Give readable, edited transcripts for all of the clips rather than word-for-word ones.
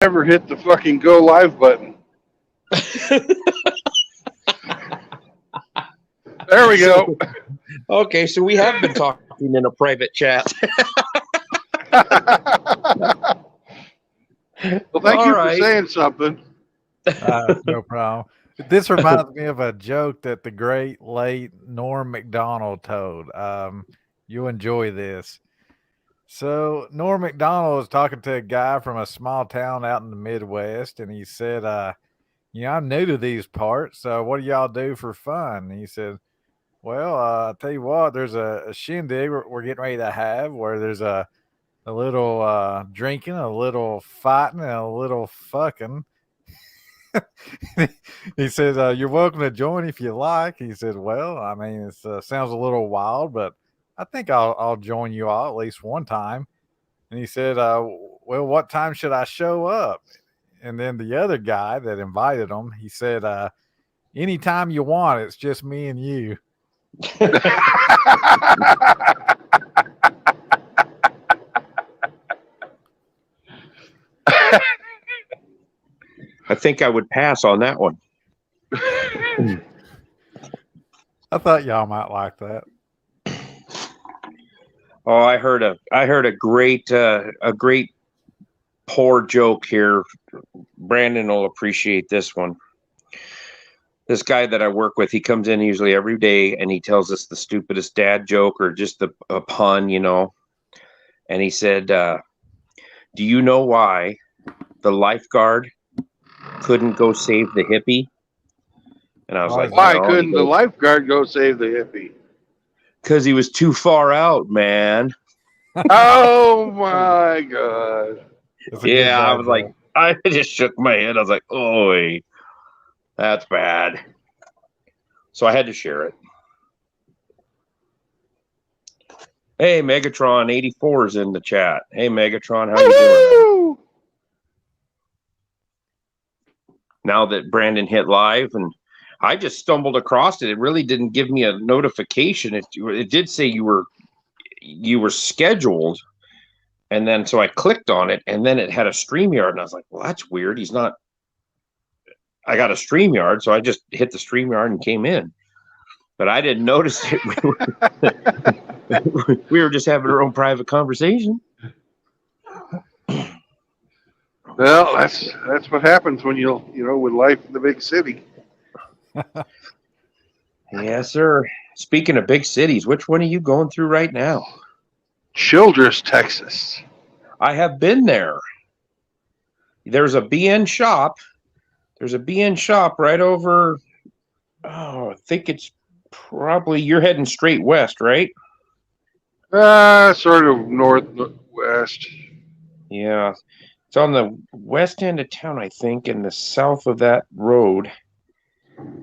never hit the fucking go live button. There we So, go. okay, so we have been talking in a private chat. Well, thank All you for right. saying something. No problem. This reminds me of a joke that the great late Norm Macdonald told. You'll enjoy this. So Norm Macdonald was talking to a guy from a small town out in the Midwest, and he said, I'm new to these parts. What do y'all do for fun?" And he said, "Well, I'll tell you what, there's a shindig we're getting ready to have where there's a little drinking, a little fighting, and a little fucking." He says, "You're welcome to join if you like." He said, "Well, I mean, it sounds a little wild, but I think I'll join you all at least one time." And he said, "Well, what time should I show up?" And then the other guy that invited him, he said, "Anytime you want. It's just me and you." I think I would pass on that one. I thought y'all might like that. Oh, I heard a great poor joke here. Brandon will appreciate this one. This guy that I work with, he comes in usually every day and he tells us the stupidest dad joke or just a pun, And he said, "Do you know why the lifeguard couldn't go save the hippie?" And I was like, Why "No." couldn't the lifeguard go save the hippie? Because he was too far out, man. Oh my god. Yeah, I was like, I just shook my head. I was like, "Oi, that's bad." So I had to share it. Hey, Megatron 84 is in the chat. Hey, Megatron, how you doing? Now that Brandon hit live, and I just stumbled across it. It really didn't give me a notification. It did say you were scheduled, and then so I clicked on it, and then it had a StreamYard, and I was like, "Well, that's weird. He's not." I got a StreamYard, so I just hit the StreamYard and came in. But I didn't notice it. We were just having our own private conversation. Well, that's what happens when with life in the big city. Yes, sir. Speaking of big cities, which one are you going through right now? Childress, Texas. I have been there. There's a BN shop. There's a BN shop right over. Oh, I think it's probably you're heading straight west, right? Sort of northwest. Yeah. It's on the west end of town, I think, and the south of that road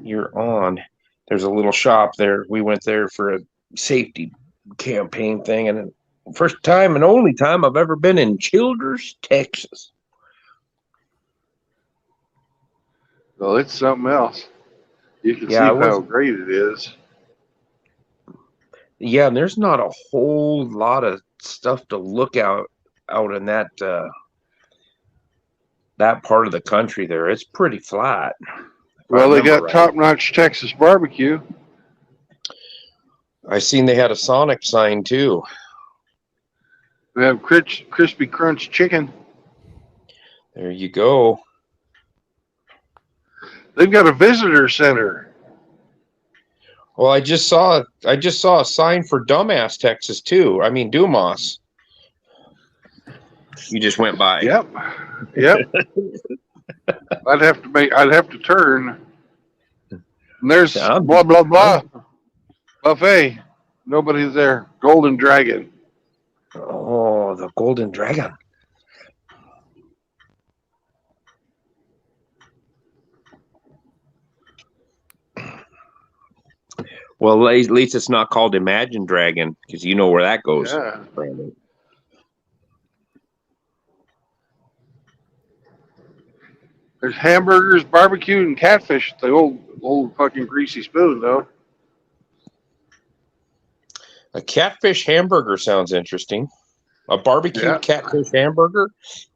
you're on. There's a little shop there. We went there for a safety campaign thing, and first time and only time I've ever been in Childress, Texas. Well, it's something else. You can see how great it is. Yeah, and there's not a whole lot of stuff to look out in that part of the country there. It's pretty flat. Well, they got top-notch Texas barbecue. I seen they had a Sonic sign too. We have crispy crunch chicken. There you go. They've got a visitor center. Well, I just saw a sign for Dumbass, Texas too. I mean Dumas. You just went by. Yep. I'd have to turn. And there's blah blah blah buffet. Nobody's there. Golden Dragon. Oh, the Golden Dragon. Well, at least it's not called Imagine Dragon, because you know where that goes. Yeah. There's hamburgers, barbecue, and catfish. The old fucking greasy spoon, though. A catfish hamburger sounds interesting. A barbecue Yeah. catfish hamburger?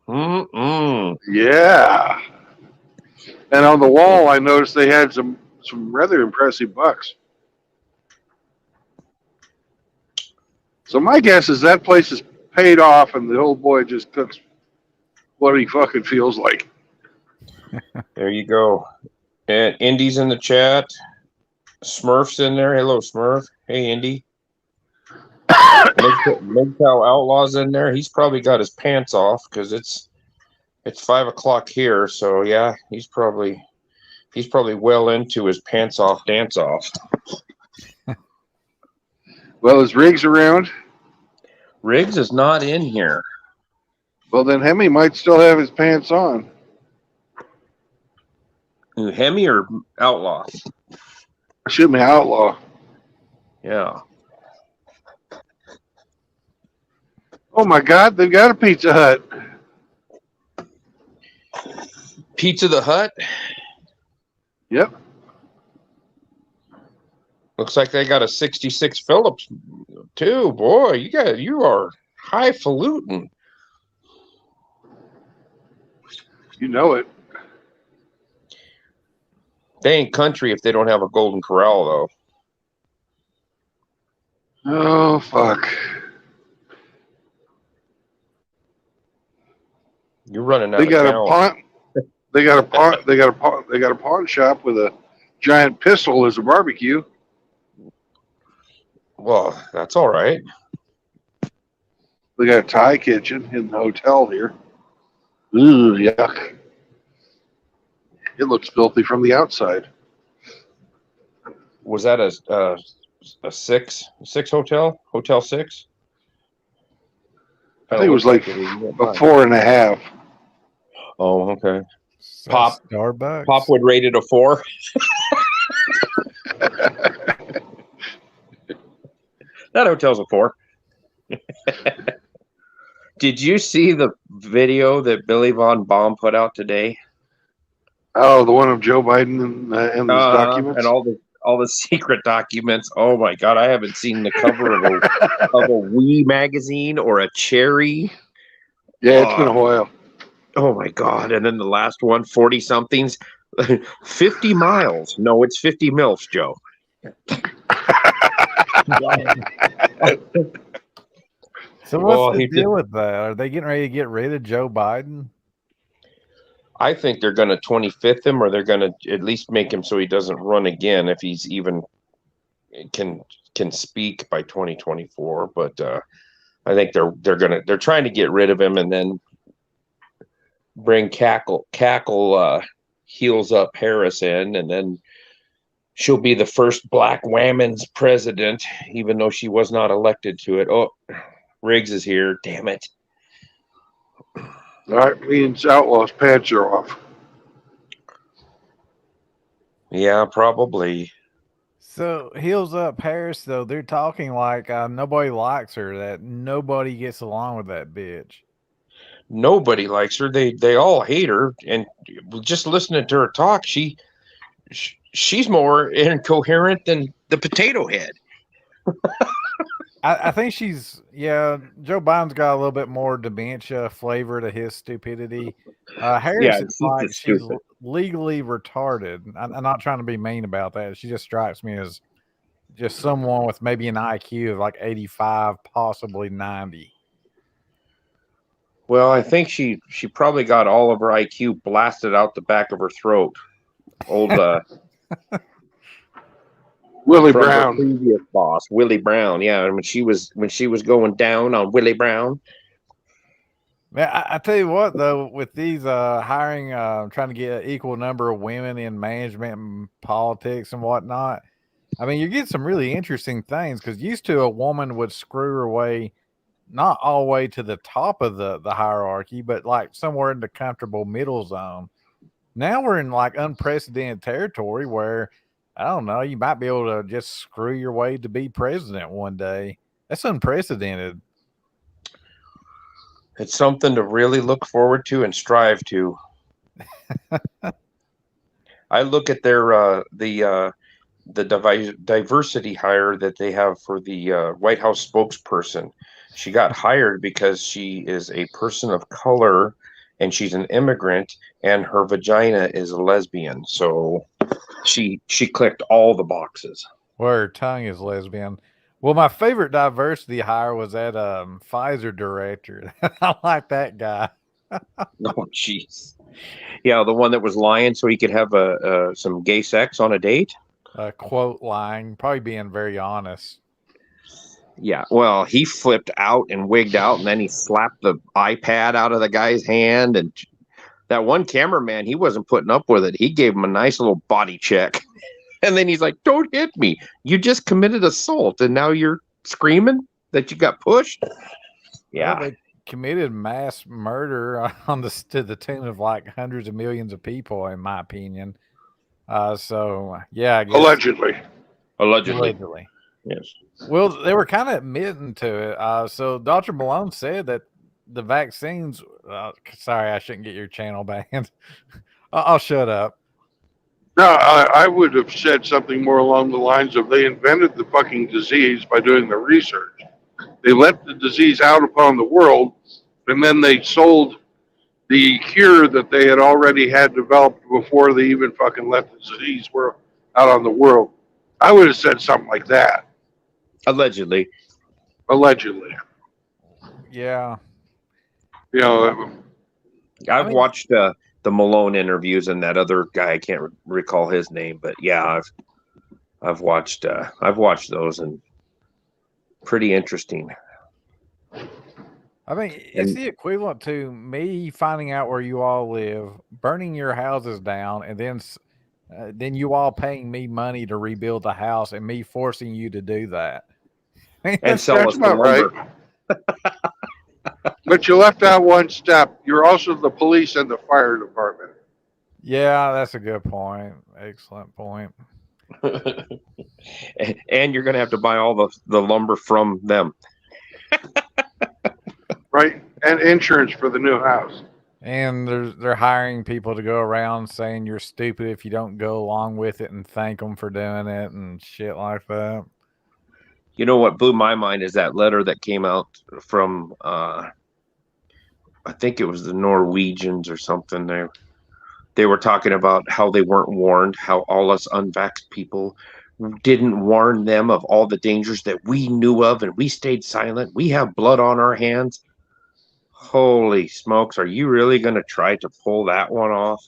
Mm-mm. Yeah. And on the wall, I noticed they had some rather impressive bucks. So my guess is that place is paid off, and the old boy just cooks what he fucking feels like. There you go. And Indy's in the chat. Smurf's in there. Hello, Smurf. Hey, Indy. MGTOW Outlaw's in there. He's probably got his pants off because it's 5 o'clock here. So yeah, he's probably well into his pants off dance off. Well, is Riggs around? Riggs is not in here. Well, then Hemi might still have his pants on. Hemi or Outlaw? Shoot me, Outlaw. Yeah. Oh my God, they've got a Pizza Hut. Pizza the Hut? Yep. Looks like they got a 66 Phillips too. Boy, you are highfalutin. You know it. They ain't country if they don't have a Golden Corral, though. Oh fuck. You're running out They of got town. a pawn. They got a pawn. They got a pawn shop with a giant pistol as a barbecue. Well, that's all right. They got a Thai kitchen in the hotel here. Ooh, yuck. It looks filthy from the outside. Was that a six hotel? Hotel 6? I think it was like a 4.5. Oh, okay. So Pop. Starbucks. Pop would rate it a 4. That hotel's a 4. Did you see the video that Billy Von Baum put out today? Oh, the one of Joe Biden and his documents? And all the secret documents. Oh my God, I haven't seen the cover of a Wee magazine or a Cherry. Yeah, it's been a while. Oh my God. And then the last one, 40 somethings, 50 miles. No, it's 50 milfs, Joe. So what's the deal with that? Are they getting ready to get rid of Joe Biden? I think they're going to 25th him, or they're going to at least make him so he doesn't run again if he's even can speak by 2024. But I think they're trying to get rid of him and then bring Cackle heels up Harris in, and then she'll be the first black woman's president, even though she was not elected to it. Oh, Riggs is here. Damn it. All right, me and Outlaw's pants are off. Yeah, probably. So heels up Harris, though, they're talking like nobody likes her, that nobody gets along with that bitch. Nobody likes her. They all hate her. And just listening to her talk, she's more incoherent than the potato head. I think Joe Biden's got a little bit more dementia flavor to his stupidity. Harris is like she's legally retarded. I'm not trying to be mean about that. She just strikes me as just someone with maybe an IQ of like 85, possibly 90. Well, I think she probably got all of her IQ blasted out the back of her throat. Old Willie Brown, previous boss, Willie Brown. Yeah, when she was going down on Willie Brown. Man, I tell you what, though, with these hiring, trying to get an equal number of women in management and politics and whatnot, I mean, you get some really interesting things because used to a woman would screw her way, not all the way to the top of the hierarchy, but like somewhere in the comfortable middle zone. Now we're in like unprecedented territory where, I don't know, you might be able to just screw your way to be president one day. That's unprecedented. It's something to really look forward to and strive to. I look at their the diversity hire that they have for the White House spokesperson. She got hired because she is a person of color and she's an immigrant and her vagina is a lesbian. So she clicked all the boxes. Well, her tongue is lesbian. Well, my favorite diversity hire was that Pfizer director. I like that guy. Oh, jeez. Yeah, the one that was lying so he could have some gay sex on a date. Quote lying, probably being very honest. Yeah, well, he flipped out and wigged out, and then he slapped the iPad out of the guy's hand. And that one cameraman, he wasn't putting up with it. He gave him a nice little body check. And then he's like, "Don't hit me. You just committed assault, and now you're screaming that you got pushed." Yeah. Well, they committed mass murder on to the tune of like hundreds of millions of people, in my opinion. So yeah, I guess Allegedly. Yes. Well, they were kind of admitting to it. So Dr. Malone said that the vaccines. Sorry, I shouldn't get your channel banned. I'll shut up. No, I would have said something more along the lines of they invented the fucking disease by doing the research. They let the disease out upon the world, and then they sold the cure that they had already had developed before they even fucking let the disease out on the world. I would have said something like that. Allegedly. Yeah. You know, I've watched the Malone interviews and that other guy, I can't recall his name, but yeah, I've watched those and pretty interesting. I mean, it's the equivalent to me finding out where you all live, burning your houses down, and then you all paying me money to rebuild the house, and me forcing you to do that. And sell us the lumber. Right. But you left out one step. You're also the police and the fire department. Yeah, that's a good point. Excellent point. And you're going to have to buy all the lumber from them. Right, and insurance for the new house. And they're hiring people to go around saying you're stupid if you don't go along with it and thank them for doing it and shit like that. You know what blew my mind is that letter that came out from, I think it was the Norwegians or something. They were talking about how they weren't warned, how all us unvaxxed people didn't warn them of all the dangers that we knew of, and we stayed silent. We have blood on our hands. Holy smokes, are you really going to try to pull that one off?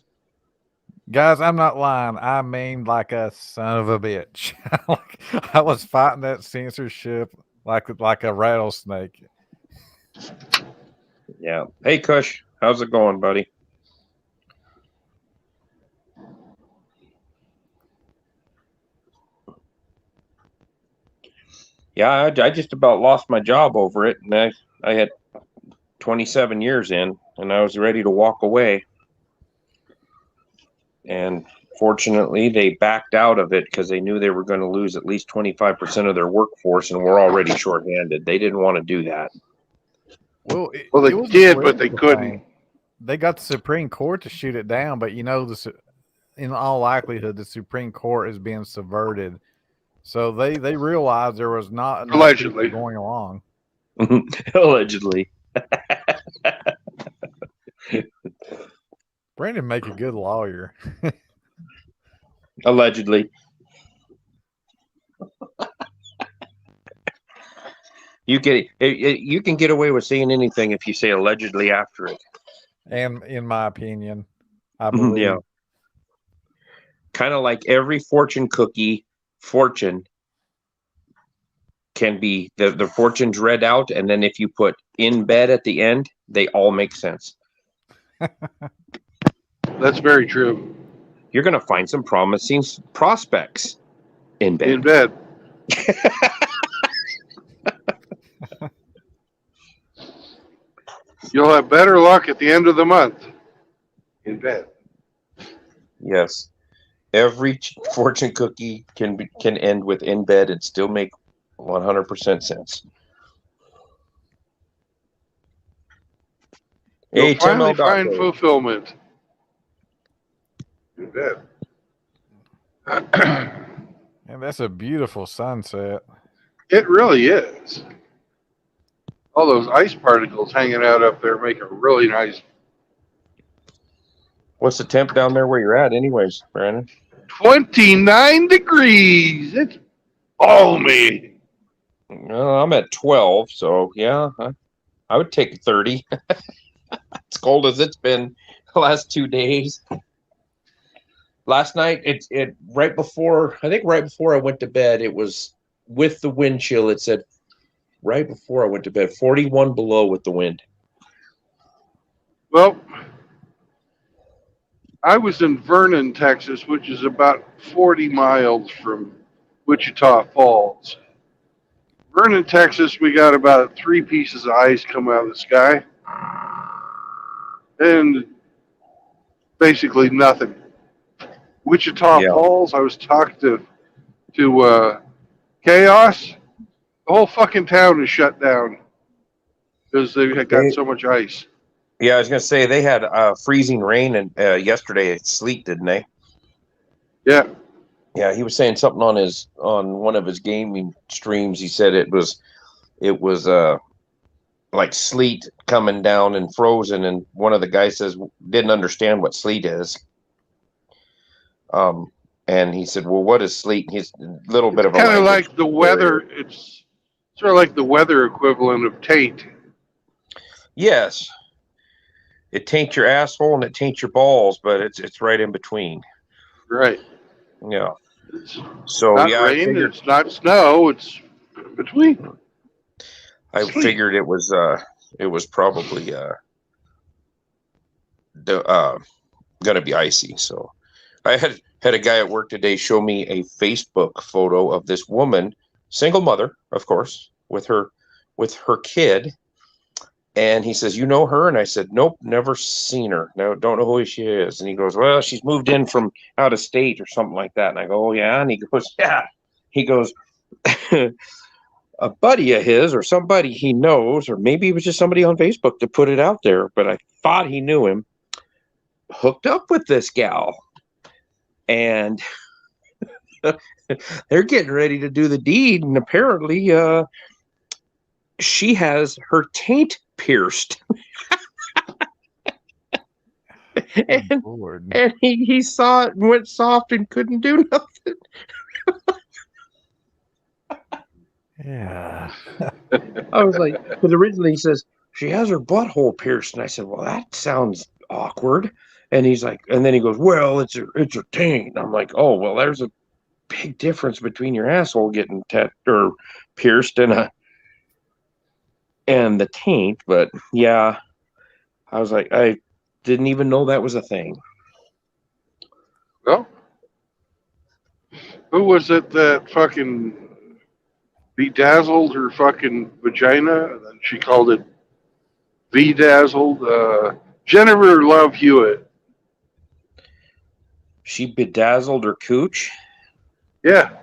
Guys, I'm not lying. I mean, like a son of a bitch. I was fighting that censorship like a rattlesnake. Yeah. Hey, Kush, how's it going, buddy? Yeah, I just about lost my job over it, and I had 27 years in, and I was ready to walk away. And fortunately, they backed out of it because they knew they were going to lose at least 25% of their workforce, and we're already shorthanded. They didn't want to do that. Well, they did, but they couldn't. They got the Supreme Court to shoot it down, but in all likelihood, the Supreme Court is being subverted. So they realized there was not enough allegedly going along. Allegedly. Brandon make a good lawyer. Allegedly. You can get away with saying anything if you say allegedly after it. And in my opinion, I believe. Yeah. Kind of like every fortune cookie, fortune can be the fortune's read out, and then if you put in bed at the end, they all make sense. That's very true. You're going to find some promising prospects in bed. In bed. You'll have better luck at the end of the month. In bed. Yes. Every fortune cookie can end with in bed and still make 100% sense. You'll finally find fulfillment. In bed. And that's a beautiful sunset. It really is. All those ice particles hanging out up there make a really nice What's the temp down there where you're at, anyways, Brandon? 29 degrees. It's balmy. I'm at 12, so yeah, I would take 30. As cold as it's been the last 2 days. Last night, it right before I went to bed, it was with the wind chill. It said right before I went to bed, 41 below with the wind. Well, I was in Vernon, Texas, which is about 40 miles from Wichita Falls. Vernon, Texas, we got about 3 pieces of ice come out of the sky. And basically nothing. Wichita Yeah. Falls, I was talking to Chaos. The whole fucking town is shut down because they had got so much ice. Yeah, I was gonna say they had freezing rain and yesterday, sleet, didn't they? Yeah. Yeah, he was saying something on one of his gaming streams. He said it was like sleet coming down and frozen, and one of the guys says didn't understand what sleet is. And he said, "Well, what is sleet?" He's a little bit of a kind of language like the weather. barrier. It's sort of like the weather equivalent of taint. Yes, it taints your asshole and it taints your balls, but it's right in between. Right. Yeah. It's So not yeah, rain. It's not snow. It's in between. I Sleet. figured it was probably gonna be icy. So I had a guy at work today show me a Facebook photo of this woman, single mother, of course, with her kid. And he says, "You know her?" And I said, "Nope, never seen her. No, don't know who she is." And he goes, "Well, she's moved in from out of state or something like that." And I go, "Oh yeah." And he goes, "Yeah." He goes, "A buddy of his or somebody he knows, or maybe it was just somebody on Facebook to put it out there, but I thought he knew him, hooked up with this gal. And they're getting ready to do the deed. And apparently she has her taint pierced." and Lord. and he saw it and went soft and couldn't do nothing. Yeah. I was like, because originally he says, "She has her butthole pierced." And I said, "Well, that sounds awkward." And he's like, and then he goes, "Well, it's a taint." And I'm like, "Oh, well, there's a big difference between your asshole getting or pierced and the taint." But yeah, I was like, I didn't even know that was a thing. Well, who was it that fucking bedazzled her fucking vagina? And then she called it bedazzled. Jennifer Love Hewitt. She bedazzled her cooch Yeah.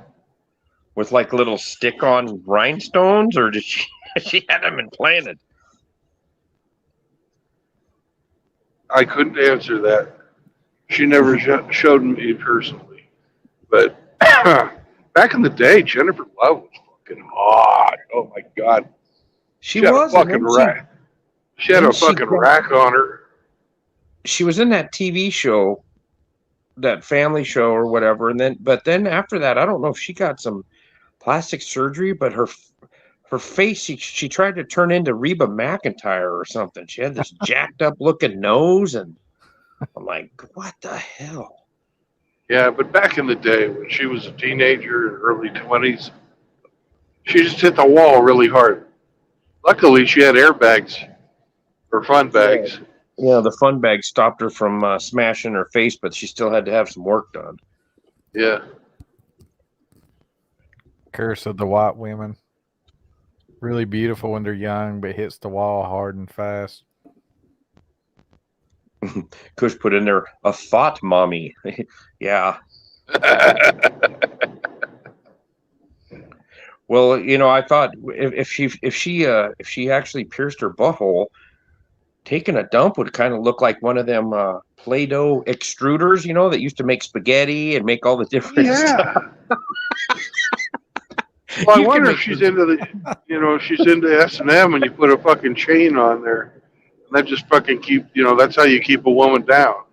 with like little stick-on rhinestones, or did she had them implanted? I couldn't answer that. She never showed me personally. But back in the day, Jennifer Love was fucking hot. Oh my God. She Had a was, fucking rack. She had a fucking rack on her. She was in that TV show, that family show or whatever, but then after that, I don't know if she got some plastic surgery, but her face, she tried to turn into Reba McEntire or something. She had this jacked up looking nose, and I'm like, what the hell? Yeah, but back in the day when she was a teenager in early 20s, she just hit the wall really hard. Luckily, she had airbags or fun bags. Yeah, the fun bag stopped her from smashing her face, but she still had to have some work done. Yeah. Curse of the white women. Really beautiful when they're young, but hits the wall hard and fast. Kush put in there a thought mommy. Yeah. Well, I thought if she actually pierced her butthole, taking a dump would kind of look like one of them Play-Doh extruders, that used to make spaghetti and make all the different stuff. Well, I You can wonder if make she's some- into she's into S&M and you put a fucking chain on there. And that just fucking that's how you keep a woman down.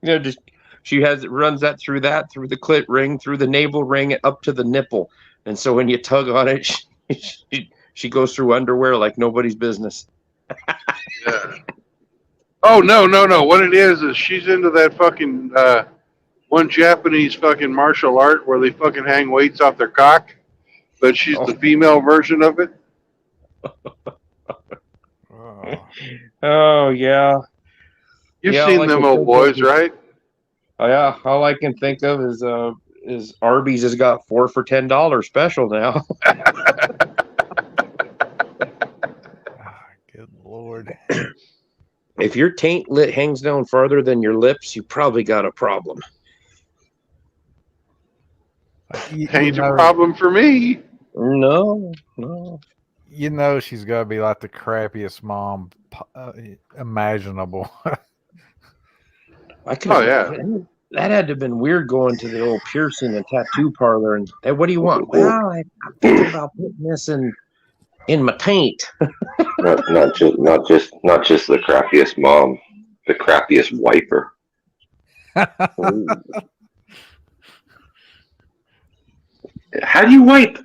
just she runs that through the clit ring, through the navel ring, up to the nipple, and so when you tug on it, she goes through underwear like nobody's business. Yeah. Oh, no. What it is she's into that fucking, one Japanese fucking martial art where they fucking hang weights off their cock, but she's the female version of it. Oh. Oh yeah. You've Yeah, seen them old boys, right? Oh yeah, all I can think of is Arby's has got 4 for $10 special now. Good Lord. If your taint lit hangs down farther than your lips, you probably got a problem. Ain't a problem for me. No. You know she's got to be like the crappiest mom imaginable. I could. Oh, yeah. That had to have been weird going to the old piercing and tattoo parlor and hey, what do you want? Well, I'm thinking about putting this in my taint. not just the crappiest mom, the crappiest wiper. How do you wipe?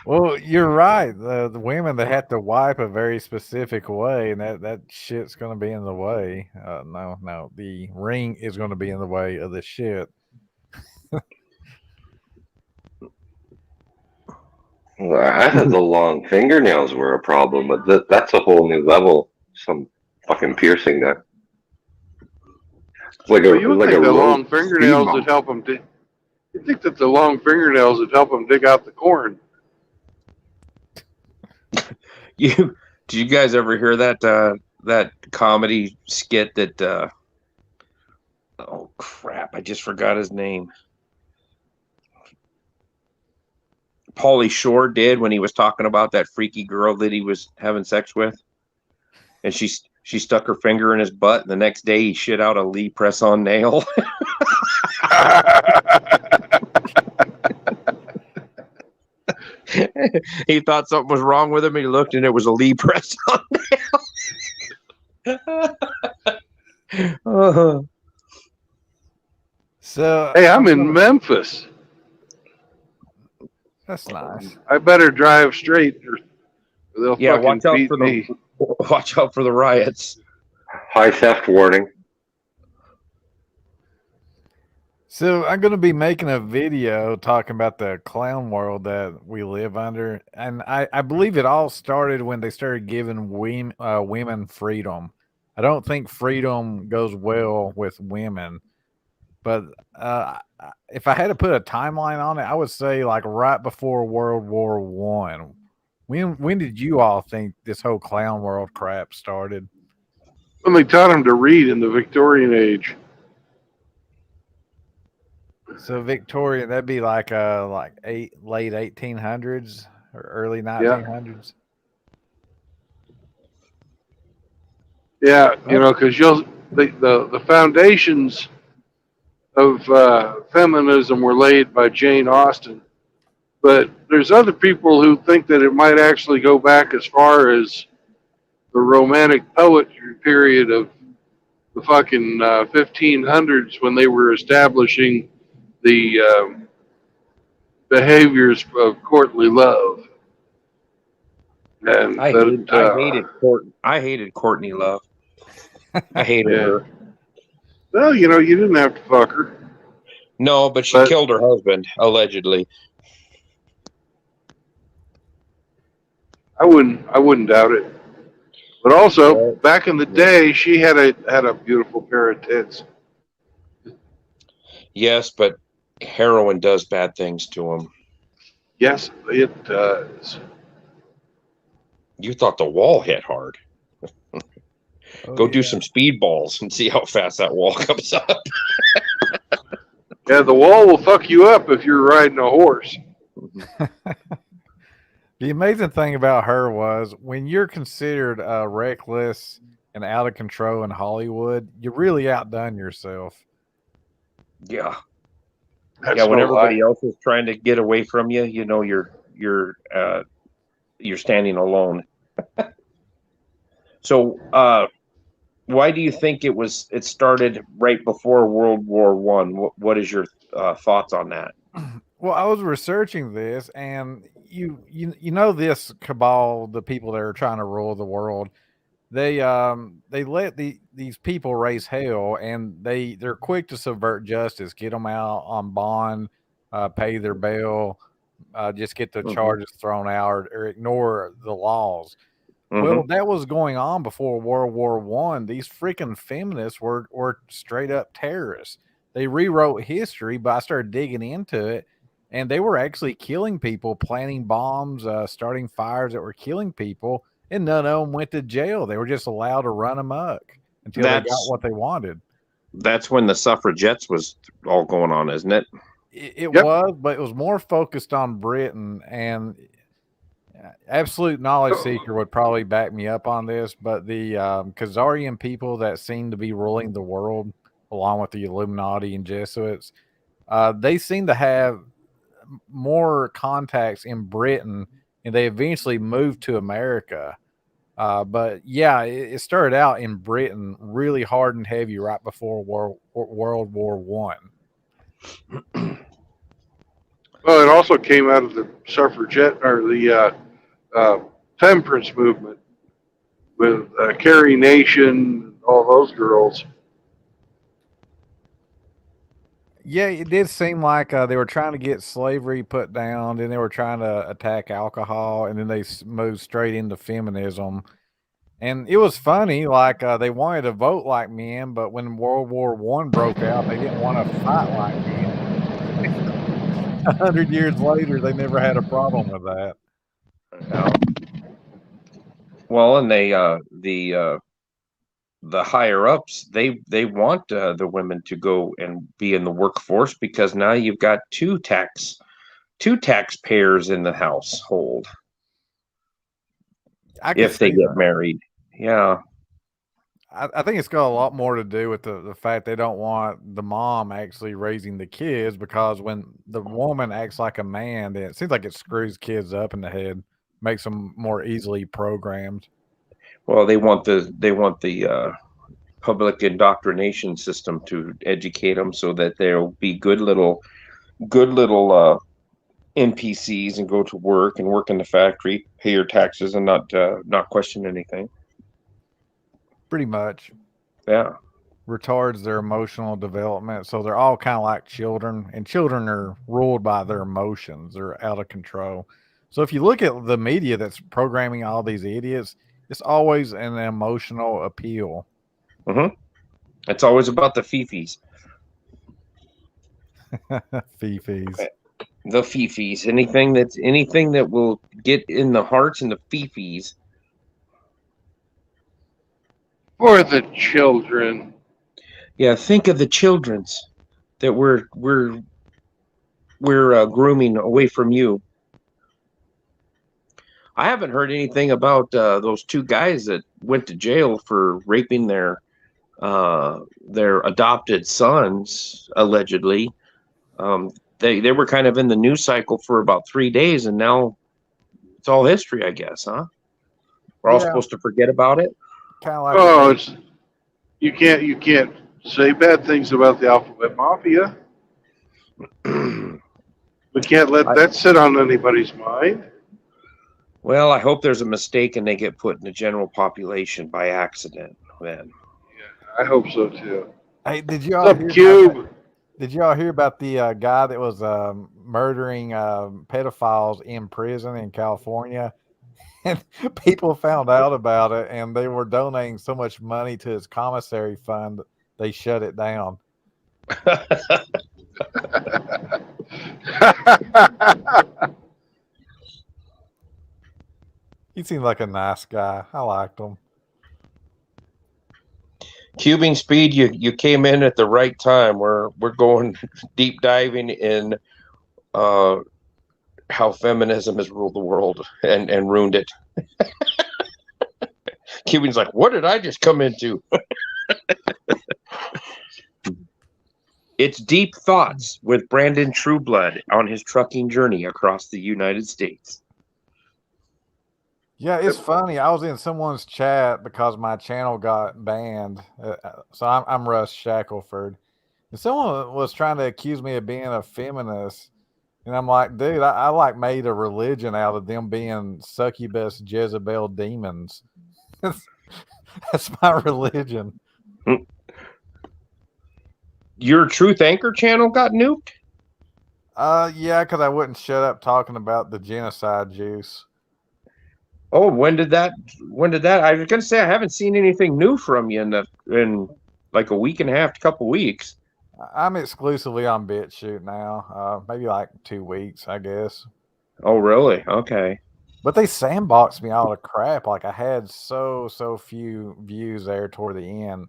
Well, you're right. The women, they have to wipe a very specific way, and that shit's going to be in the way. No, the ring is going to be in the way of the shit. I thought the long fingernails were a problem, but that's a whole new level. Some fucking piercing there. It's like Well, you would think the road long fingernails speed would help them. You think that the long fingernails would help them dig out the corn? Did you guys ever hear that comedy skit that oh crap, I just forgot his name. Pauly Shore did when he was talking about that freaky girl that he was having sex with. And she stuck her finger in his butt, and the next day he shit out a Lee press-on nail. He thought something was wrong with him. He looked, and it was a Lee press-on nail. So, Hey, I'm in Memphis. that's nice. I better drive straight, or they'll Yeah, fucking watch out beat for me. watch out for the riots. high theft warning. So I'm going to be making a video talking about the clown world that we live under, and I believe it all started when they started giving women freedom. I don't think freedom goes well with women, but if I had to put a timeline on it, I would say like right before World War One. When did you all think this whole clown world crap started? When they taught them to read in the Victorian age. So Victorian, that'd be like late 1800s or early 1900s. Yeah, because the foundations of feminism were laid by Jane Austen, but there's other people who think that it might actually go back as far as the Romantic poetry period of the fucking 1500s when they were establishing the behaviors of courtly love. And I hated Courtney Love. I hated her. Well, you didn't have to fuck her. No, but she killed her husband, allegedly. I wouldn't doubt it. But also, back in the day, she had a beautiful pair of tits. Yes, but heroin does bad things to him. Yes, it does. You thought the wall hit hard. Go do some speedballs and see how fast that wall comes up. Yeah, the wall will fuck you up if you're riding a horse. The amazing thing about her was when you're considered reckless and out of control in Hollywood, you really outdone yourself. Yeah. That's Yeah, when no everybody lie. else is trying to get away from you, you know you're you're standing alone. So why do you think it started right before World War One? What is your thoughts on that? Well, I was researching this, and you know this cabal, the people that are trying to rule the world. They let these people raise hell, and they're quick to subvert justice, get them out on bond, pay their bail, just get the Mhm. charges thrown out, or ignore the laws. Well, Mhm. that was going on before World War One. These freaking feminists were straight up terrorists. They rewrote history, but I started digging into it, and they were actually killing people, planting bombs, starting fires that were killing people, and none of them went to jail. They were just allowed to run amok until they got That's what they wanted. that's when the suffragettes was all going on, isn't it? It Yep. was, but it was more focused on Britain, and absolute knowledge seeker would probably back me up on this, but the Khazarian people that seem to be ruling the world, along with the Illuminati and Jesuits, they seem to have more contacts in Britain, and they eventually moved to America. But yeah, it started out in Britain, really hard and heavy, right before World War One. Well, it also came out of the suffragette or the temperance movement with Carrie Nation, all those girls. Yeah, it did seem like they were trying to get slavery put down, then they were trying to attack alcohol, and then they moved straight into feminism. And it was funny, like they wanted to vote like men, but when World War One broke out, they didn't want to fight like men. 100 years later, they never had a problem with that. Yeah. Well, and the higher ups, they want the women to go and be in the workforce because now you've got two taxpayers in the household I could if they see get that. married. Yeah. I think it's got a lot more to do with the fact they don't want the mom actually raising the kids, because when the woman acts like a man, then it seems like it screws kids up in the head, makes them more easily programmed. Well, they want the public indoctrination system to educate them so that they'll be good little NPCs and go to work and work in the factory, pay your taxes, and not question anything. Pretty much Yeah. retards their emotional development. So they're all kind of like children, and children are ruled by their emotions. They're out of control. So if you look at the media that's programming all these idiots, it's always an emotional appeal. Mm-hmm. It's always about the fifis. Fifis. The fifis. Anything that will get in the hearts and the fifis. For the children. Yeah, think of the children's that we're grooming away from you. I haven't heard anything about those two guys that went to jail for raping their adopted sons allegedly. They were kind of in the news cycle for about 3 days, and now it's all history, I guess, huh? We're all Yeah, supposed to forget about it. kind of like Oh, what it's you can't say bad things about the Alphabet Mafia. We can't let that sit on anybody's mind. Well, I hope there's a mistake and they get put in the general population by accident. Then Yeah, I hope so too. Hey, did What's y'all up, hear about that? Cube? Did y'all hear about the guy that was murdering pedophiles in prison in California? And people found out about it, and they were donating so much money to his commissary fund, they shut it down. He seemed like a nice guy. I liked him. Cubing Speed, you came in at the right time. We're going deep diving in how feminism has ruled the world and ruined it. Cubing's like, what did I just come into? It's Deep Thoughts with Brandon Trueblood on his trucking journey across the United States. Yeah, it's funny. I was in someone's chat because my channel got banned. So I'm Russ Shackelford. And someone was trying to accuse me of being a feminist. And I'm like, dude, I like made a religion out of them being succubus Jezebel demons. That's my religion. Your Truth Anchor channel got nuked? Yeah, because I wouldn't shut up talking about the genocide juice. Oh, when did that? I was gonna say I haven't seen anything new from you in like a week and a half, couple weeks. I'm exclusively on BitChute now. Maybe like 2 weeks, I guess. Oh, really? Okay. But they sandboxed me all the crap. Like I had so few views there toward the end.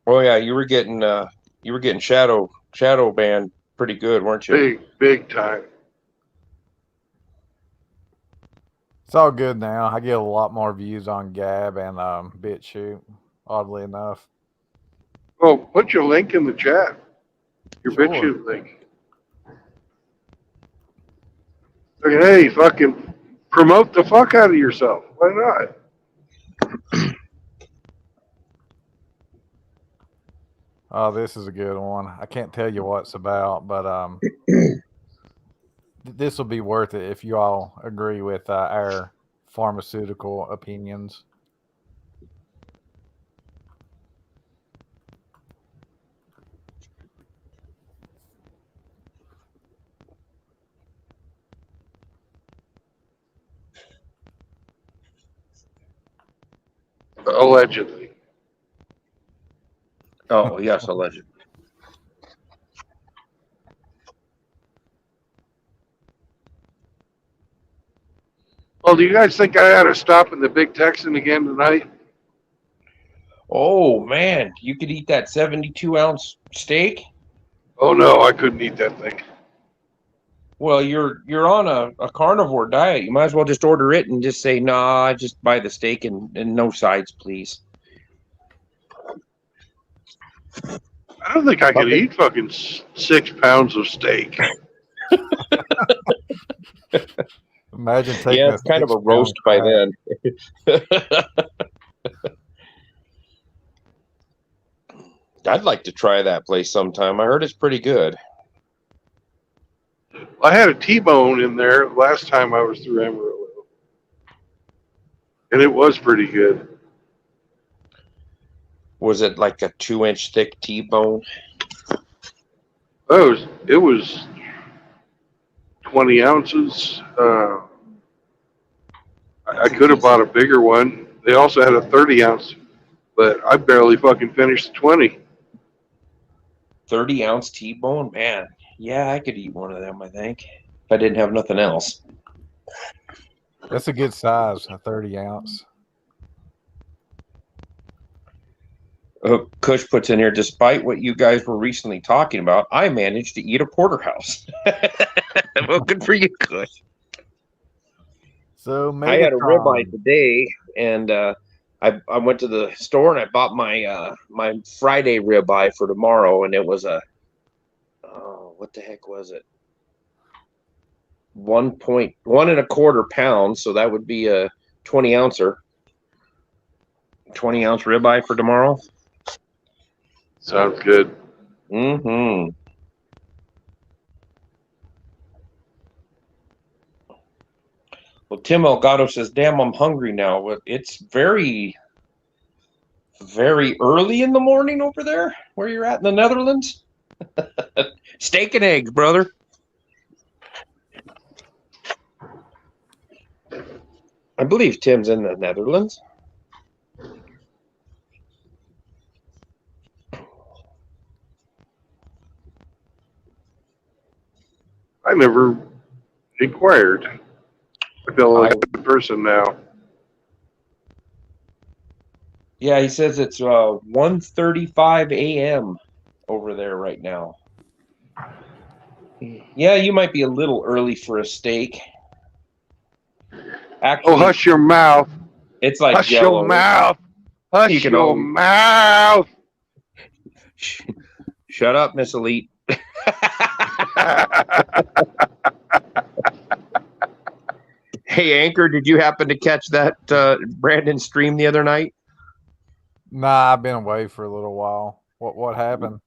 Oh yeah, you were getting shadow banned pretty good, weren't you? Big time. It's all good now. I get a lot more views on Gab and BitChute, oddly enough. Well, put your link in the chat. Your Sure. BitChute link. Hey, fucking promote the fuck out of yourself. Why not? Oh, this is a good one. I can't tell you what it's about, but this will be worth it if you all agree with our pharmaceutical opinions. Allegedly. Oh yes, allegedly. Well, do you guys think I ought to stop in the Big Texan again tonight? Oh man, you could eat that 72-ounce steak? Oh no, I couldn't eat that thing. Well, you're on a carnivore diet. You might as well just order it and just say, nah, just buy the steak and no sides, please. I don't think I could eat fucking 6 pounds of steak. Imagine taking Yeah, it's kind of a roast by then. I'd like to try that place sometime. I heard it's pretty good. I had a T-bone in there last time I was through Amarillo. And it was pretty good. Was it like a 2-inch thick T-bone? It was 20 ounces. I could have bought a bigger one. They also had a 30 ounce, but I barely fucking finished the 20. 30-ounce T-bone? Man, yeah, I could eat one of them, I think, if I didn't have nothing else. That's a good size, a 30 ounce. Kush puts in here, despite what you guys were recently talking about, I managed to eat a porterhouse. Well, good for you, Kush. So I had a ribeye today, and I went to the store and I bought my my Friday ribeye for tomorrow, and it was what the heck was it? 1.125 pounds, so that would be a 20-ouncer. 20-ounce ribeye for tomorrow. Sounds good. Mm-hmm. Well, Tim Elgato says, damn, I'm hungry now. It's very, very early in the morning over there where you're at in the Netherlands. Steak and eggs, brother. I believe Tim's in the Netherlands. I never inquired. I feel like a good person now. Yeah, he says it's 1:35 a.m. over there right now. Yeah, you might be a little early for a steak. Actually, Oh, hush your mouth. it's like Hush Jell-O. your mouth. Hush You can your always- mouth. Shut up, Miss Elite. Hey, Anchor, did you happen to catch that Brandon stream the other night? Nah, I've been away for a little while. What happened?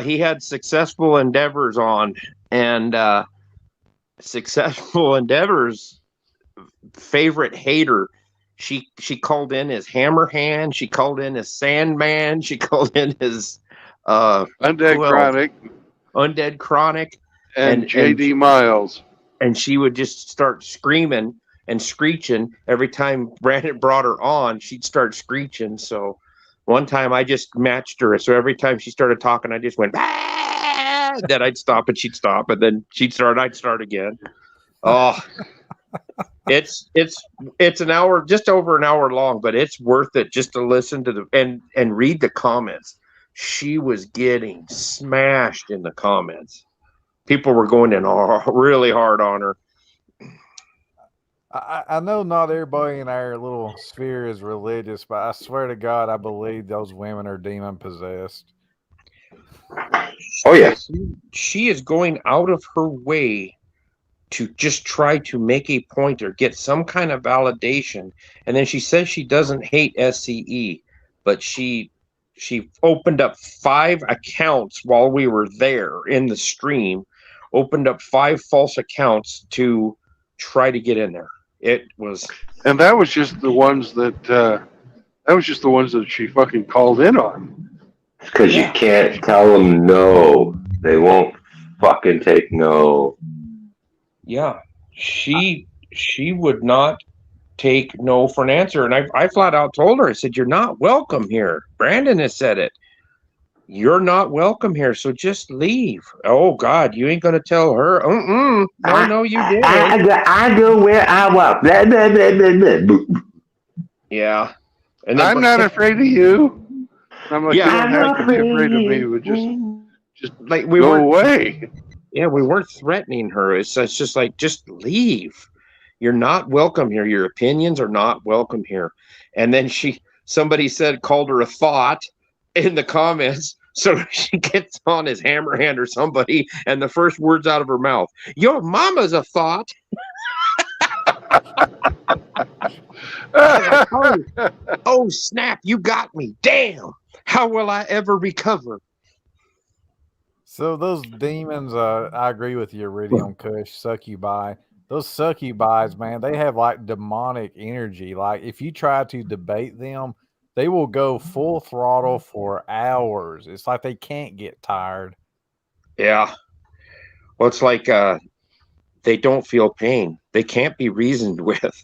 He had Successful Endeavors on, and Successful Endeavors favorite hater. She called in his hammer hand. She called in his Sandman. She called in his Undead Chronic Undead Chronic and JD Miles. And she would just start screaming and screeching every time Brandon brought her on. She'd start screeching. So one time I just matched her. So every time she started talking, I just went, ah! Then I'd stop and she'd stop, and then she'd start. I'd start again. Oh, it's an hour, just over an hour long, but it's worth it just to listen to the and read the comments. She was getting smashed in the comments. People were going in really hard on her. I know not everybody in our little sphere is religious, but I swear to God, I believe those women are demon possessed. Oh yeah. She is going out of her way to just try to make a point or get some kind of validation. And then she says she doesn't hate SCE, but she opened up 5 accounts while we were there in the stream, opened up 5 false accounts to try to get in there. It was, and that was just the ones that she fucking called in on. Because you can't tell them no. They won't fucking take no. Yeah, she would not take no for an answer. And I flat out told her, I said, you're not welcome here. Brandon has said it. You're not welcome here, so just leave. Oh, God, you ain't going to tell her. No, you didn't. I go where I want. Blah, blah, blah, blah, blah. Yeah. And then, I'm not afraid of you. I'm like, Yeah, you don't have to be afraid of me. But just like we go weren't, away. yeah, we weren't threatening her. It's just like, just leave. You're not welcome here. Your opinions are not welcome here. And then somebody called her a thought in the comments. So she gets on his hammer hand or somebody, and the first words out of her mouth, your mama's a thought. Oh, snap, you got me. Damn. How will I ever recover? So those demons, I agree with you, Iridium Kush, succubi. Those succubis, man, they have like demonic energy. Like if you try to debate them, they will go full throttle for hours. It's like they can't get tired. Yeah. Well, it's like they don't feel pain. They can't be reasoned with.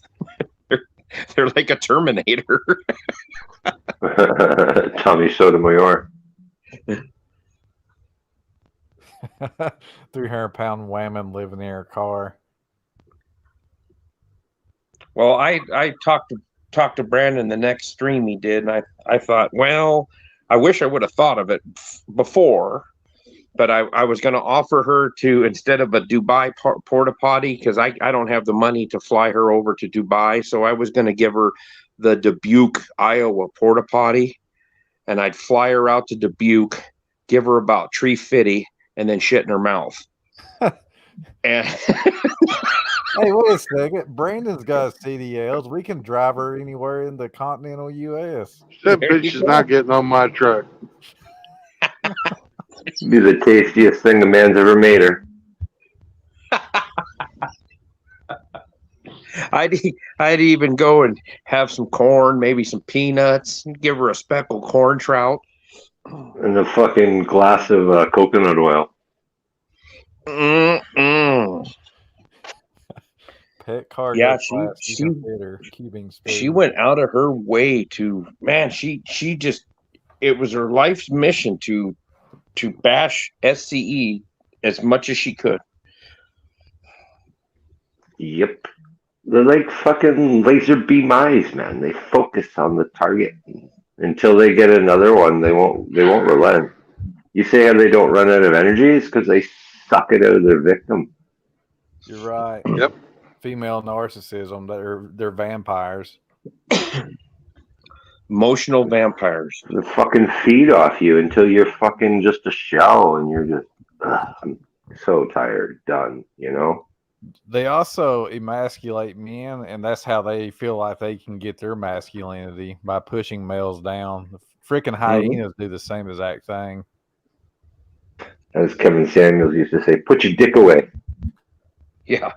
They're like a Terminator. Tommy Sotomayor. 300-pound woman living in her car. Well, I talked to Brandon the next stream he did, and I thought, well, I wish I would have thought of it before, but I was going to offer her to, instead of a Dubai porta potty, because I don't have the money to fly her over to Dubai, so I was going to give her the Dubuque, Iowa porta potty, and I'd fly her out to Dubuque, give her about $350, and then shit in her mouth. And hey, wait a second. Brandon's got CDLs. We can drive her anywhere in the continental U.S. That bitch is not getting on my truck. Be the tastiest thing a man's ever made her. I'd even go and have some corn, maybe some peanuts, and give her a speckled corn trout. And a fucking glass of coconut oil. Pet cargo. Yeah, she went out of her way to, man, she just, it was her life's mission to bash SCE as much as she could. Yep. They're like fucking laser beam eyes, man. They focus on the target. Until they get another one, they won't relent. You say how they don't run out of energy? It's because they suck it out of their victim. You're right. Yep. Female narcissism. They're vampires. Emotional vampires. They fucking feed off you until you're fucking just a shell, and you're just, I'm so tired, done. You know? They also emasculate men, and that's how they feel like they can get their masculinity by pushing males down. The freaking hyenas do the same exact thing. As Kevin Samuels used to say, "Put your dick away." Yeah.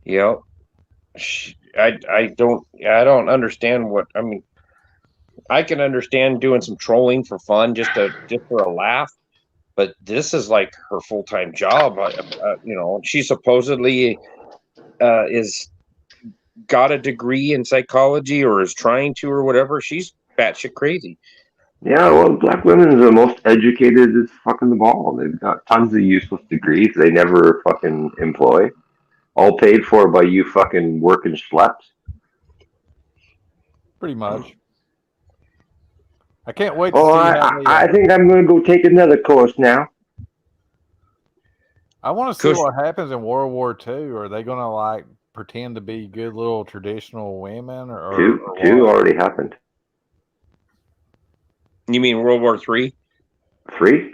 Yeah. I don't understand what I mean. I can understand doing some trolling for fun, just for a laugh, but this is like her full-time job. She supposedly is got a degree in psychology or is trying to or whatever. She's batshit crazy. Yeah, well, black women are the most educated as fucking the ball. They've got tons of useless degrees they never fucking employ, all paid for by you fucking working schleps. Pretty much. I can't wait to Oh, see how they. I think I'm going to go take another course now. I want to see what happens in World War II. Are they going to like pretend to be good little traditional women, or Two what? already happened. You mean World War III? 3?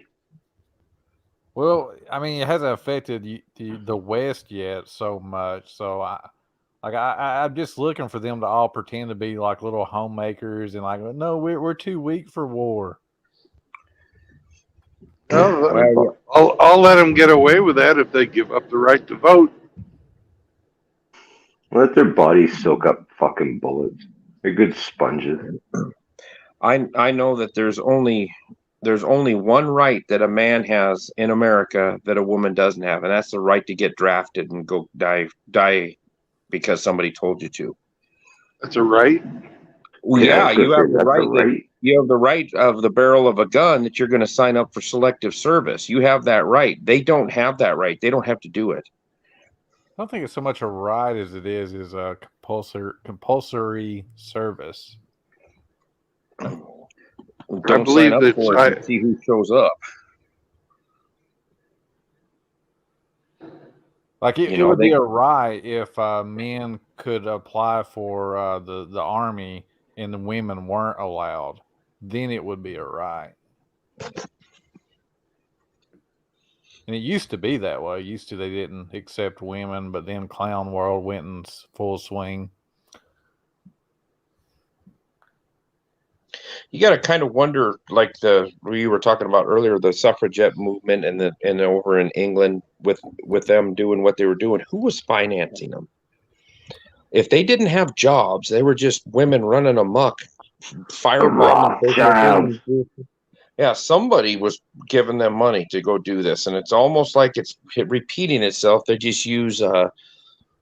Well, I mean, it hasn't affected the West yet so much. So I'm just looking for them to all pretend to be like little homemakers and like, no, we're too weak for war. Well, I'll let them get away with that if they give up the right to vote. Let their bodies soak up fucking bullets. They're good sponges. I know that there's only one right that a man has in America that a woman doesn't have, and that's the right to get drafted and go die because somebody told you to. That's a right. Well, yeah, you have the right. You have the right of the barrel of a gun that you're going to sign up for selective service. You have that right. They don't have that right. They don't have to do it. I don't think it's so much a right as it is a compulsory service. Don't sign up for it and see who shows up. Like it would be a right if men could apply for the army and the women weren't allowed. Then it would be a right. And it used to be that way. They didn't accept women, but then Clown World went in full swing. You got to kind of wonder, like we were talking about earlier, the suffragette movement and over in England with them doing what they were doing. Who was financing them? If they didn't have jobs, they were just women running amok, firebombing. Yeah, somebody was giving them money to go do this, and it's almost like it's repeating itself. They just use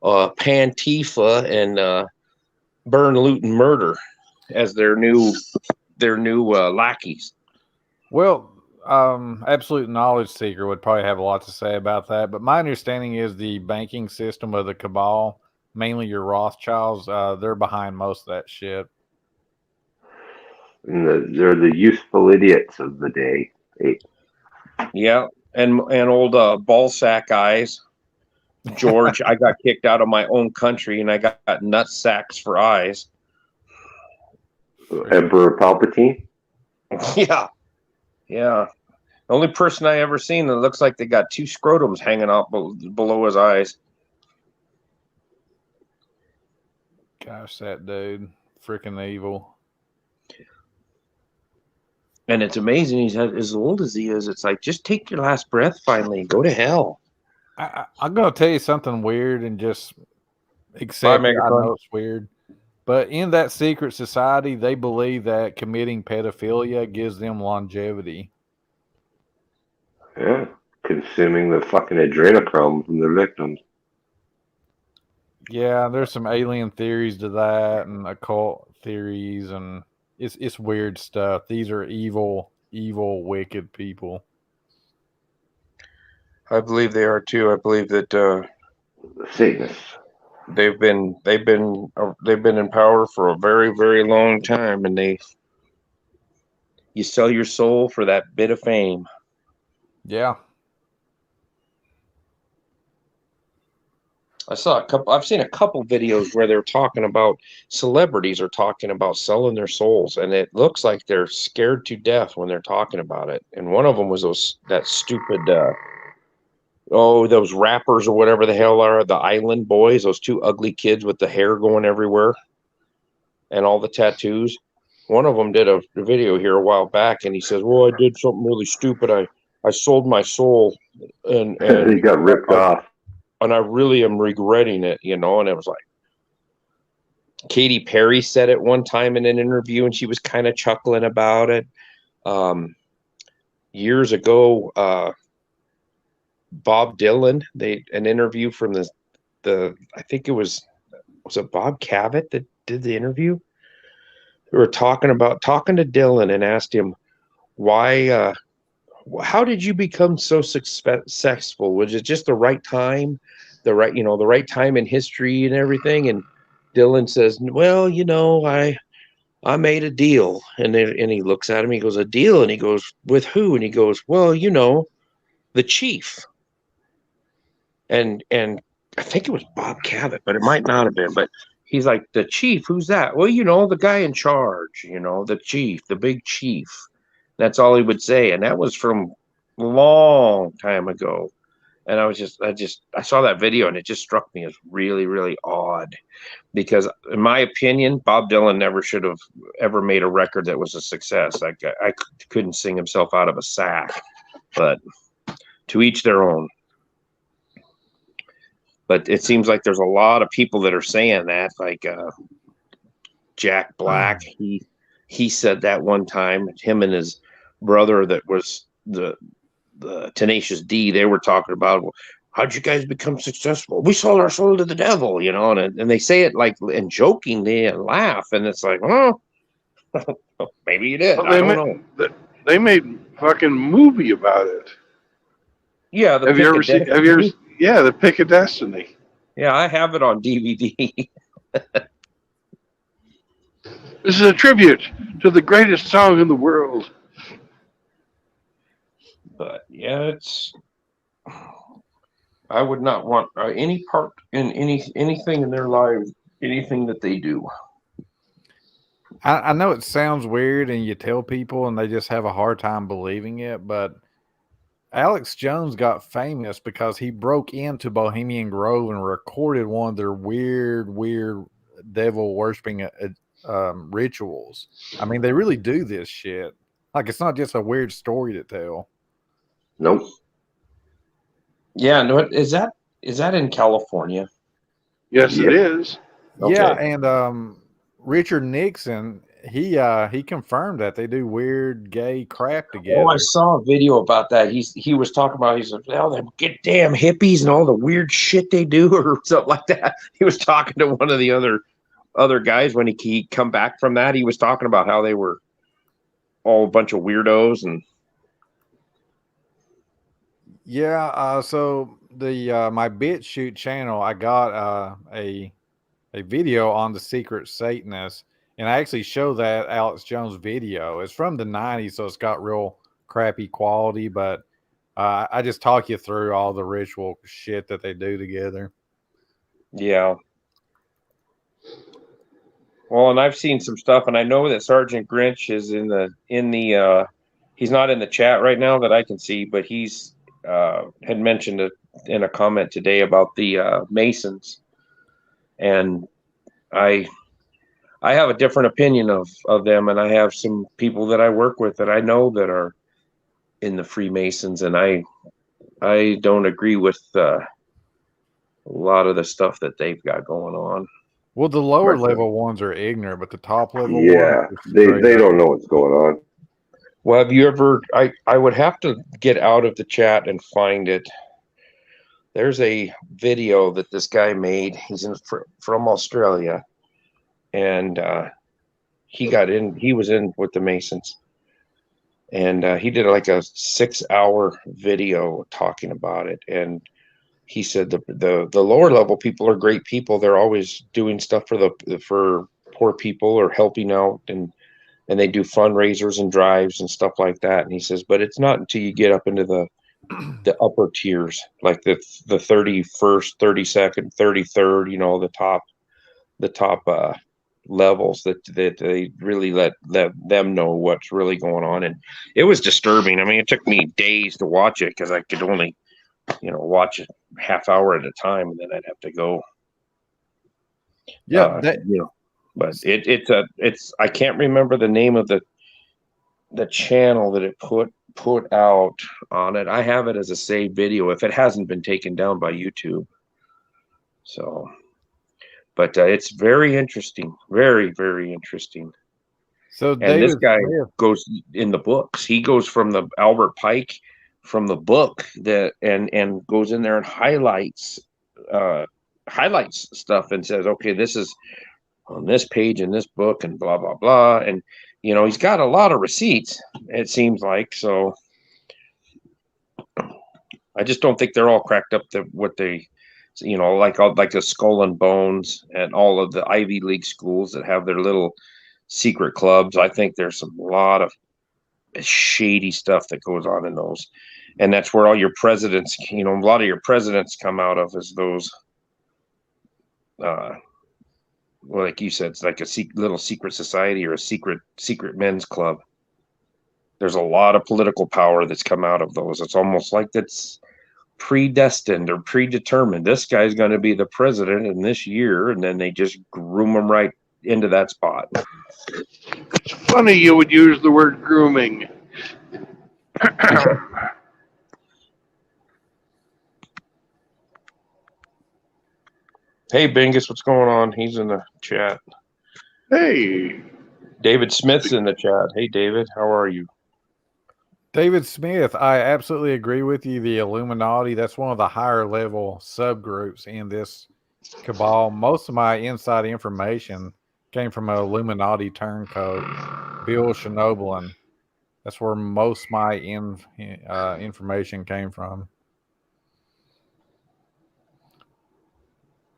Pantifa and burn, loot, and murder as their new lackeys. Well, Absolute Knowledge Seeker would probably have a lot to say about that. But my understanding is the banking system of the cabal, mainly your Rothschilds, they're behind most of that shit. And they're the useful idiots of the day. Yeah, and old ballsack eyes. George, I got kicked out of my own country, and I got nut sacks for eyes. Emperor Palpatine? Yeah. The only person I ever seen that looks like they got two scrotums hanging out below his eyes. Gosh, that dude, freaking evil. And it's amazing he's as old as he is. It's like, just take your last breath finally and go to hell. I'm going to tell you something weird and just accept it. I know it's weird. But in that secret society, they believe that committing pedophilia gives them longevity. Yeah, consuming the fucking adrenochrome from their victims. Yeah, there's some alien theories to that and occult theories, and it's weird stuff. These are evil, wicked people. I believe they are too. I believe that Satanists. They've been in power for a very, very long time, and you sell your soul for that bit of fame. Yeah. I saw a couple. I've seen a couple videos where they're talking about celebrities are talking about selling their souls, and it looks like they're scared to death when they're talking about it. And one of them was that stupid those rappers or whatever the hell are the Island Boys, those two ugly kids with the hair going everywhere and all the tattoos. One of them did a video here a while back, and he says, "Well, I did something really stupid. I sold my soul, and He got ripped off. and I really am regretting it, you know." And it was like Katy Perry said it one time in an interview, and she was kind of chuckling about it. Years ago, Bob Dylan, an interview from the I think it was it Bob Cavett that did the interview? We were talking to Dylan and asked him why how did you become so successful? Was it just the right time, the right time in history and everything? And Dylan says, well, I made a deal. And he looks at him, he goes, a deal? And he goes, with who? And he goes, well, the chief. And I think it was Bob Cavett, but it might not have been. But he's like, the chief, who's that? Well, the guy in charge, the chief, the big chief. That's all he would say. And that was from a long time ago. And I saw that video and it just struck me as really, really odd because in my opinion, Bob Dylan never should have ever made a record that was a success. Like I couldn't sing himself out of a sack, but to each their own. But it seems like there's a lot of people that are saying that, like Jack Black. He said that one time. Him and his brother, that was the Tenacious D. They were talking about, well, how'd you guys become successful? We sold our soul to the devil, and they say it like and jokingly and laugh, and it's like, oh, maybe you did. Well, I don't know. They made fucking movie about it. Yeah, Have you ever seen? Yeah, the Pick of Destiny. Yeah, I have it on DVD. This is a tribute to the greatest song in the world. But yeah, I would not want any part in anything in their lives, anything that they do. I know it sounds weird and you tell people and they just have a hard time believing it, but Alex Jones got famous because he broke into Bohemian Grove and recorded one of their weird devil worshiping rituals. I mean, they really do this shit. Like, it's not just a weird story to tell. Nope. Yeah, no, is that in California? Yes, it is. Okay. Yeah, and Richard Nixon, he confirmed that they do weird gay crap together. Oh, I saw a video about that. He was talking about, he said, oh, them get damn hippies and all the weird shit they do or something like that. He was talking to one of the other guys when he come back from that. He was talking about how they were all a bunch of weirdos. And yeah, so the my BitChute channel, I got a video on the Secret Satanist, and I actually show that Alex Jones video. It's from the 90s, so it's got real crappy quality, but I just talk you through all the ritual shit that they do together. yeah. Well, and I've seen some stuff, and I know that Sergeant Grinch is in the he's not in the chat right now that I can see, but he's had mentioned it in a comment today about the Masons, and I have a different opinion of them, and I have some people that I work with that I know that are in the Freemasons, and I don't agree with a lot of the stuff that they've got going on. Well, the lower level ones are ignorant, but the top level yeah, ones, they don't know what's going on. Well, have you ever? I would have to get out of the chat and find it. There's a video that this guy made. He's from Australia, and he was in with the Masons, and he did like a 6-hour video talking about it. And he said the lower level people are great people. They're always doing stuff for poor people or helping out, and they do fundraisers and drives and stuff like that. And he says, but it's not until you get up into the the upper tiers, like the 31st, 32nd, 33rd, you know, the top levels that they really let them know what's really going on. And it was disturbing. I mean, it took me days to watch it because I could only, you know, watch it half hour at a time, and then I'd have to go. Yeah, You know, but it's I can't remember the name of the channel that it put out on it. I have it as a saved video if it hasn't been taken down by YouTube. So, but it's very interesting, very, very interesting. so And this David guy Smith, goes in the books. He goes from the Albert Pike from the book that and goes in there and highlights stuff and says, okay, this is on this page in this book and blah blah blah. And you know, he's got a lot of receipts, it seems like. So I just don't think they're all cracked up to what they, you know, like the Skull and Bones and all of the Ivy League schools that have their little secret clubs. I think there's a lot of shady stuff that goes on in those, and that's where all your presidents, you know, a lot of your presidents come out of, is those. Well, like you said, it's like a little secret society or a secret men's club. There's a lot of political power that's come out of those. It's almost like that's predestined or predetermined. This guy's going to be the president in this year, and then they just groom him right into that spot. It's funny you would use the word grooming. Hey, Bingus, what's going on? He's in the chat. Hey, David Smith's in the chat. Hey, David, how are you? David Smith, I absolutely agree with you. The Illuminati, that's one of the higher level subgroups in this cabal. Most of my inside information came from an Illuminati turncoat, Bill Schnoebelen. That's where most of my information came from.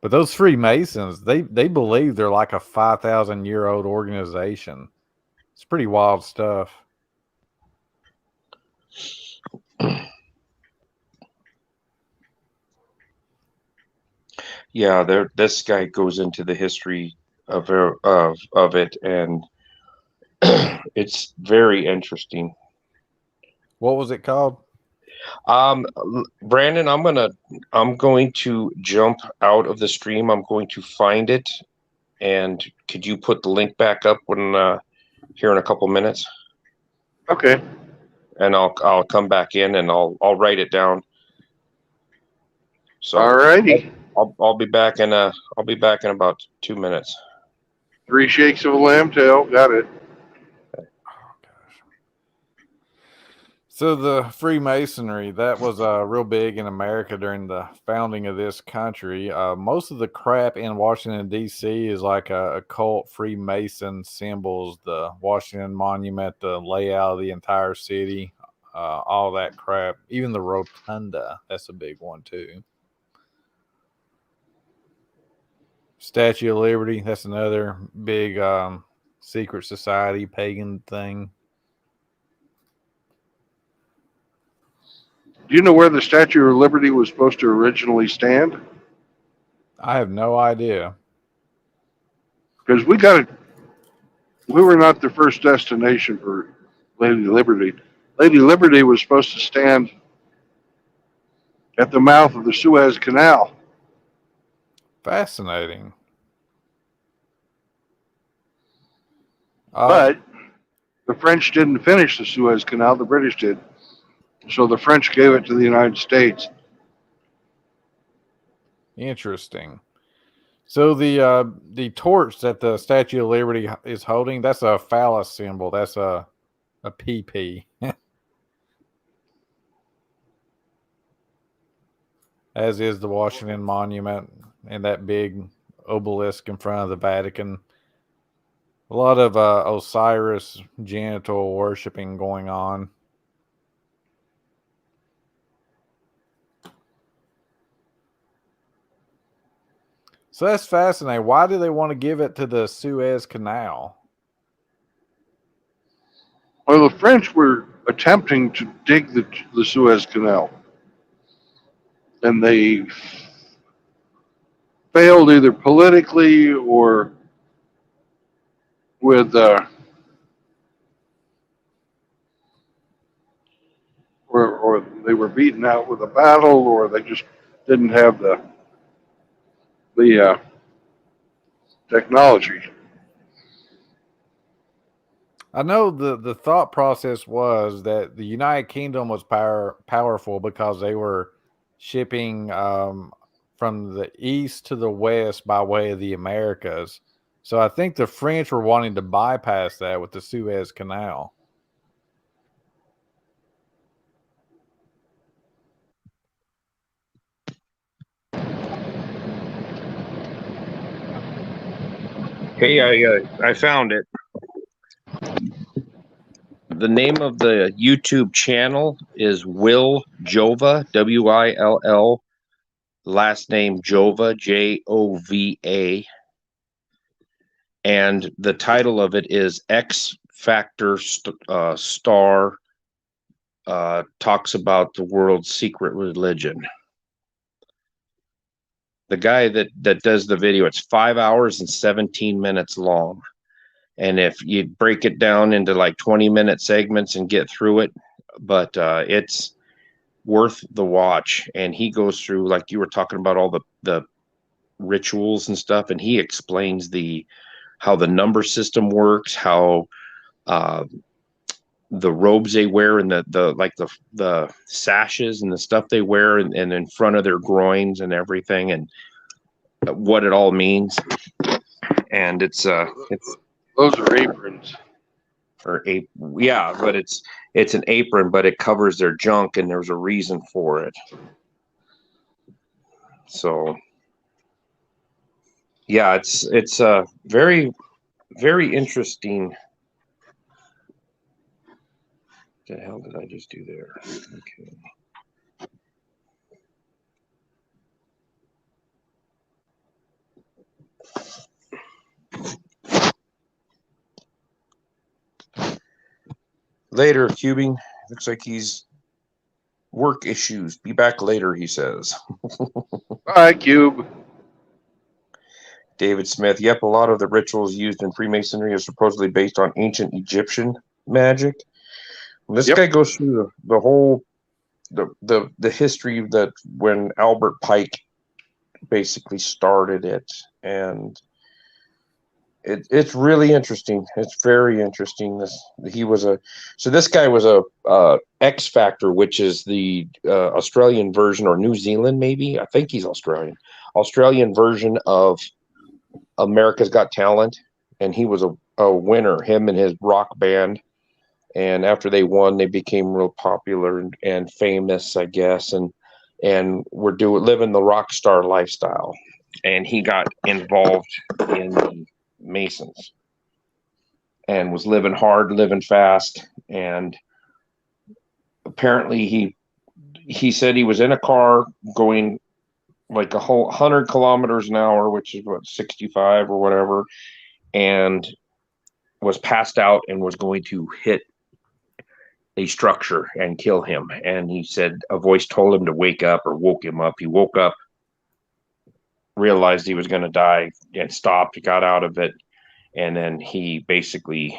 But those Freemasons, they believe they're like a 5,000-year-old organization. It's pretty wild stuff. Yeah, this guy goes into the history of it, and it's very interesting. What was it called? Brandon, I'm going to jump out of the stream. I'm going to find it, and could you put the link back up when here in a couple minutes? okay. And I'll come back in and I'll write it down. So Alrighty. I'll be back in about 2 minutes. 3 shakes of a lamb tail. Got it. So the Freemasonry, that was real big in America during the founding of this country. Most of the crap in Washington, D.C. is like a occult Freemason symbols, the Washington Monument, the layout of the entire city, all that crap. Even the Rotunda, that's a big one too. Statue of Liberty, that's another big secret society, pagan thing. Do you know where the Statue of Liberty was supposed to originally stand? I have no idea. Because we were not the first destination for Lady Liberty. Lady Liberty was supposed to stand at the mouth of the Suez Canal. Fascinating. But the French didn't finish the Suez Canal, the British did. So the French gave it to the United States. Interesting. So the torch that the Statue of Liberty is holding, that's a phallus symbol. That's a PP. As is the Washington Monument and that big obelisk in front of the Vatican. A lot of Osiris genital worshiping going on. So that's fascinating. Why do they want to give it to the Suez Canal? Well, the French were attempting to dig the Suez Canal. and they failed either politically or with or they were beaten out with a battle, or they just didn't have the technology. I know the thought process was that the United Kingdom was powerful because they were shipping from the east to the west by way of the Americas. So I think the French were wanting to bypass that with the Suez Canal. Hey, I found it. The name of the YouTube channel is Will Jova, Will, last name Jova, Jova. And the title of it is X Factor Star talks about the world's secret religion. The guy that does the video, it's 5 hours and 17 minutes long. And if you break it down into like 20-minute segments and get through it, but it's worth the watch. And he goes through, like you were talking about, all the rituals and stuff, and he explains how the number system works, how the robes they wear, and the sashes and the stuff they wear, and in front of their groins and everything, and what it all means. And it's those are aprons. Yeah, but it's an apron, but it covers their junk, and there's a reason for it. So yeah, it's very, very interesting. What the hell did I just do there? Okay. Later, Cubing. Looks like he's work issues. Be back later, he says. Hi, Cube. David Smith. Yep, a lot of the rituals used in Freemasonry are supposedly based on ancient Egyptian magic. And this guy goes through the whole the history that when Albert Pike basically started it, and it's really interesting. It's very interesting. This guy was a X Factor, which is the Australian version, or New Zealand maybe. I think he's Australian version of America's Got Talent, and he was a winner, him and his rock band. And after they won, they became real popular and famous, I guess, and were living the rock star lifestyle. And he got involved in the Masons and was living hard, living fast. And apparently he said he was in a car going like a whole 100 kilometers an hour, which is what, 65 or whatever, and was passed out and was going to hit a structure and kill him. And he said a voice told him to wake up, or woke him up. He woke up, realized he was going to die, and stopped, got out of it. And then he basically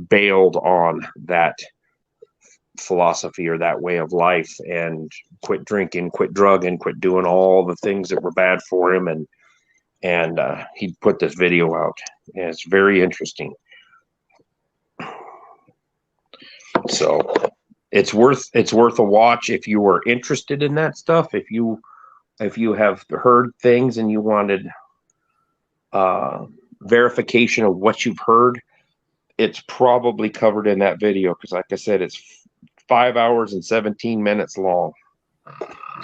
bailed on that philosophy or that way of life, and quit drinking, quit drugging, quit doing all the things that were bad for him. And he put this video out, and it's very interesting. So it's worth a watch if you were interested in that stuff. If you have heard things and you wanted verification of what you've heard, it's probably covered in that video, because like I said, it's 5 hours and 17 minutes long,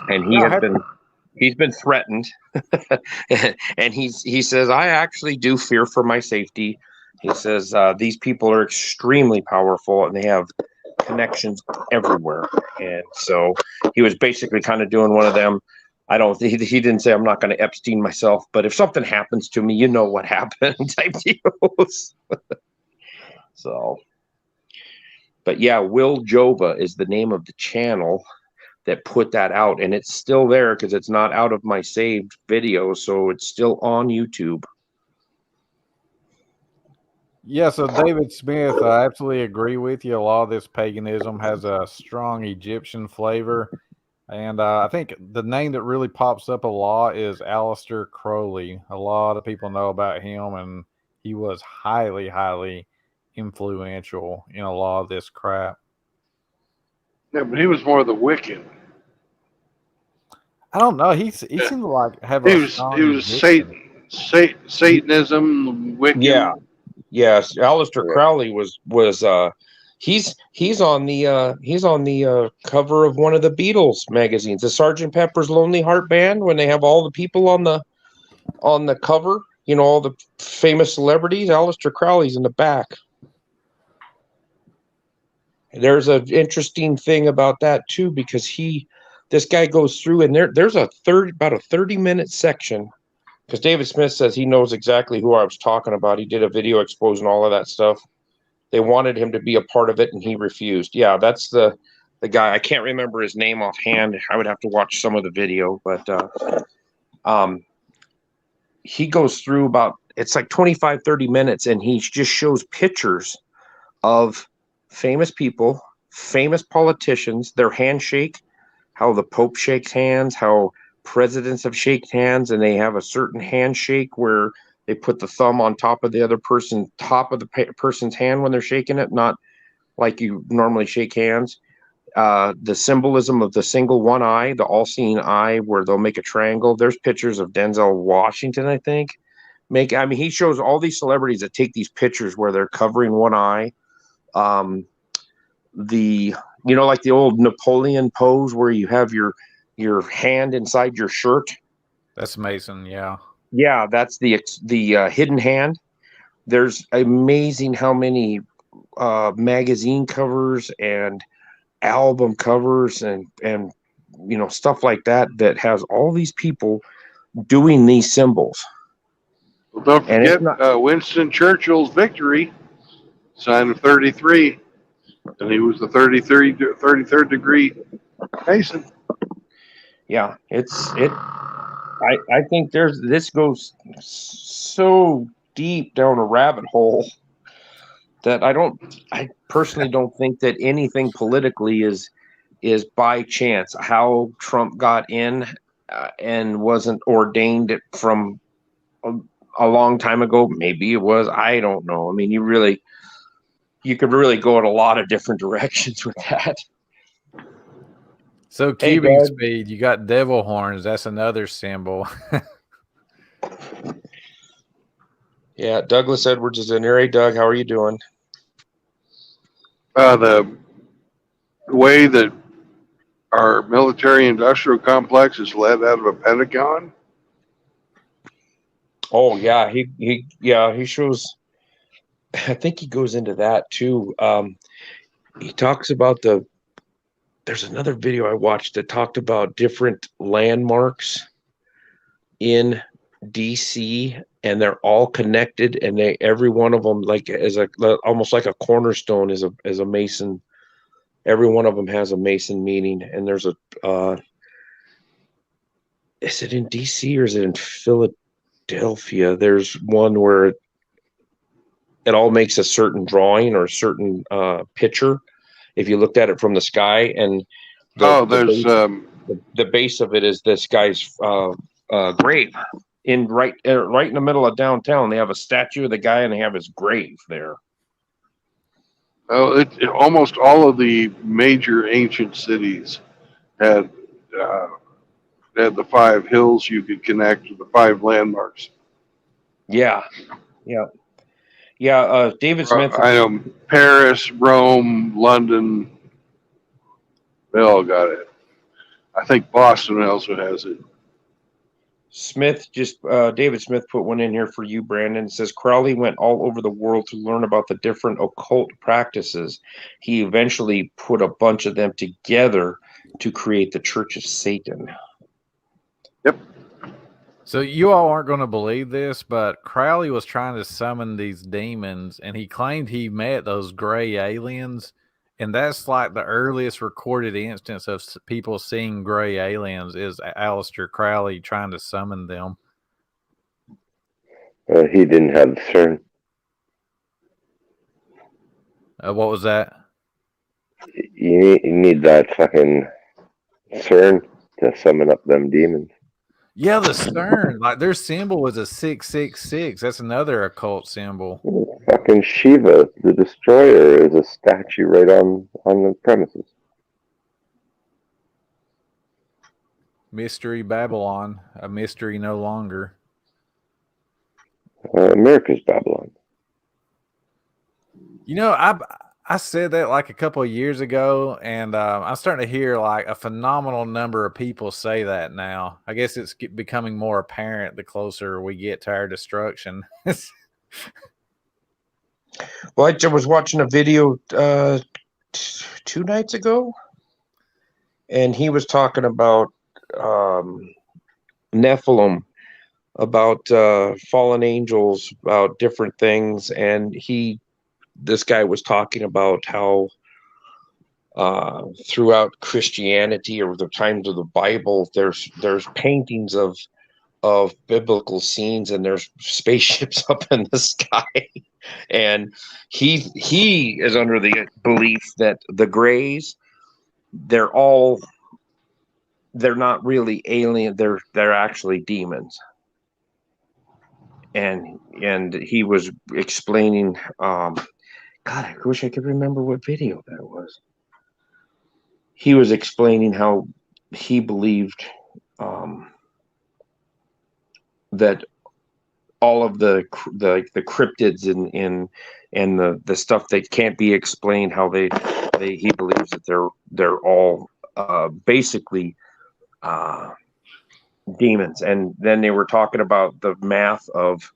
and he's been threatened. And he says, I actually do fear for my safety. He says these people are extremely powerful, and they have connections everywhere. And so he was basically kind of doing one of them. He didn't say, I'm not going to Epstein myself, but if something happens to me, you know what happened type deals. So, but yeah, Will Jova is the name of the channel that put that out, and it's still there because it's not out of my saved video, so it's still on YouTube. Yeah, so David Smith, I absolutely agree with you. A lot of this paganism has a strong Egyptian flavor. And I think the name that really pops up a lot is Aleister Crowley. A lot of people know about him, and he was highly, highly influential in a lot of this crap. Yeah, but he was more the Wiccan. I don't know. He seemed to like have He a was strong he was Egyptian. Satanism, Wiccan. Yeah. Yes, Aleister Yeah. Crowley was he's on the cover of one of the Beatles magazines, the Sgt. Pepper's Lonely Heart Band, when they have all the people on the cover, you know, all the famous celebrities. Aleister Crowley's in the back. There's an interesting thing about that too, because this guy goes through, and there's about a 30-minute section, because David Smith says he knows exactly who I was talking about. He did a video exposing all of that stuff. They wanted him to be a part of it, and he refused. Yeah, that's the guy. I can't remember his name offhand. I would have to watch some of the video, but he goes through about, it's like 25, 30 minutes, and he just shows pictures of famous people, famous politicians, their handshake, how the Pope shakes hands, how presidents have shaken hands, and they have a certain handshake where they put the thumb on top of the other person, top of the person's hand when they're shaking it, not like you normally shake hands. The symbolism of the single one eye, the all-seeing eye, where they'll make a triangle. There's pictures of Denzel Washington, I think. He shows all these celebrities that take these pictures where they're covering one eye. Like the old Napoleon pose where you have your hand inside your shirt. That's Mason, yeah. Yeah, that's the hidden hand. There's amazing how many magazine covers and album covers and stuff like that has all these people doing these symbols. Well, don't forget Winston Churchill's victory, sign of 33, and he was the 33rd degree Mason. Yeah, I think this goes so deep down a rabbit hole that I personally don't think that anything politically is by chance. How Trump got in and wasn't ordained from a long time ago, maybe it was, I don't know. I mean, you could really go in a lot of different directions with that. So cubing speed, you got devil horns. That's another symbol. Yeah, Douglas Edwards is in here. Hey, Doug, how are you doing? The way that our military-industrial complex is led out of a Pentagon. Oh yeah, he shows. I think he goes into that too. He talks about there's another video I watched that talked about different landmarks in DC, and they're all connected, and every one of them almost like a cornerstone is a Mason. Every one of them has a Mason meaning, and there's is it in DC or is it in Philadelphia? There's one where it all makes a certain drawing or a certain picture if you looked at it from the sky, and the base of it is this guy's grave right in the middle of downtown. They have a statue of the guy, and they have his grave there. Oh, almost all of the major ancient cities had the 5 hills you could connect to, the 5 landmarks. Yeah. David Smith. I know Paris, Rome, London. They all got it. I think Boston also has it. David Smith put one in here for you, Brandon. It says Crowley went all over the world to learn about the different occult practices. He eventually put a bunch of them together to create the Church of Satan. Yep. So you all aren't going to believe this, but Crowley was trying to summon these demons, and he claimed he met those gray aliens, And that's like the earliest recorded instance of people seeing gray aliens is Aleister Crowley trying to summon them. He didn't have the CERN. What was that? You need that fucking CERN to summon up them demons. Yeah, the CERN. Like their symbol was a 666. That's another occult symbol. Fucking Shiva, the Destroyer, is a statue right on the premises. Mystery Babylon, a mystery no longer. America's Babylon. You know, I said that like a couple of years ago, and I'm starting to hear like a phenomenal number of people say that now. I guess it's becoming more apparent the closer we get to our destruction. Well, I was watching a video 2 nights ago, and he was talking about Nephilim, about fallen angels, about different things, and this guy was talking about how throughout Christianity or the times of the Bible, there's paintings of biblical scenes, and there's spaceships up in the sky, and he is under the belief that the Greys, they're not really alien, they're actually demons. And he was explaining, God, I wish I could remember what video that was. He was explaining how he believed that all of the cryptids and the stuff that can't be explained, how he believes that they're all basically demons. And then they were talking about the math of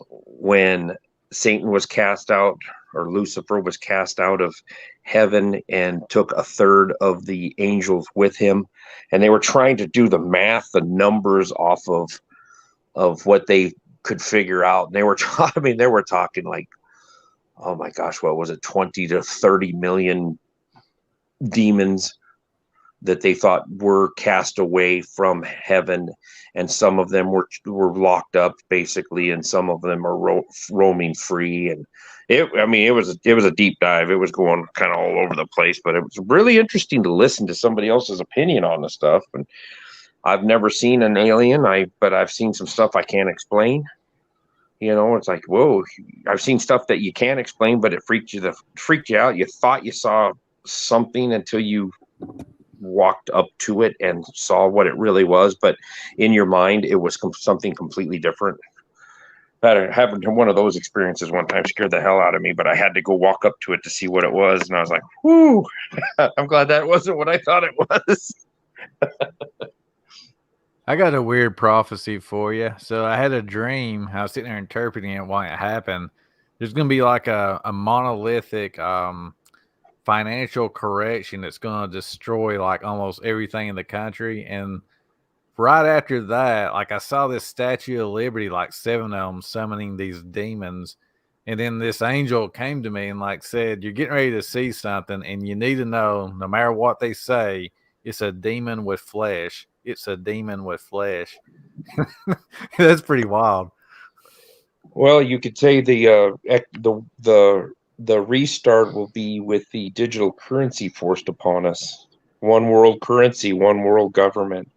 when Satan was cast out, or Lucifer was cast out of heaven and took a third of the angels with him. And they were trying to do the math, the numbers off of what they could figure out. And they were talking like, oh my gosh, what was it? 20 to 30 million demons that they thought were cast away from heaven, and some of them were locked up basically, and some of them are roaming free. And it was a deep dive. It was going kind of all over the place, but it was really interesting to listen to somebody else's opinion on the stuff. And I've never seen an alien, but I've seen some stuff I can't explain. You know, it's like, whoa, I've seen stuff that you can't explain, but it freaked you out. You thought you saw something until you walked up to it and saw what it really was, but in your mind it was something completely different. That happened to one of those experiences one time, scared the hell out of me, but I had to go walk up to it to see what it was, and I was like, whoo, I'm glad that wasn't what I thought it was. I got a weird prophecy for you. So I had a dream. I was sitting there interpreting it while it happened. There's going to be like a monolithic financial correction that's going to destroy like almost everything in the country. And right after that, like I saw this Statue of Liberty, like 7 of them summoning these demons. And then this angel came to me and like said, you're getting ready to see something, and you need to know, no matter what they say, it's a demon with flesh. It's a demon with flesh. That's pretty wild. Well, you could say the restart will be with the digital currency forced upon us. One world currency, one world government.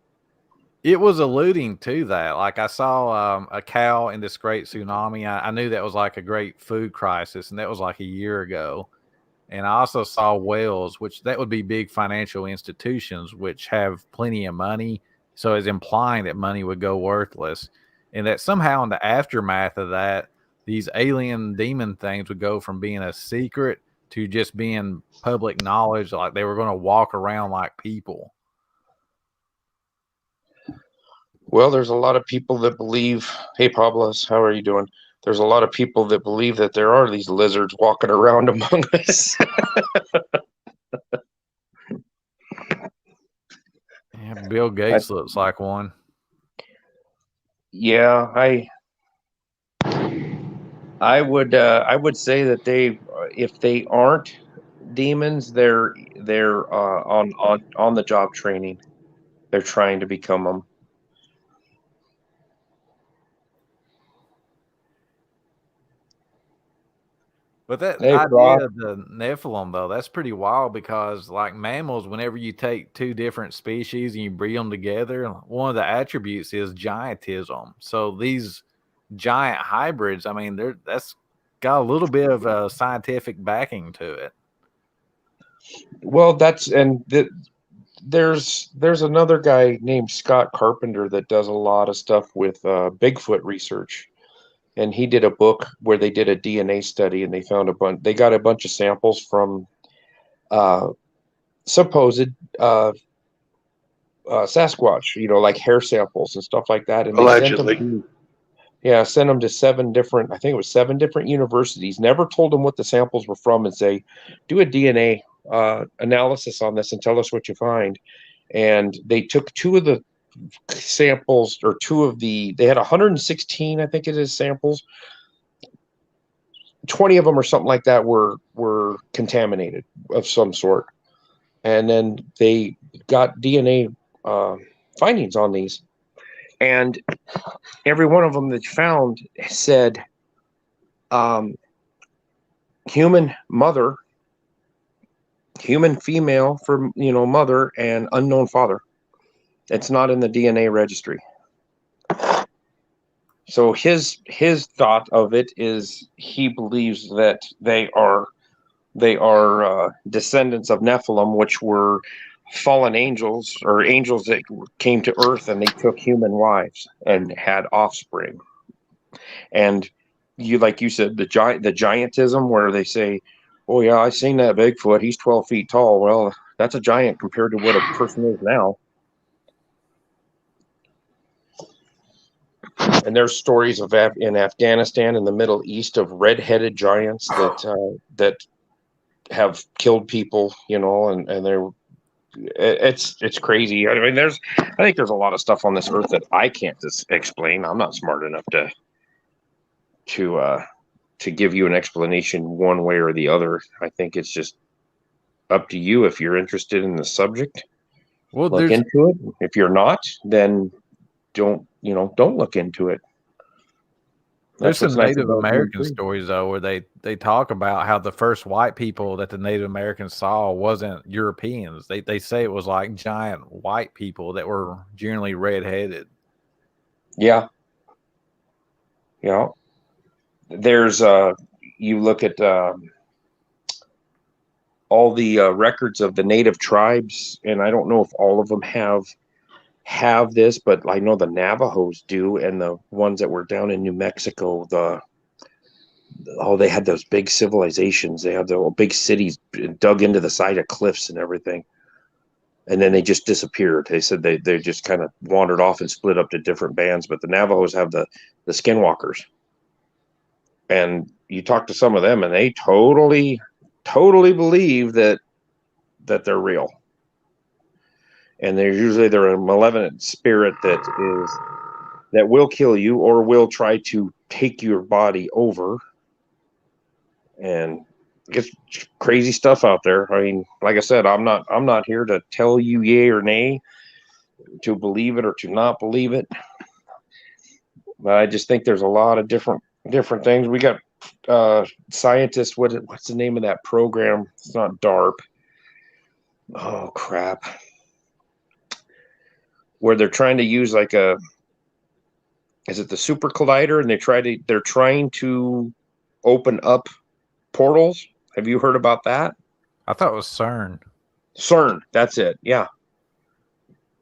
It was alluding to that. Like I saw a cow in this great tsunami. I knew that was like a great food crisis, and that was like a year ago. And I also saw whales, which that would be big financial institutions, which have plenty of money. So it's implying that money would go worthless, and that somehow in the aftermath of that, these alien demon things would go from being a secret to just being public knowledge. Like they were going to walk around like people. Well, there's a lot of people that believe, hey, Pablos, how are you doing? There's a lot of people that believe that there are these lizards walking around among us. Yeah, Bill Gates looks like one. Yeah, I would say that if they aren't demons, they're on the job training. They're trying to become them. But that Hey, idea Brock. of the Nephilim, though, that's pretty wild because, like mammals, whenever you take two different species and you breed them together, one of the attributes is giantism. So these giant hybrids, I mean, that's got a little bit of scientific backing to it. Well, there's another guy named Scott Carpenter that does a lot of stuff with Bigfoot research, and he did a book where they did a DNA study and they found they got a bunch of samples from supposed Sasquatch, like hair samples and stuff like that, and they Allegedly. sent them to seven different universities. Never told them what the samples were from, and say, do a DNA analysis on this and tell us what you find. And they took two of the samples, or they had 116, I think it is, samples. 20 of them or something like that were contaminated of some sort. And then they got DNA findings on these. And every one of them that you found said human mother, human female for mother, and unknown father. It's not in the DNA registry. So his thought of it is he believes that they are descendants of Nephilim, which were fallen angels, or angels that came to earth and they took human wives and had offspring. And like you said, the giantism, where they say, oh yeah, I seen that Bigfoot, he's 12 feet tall. Well, that's a giant compared to what a person is now. And there's stories of in Afghanistan and the Middle East of red-headed giants that have killed people, and they're it's crazy. I mean, I think there's a lot of stuff on this earth that I can't explain. I'm not smart enough to give you an explanation one way or the other. I think it's just up to you if you're interested in the subject. Well, look into it. If you're not, then don't look into it. There's some Native American stories, though, where they talk about how the first white people that the Native Americans saw wasn't Europeans. They say it was like giant white people that were generally red-headed. Yeah. There's you look at all the records of the native tribes, and I don't know if all of them have this, but I know the Navajos do, and the ones that were down in New Mexico, they had those big civilizations. They had the big cities dug into the side of cliffs and everything, and then they just disappeared. They said they just kind of wandered off and split up to different bands. But the Navajos have the skinwalkers, and you talk to some of them, and they totally believe that they're real. And they're a malevolent spirit that will kill you or will try to take your body over. And it's crazy stuff out there. I mean, like I said, I'm not here to tell you yay or nay to believe it or to not believe it. But I just think there's a lot of different things. We got scientists. What's the name of that program? It's not DARP. Oh crap. Where they're trying to use is it the super collider, and they're trying to open up portals. Have you heard about that? I thought it was CERN. CERN, that's it. Yeah,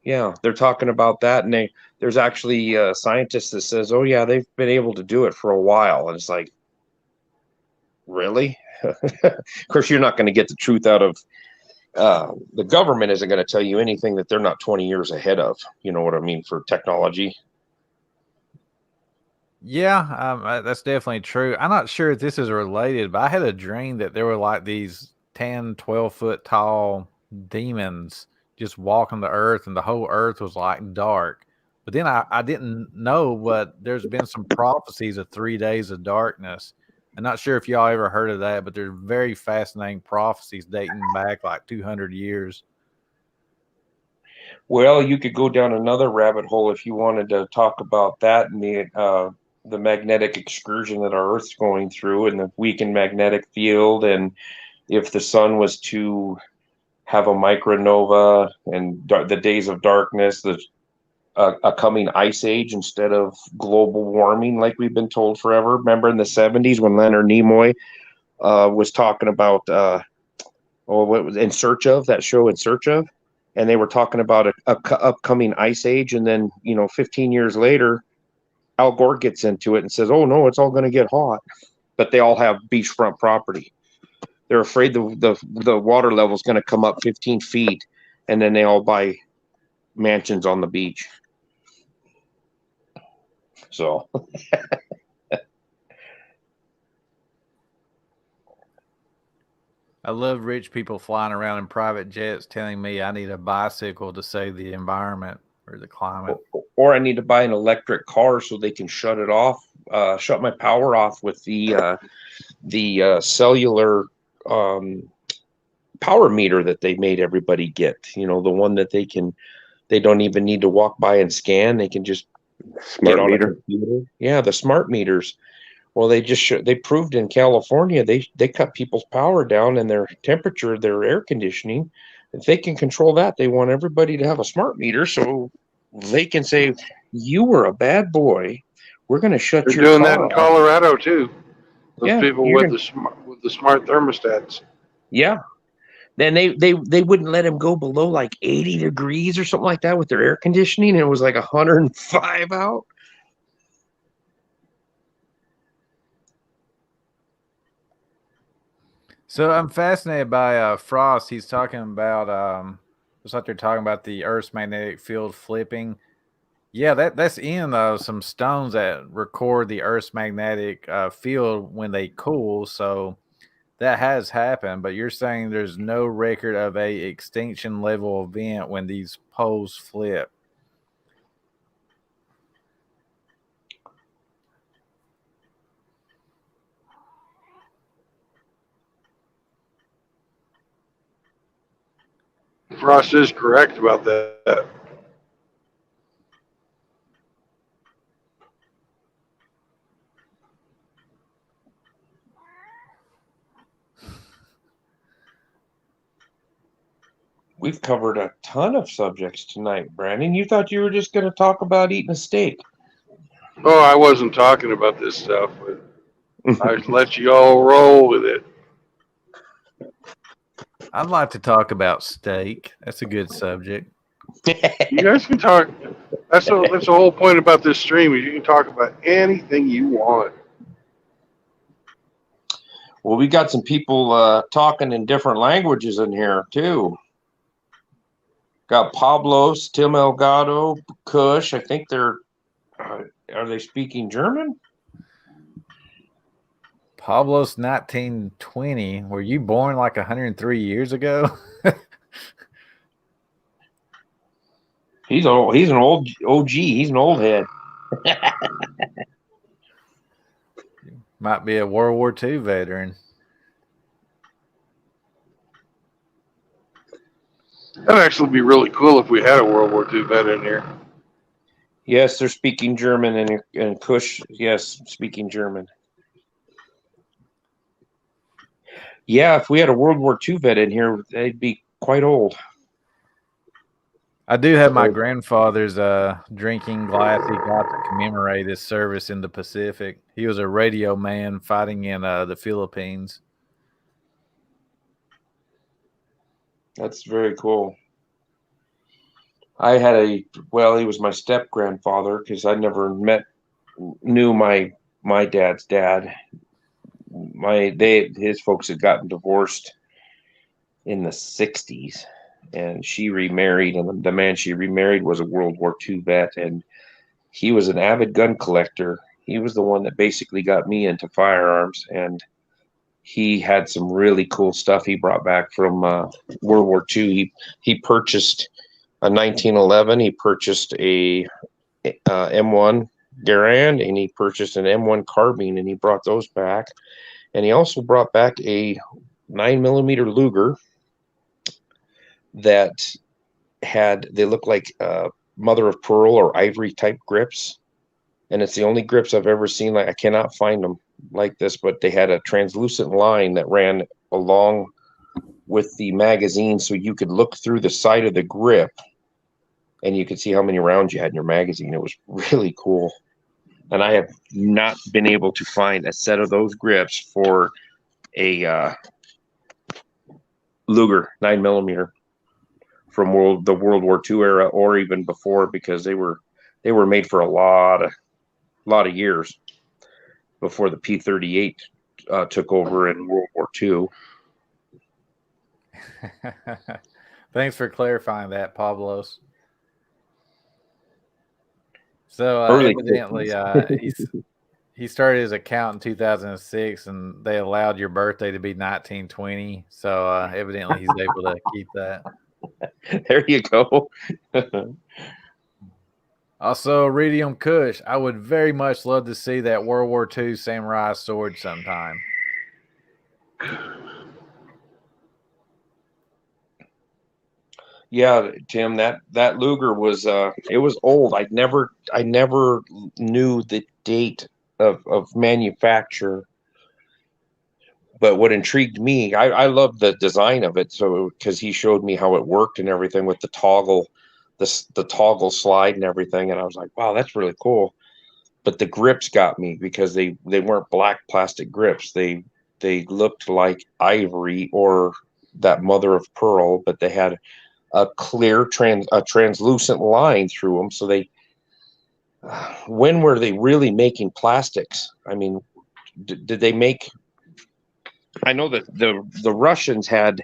they're talking about that, and there's actually scientists that says, oh yeah, they've been able to do it for a while, and it's like, really? Of course, you're not going to get the truth out of the government. Isn't going to tell you anything that they're not 20 years ahead of. You know what I mean, for technology. Yeah, that's definitely true. I'm not sure if this is related, but I had a dream that there were like these 10, 12 foot tall demons just walking the earth, and the whole earth was like dark. But then I didn't know, but there's been some prophecies of 3 days of darkness. I'm not sure if y'all ever heard of that, but there's very fascinating prophecies dating back like 200 years. Well, you could go down another rabbit hole if you wanted to talk about that and the magnetic excursion that our Earth's going through and the weakened magnetic field, and if the sun was to have a micronova and the days of darkness, a coming ice age instead of global warming like we've been told forever. Remember in the 70s when Leonard Nimoy was talking about what was In Search of, that show In Search of, and they were talking about a upcoming ice age, and then 15 years later Al Gore gets into it and says, oh no, it's all going to get hot, but they all have beachfront property. They're afraid the water level is going to come up 15 feet, and then they all buy mansions on the beach. So I love rich people flying around in private jets telling me I need a bicycle to save the environment or the climate. Or I need to buy an electric car so they can shut it off, shut my power off with the cellular power meter that they made everybody get. The one that they don't even need to walk by and scan. They can just Smart get on meter. a computer. Yeah, the smart meters. Well, they proved in California they cut people's power down and their temperature, their air conditioning. If they can control that, they want everybody to have a smart meter so they can say, you were a bad boy. We're going to shut They're your doing car that in off. Colorado too. Those Yeah, people with the smart thermostats. Yeah. Then they wouldn't let him go below like 80 degrees or something like that with their air conditioning. And it was like 105 out. So I'm fascinated by Frost. He's talking about it's like they're talking about the Earth's magnetic field flipping. Yeah, that's in some stones that record the Earth's magnetic field when they cool. So that has happened, but you're saying there's no record of a extinction level event when these poles flip. Frost is correct about that. We've covered a ton of subjects tonight, Brandon. You thought you were just going to talk about eating a steak. Oh, I wasn't talking about this stuff, but I let you all roll with it. I'd like to talk about steak. That's a good subject. You guys can talk. That's the whole point about this stream is you can talk about anything you want. Well, we got some people talking in different languages in here too. Got Pablos, Tim Elgato, Kush. I think they're are they speaking German? Pablos 1920. Were you born like 103 years ago? He's an old OG. He's an old head. Might be a World War II veteran. That'd actually be really cool if we had a World War II vet in here. Yes, they're speaking German, and Kush, yes, speaking German. Yeah, if we had a World War II vet in here, they'd be quite old. I do have my grandfather's drinking glass he got to commemorate his service in the Pacific. He was a radio man fighting in the Philippines. That's very cool. I had he was my step grandfather because I never knew my dad's dad. His folks had gotten divorced in the 60s, and she remarried, and the man she remarried was a World War II vet, and he was an avid gun collector. He was the one that basically got me into firearms, and he had some really cool stuff he brought back from World War II. He purchased a 1911. He purchased a M1 Garand, and he purchased an M1 carbine, and he brought those back. And he also brought back a 9mm Luger that they look like mother of pearl or ivory type grips. And it's the only grips I've ever seen. Like, I cannot find them like this, but they had a translucent line that ran along with the magazine, so you could look through the side of the grip and you could see how many rounds you had in your magazine. It was really cool. And I have not been able to find a set of those grips for a Luger 9mm from the World War II era, or even before, because they were made for a lot of years before the P-38 took over in World War II. Thanks for clarifying that, Pablos. So evidently, he started his account in 2006, and they allowed your birthday to be 1920. So evidently, he's able to keep that. There you go. Also, Radium Kush, I would very much love to see that World War II samurai sword sometime. Yeah, Tim, that Luger was it was old. I never knew the date of manufacture. But what intrigued me, I loved the design of it. So because he showed me how it worked and everything with the toggle slide and everything, and I was like, wow, that's really cool. But the grips got me because they weren't black plastic grips. They looked like ivory or that mother of pearl, but they had a clear translucent line through them. So when were they really making plastics? I mean, did they make? I know that the Russians had,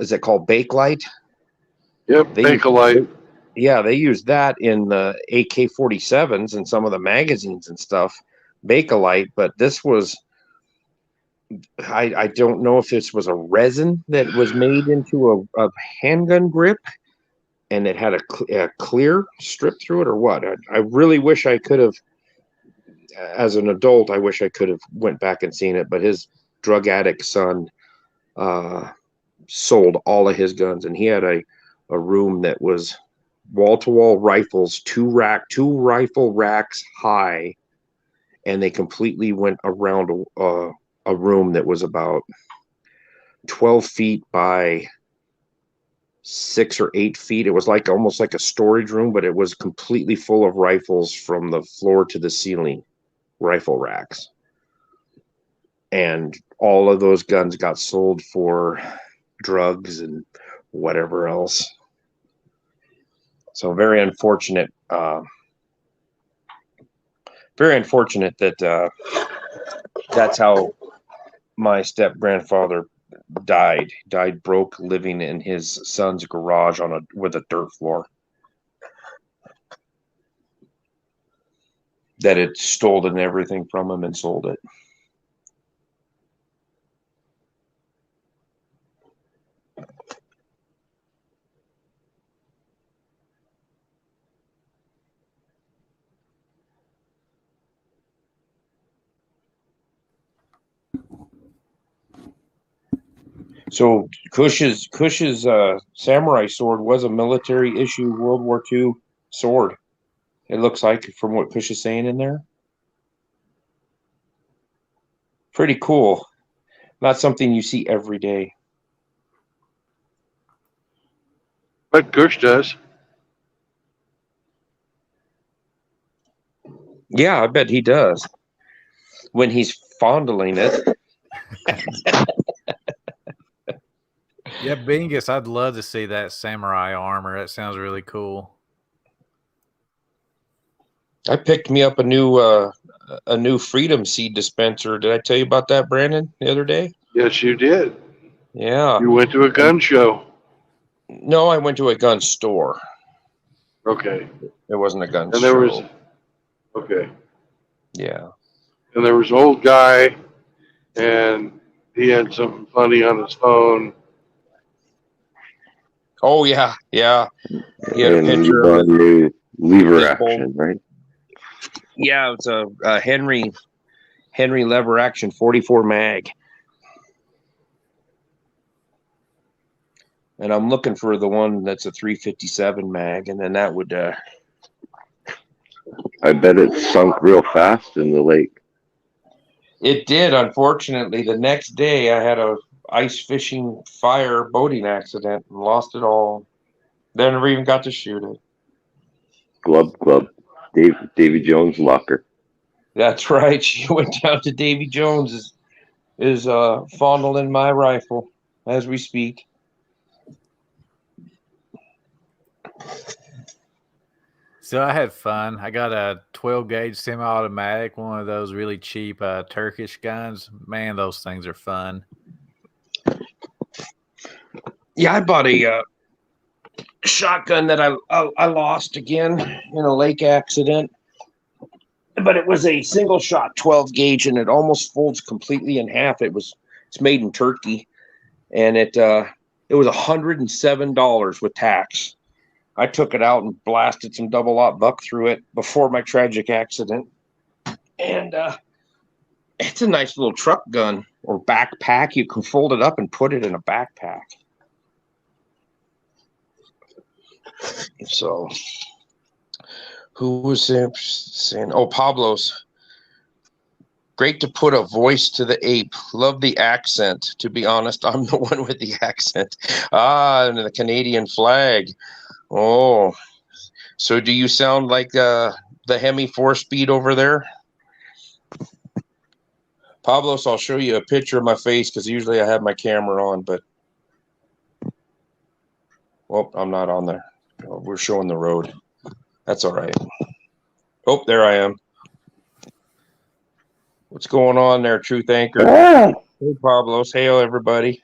is it called Bakelite? Yep, Bakelite. Yeah, they used that in the AK-47s and some of the magazines and stuff, Bakelite. But this was, I don't know if this was a resin that was made into a handgun grip, and it had a clear strip through it, or what. I really wish I could have, as an adult, I wish I could have went back and seen it. But his drug addict son sold all of his guns, and he had a room that was wall-to-wall rifles, two rifle racks high, and they completely went around a room that was about 12 feet by 6 or 8 feet. It was like almost like a storage room, but it was completely full of rifles from the floor to the ceiling, rifle racks. And all of those guns got sold for drugs and whatever else. So very unfortunate that that's how my step grandfather died broke, living in his son's garage with a dirt floor. That had stolen everything from him and sold it. So Cush's samurai sword was a military issue World War II sword. It looks like, from what Cush is saying in there. Pretty cool. Not something you see every day. But Kush does. Yeah, I bet he does. When he's fondling it. Yeah, Bingus, I'd love to see that samurai armor. That sounds really cool. I picked me up a new Freedom Seed dispenser. Did I tell you about that, Brandon, the other day? Yes, you did. Yeah. You went to a gun show. No, I went to a gun store. Okay. It wasn't a gun And show. there was, okay. Yeah. And there was an old guy, and he had something funny on his phone. Oh, yeah. Yeah. He had a And picture you of bought a new lever his action, right? Yeah, it's a Henry lever action 44 mag. And I'm looking for the one that's a 357 mag, and then that would I bet it sunk real fast in the lake. it did. Unfortunately, the next day I had a ice fishing fire boating accident and lost it all. Then never even got to shoot it. Glub. Davy Jones locker. That's right. She went down to Davy Jones is fondling my rifle as we speak. So I had fun. I got a 12 gauge semi-automatic, one of those really cheap Turkish guns. Man, those things are fun. Yeah, I bought a shotgun that I lost again in a lake accident, but it was a single shot 12 gauge, and it almost folds completely in half. It's made in Turkey, and it was $107 with tax. I took it out and blasted some double aught buck through it before my tragic accident, and it's a nice little truck gun or backpack. You can fold it up and put it in a backpack. So, who was saying? Oh, Pablo's. Great to put a voice to the ape. Love the accent. To be honest, I'm the one with the accent. And the Canadian flag. Oh, so do you sound like the Hemi 4-speed over there? Pablos, I'll show you a picture of my face because usually I have my camera on, but well, I'm not on there. We're showing the road. That's all right. Oh, there I am. What's going on there, Truth Anchor? Ah! Hey, Pablos. Hey, everybody.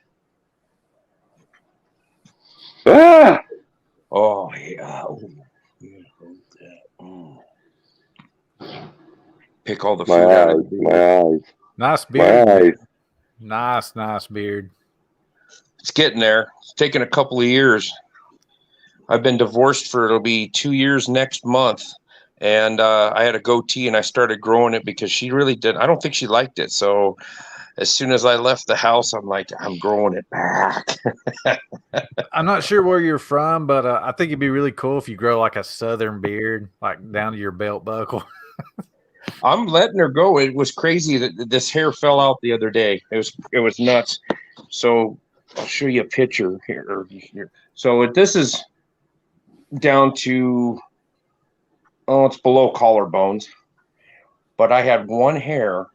Ah! Oh, yeah. Pick all the food out of My eyes. Nice beard. My eyes. Nice beard. It's getting there. It's taken a couple of years. I've been divorced it'll be 2 years next month. And I had a goatee and I started growing it because she really didn't. I don't think she liked it. So as soon as I left the house, I'm like, I'm growing it back. I'm not sure where you're from, but I think it'd be really cool if you grow like a southern beard, like down to your belt buckle. I'm letting her go. It was crazy that this hair fell out the other day. It was nuts. So I'll show you a picture here. So this is down to, it's below collarbones. But I had one hair,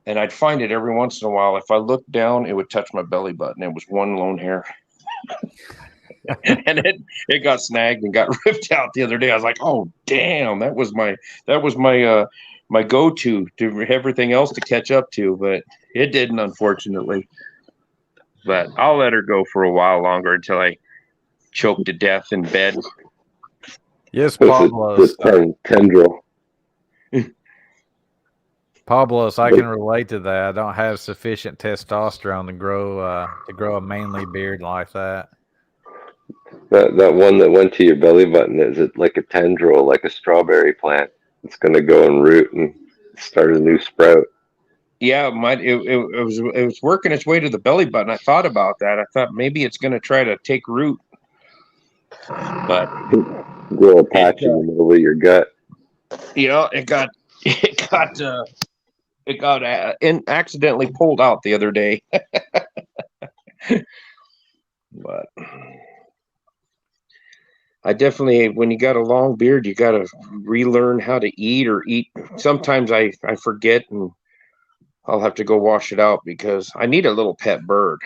and I'd find it every once in a while. If I looked down, it would touch my belly button. It was one lone hair. And it got snagged and got ripped out the other day. I was like, oh damn, that was my my go-to to everything else to catch up to, but it didn't, unfortunately. But I'll let her go for a while longer until I choke to death in bed. Yes, Pablos. Tendril. Pablos, I can relate to that. I don't have sufficient testosterone to grow a manly beard like that. That one that went to your belly button, is it like a tendril, like a strawberry plant? It's going to go and root and start a new sprout. Yeah, it was working its way to the belly button. I thought about that. I thought maybe it's going to try to take root, but grow a patch in the middle of your gut. Yeah, it got accidentally pulled out the other day. But I definitely, when you got a long beard, you got to relearn how to eat or eat. Sometimes I forget and I'll have to go wash it out because I need a little pet bird.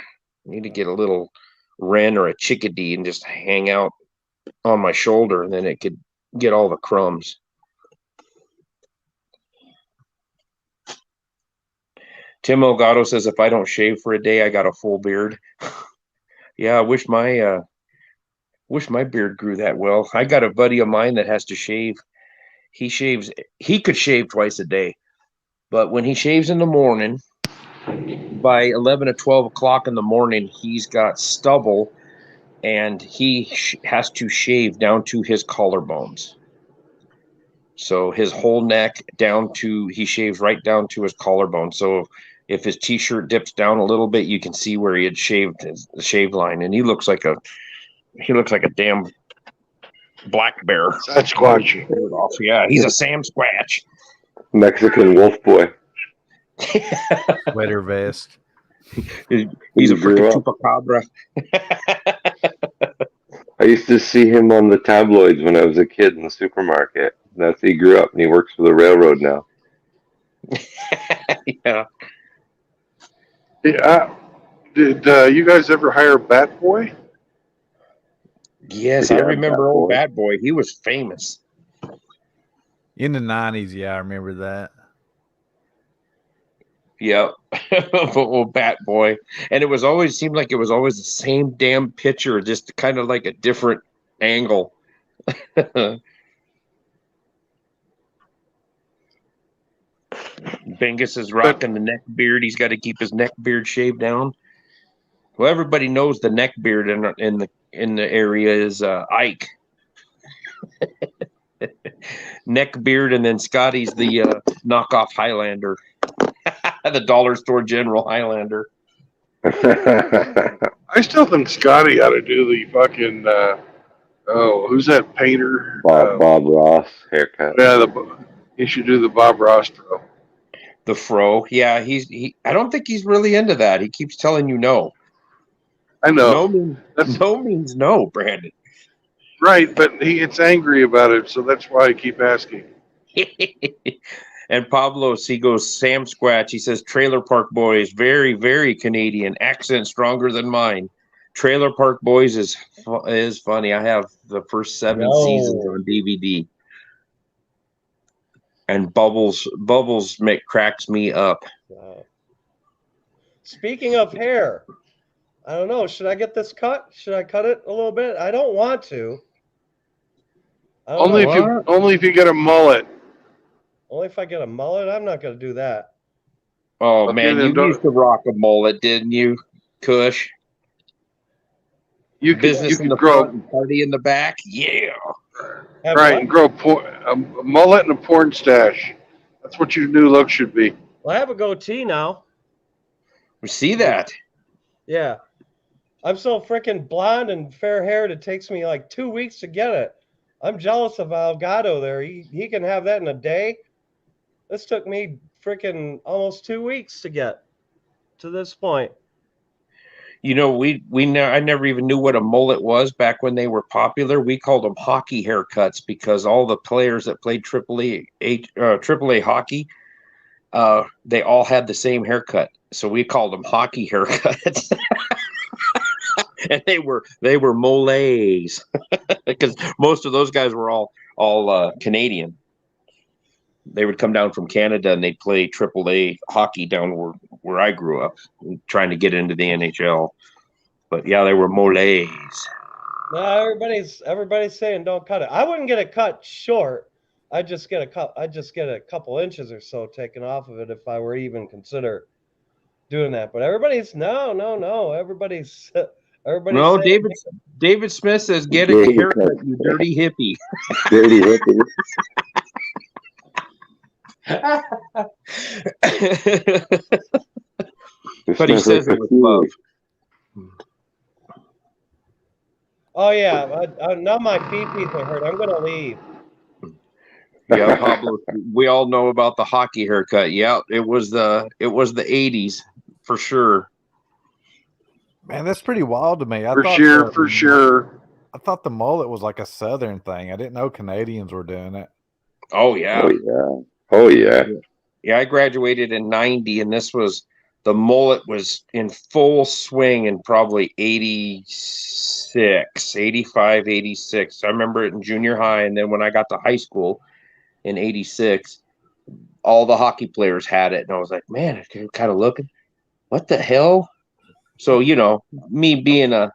I need to get a little wren or a chickadee and just hang out on my shoulder, and then it could get all the crumbs. Tim Elgato says, if I don't shave for a day, I got a full beard. Yeah, I wish my beard grew that well. I got a buddy of mine that has to shave. He could shave twice a day, but when he shaves in the morning, by 11 or 12 o'clock in the morning, he's got stubble, and he has to shave down to his collarbones. So his whole neck he shaves right down to his collarbone. So if his t-shirt dips down a little bit, you can see where he had shaved the shave line, and he looks like a damn black bear. Sasquatch. Yeah, he's a Sam Squatch. Mexican wolf boy. Sweater vest. He's a freaking chupacabra. I used to see him on the tabloids when I was a kid in the supermarket. He grew up and he works for the railroad now. Yeah. Did you guys ever hire Bat Boy? Yes, Yeah, I remember Bat old Boy. Bad Boy. He was famous. In the 90s, yeah, I remember that. Yep. Old Bat Boy. And it seemed like it was always the same damn picture, just kind of like a different angle. Bingus is rocking the neck beard. He's got to keep his neck beard shaved down. Well, everybody knows the neck beard in the area is Ike. Neck beard, and then Scotty's the knockoff Highlander, the dollar store general Highlander. I still think Scotty ought to do the fucking. Who's that painter? Bob Ross haircut. Yeah, he should do the Bob Ross throw. The fro. Yeah, I don't think he's really into that. He keeps telling you no. I know. No means no, Brandon. Right, but he gets angry about it, so that's why I keep asking. And Pablos, he goes, Sam Squatch. He says, Trailer Park Boys, very, very Canadian. Accent stronger than mine. Trailer Park Boys is funny. I have the first 7 seasons on DVD. And Bubbles cracks me up. Wow. Speaking of hair, I don't know. Should I get this cut? Should I cut it a little bit? I don't want to. Only if you get a mullet. Only if I get a mullet? I'm not going to do that. Oh, Okay, man, you used to rock a mullet, didn't you, Kush? You Business in the grow front and party in the back? Yeah. and grow a mullet and a porn stash. That's what your new look should be. Well, I have a goatee now. We see that. Yeah. I'm so freaking blonde and fair haired, it takes me like 2 weeks to get it. I'm jealous of Algado there. He can have that in a day. This took me freaking almost 2 weeks to get to this point. You know, I never even knew what a mullet was back when they were popular. We called them hockey haircuts because all the players that played AAA hockey, they all had the same haircut. So we called them hockey haircuts. And they were moles because most of those guys were all Canadian. They would come down from Canada and they'd play AAA hockey down where I grew up, trying to get into the NHL. But yeah, they were moles. No, everybody's saying don't cut it. I wouldn't get it cut short. I'd just get a couple inches or so taken off of it if I were even consider doing that. But everybody's no. Everybody's No, saying, David Smith says, "Get a haircut, you dirty hippie." Dirty hippie. But he says it with love. oh yeah, now my feet are hurt. I'm gonna leave. Yeah, Pablo. We all know about the hockey haircut. Yeah, it was the 80s for sure. Man, that's pretty wild to me. For sure. I thought the mullet was like a Southern thing. I didn't know Canadians were doing it. Oh yeah. Oh yeah. Yeah, I graduated in 90, and the mullet was in full swing in probably 86, 85, 86. I remember it in junior high, and then when I got to high school in 86, all the hockey players had it, and I was like, man, I'm kind of looking, what the hell? So, you know, me being a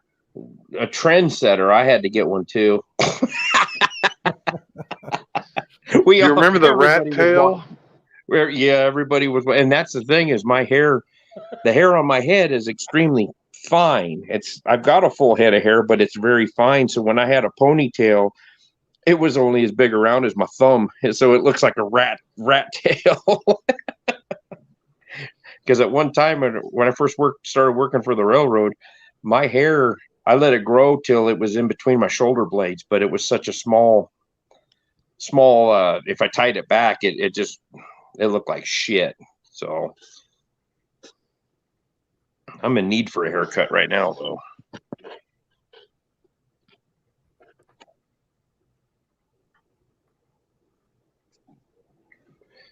trendsetter, I had to get one too. You remember the rat tail? Yeah, everybody was, and that's the thing is my hair, the hair on my head is extremely fine. I've got a full head of hair, but it's very fine. So when I had a ponytail, It was only as big around as my thumb, so it looks like a rat tail. Because at one time when I first started working for the railroad, my hair, I let it grow till it was in between my shoulder blades, but it was such a small. If I tied it back, it looked like shit. So I'm in need for a haircut right now, though.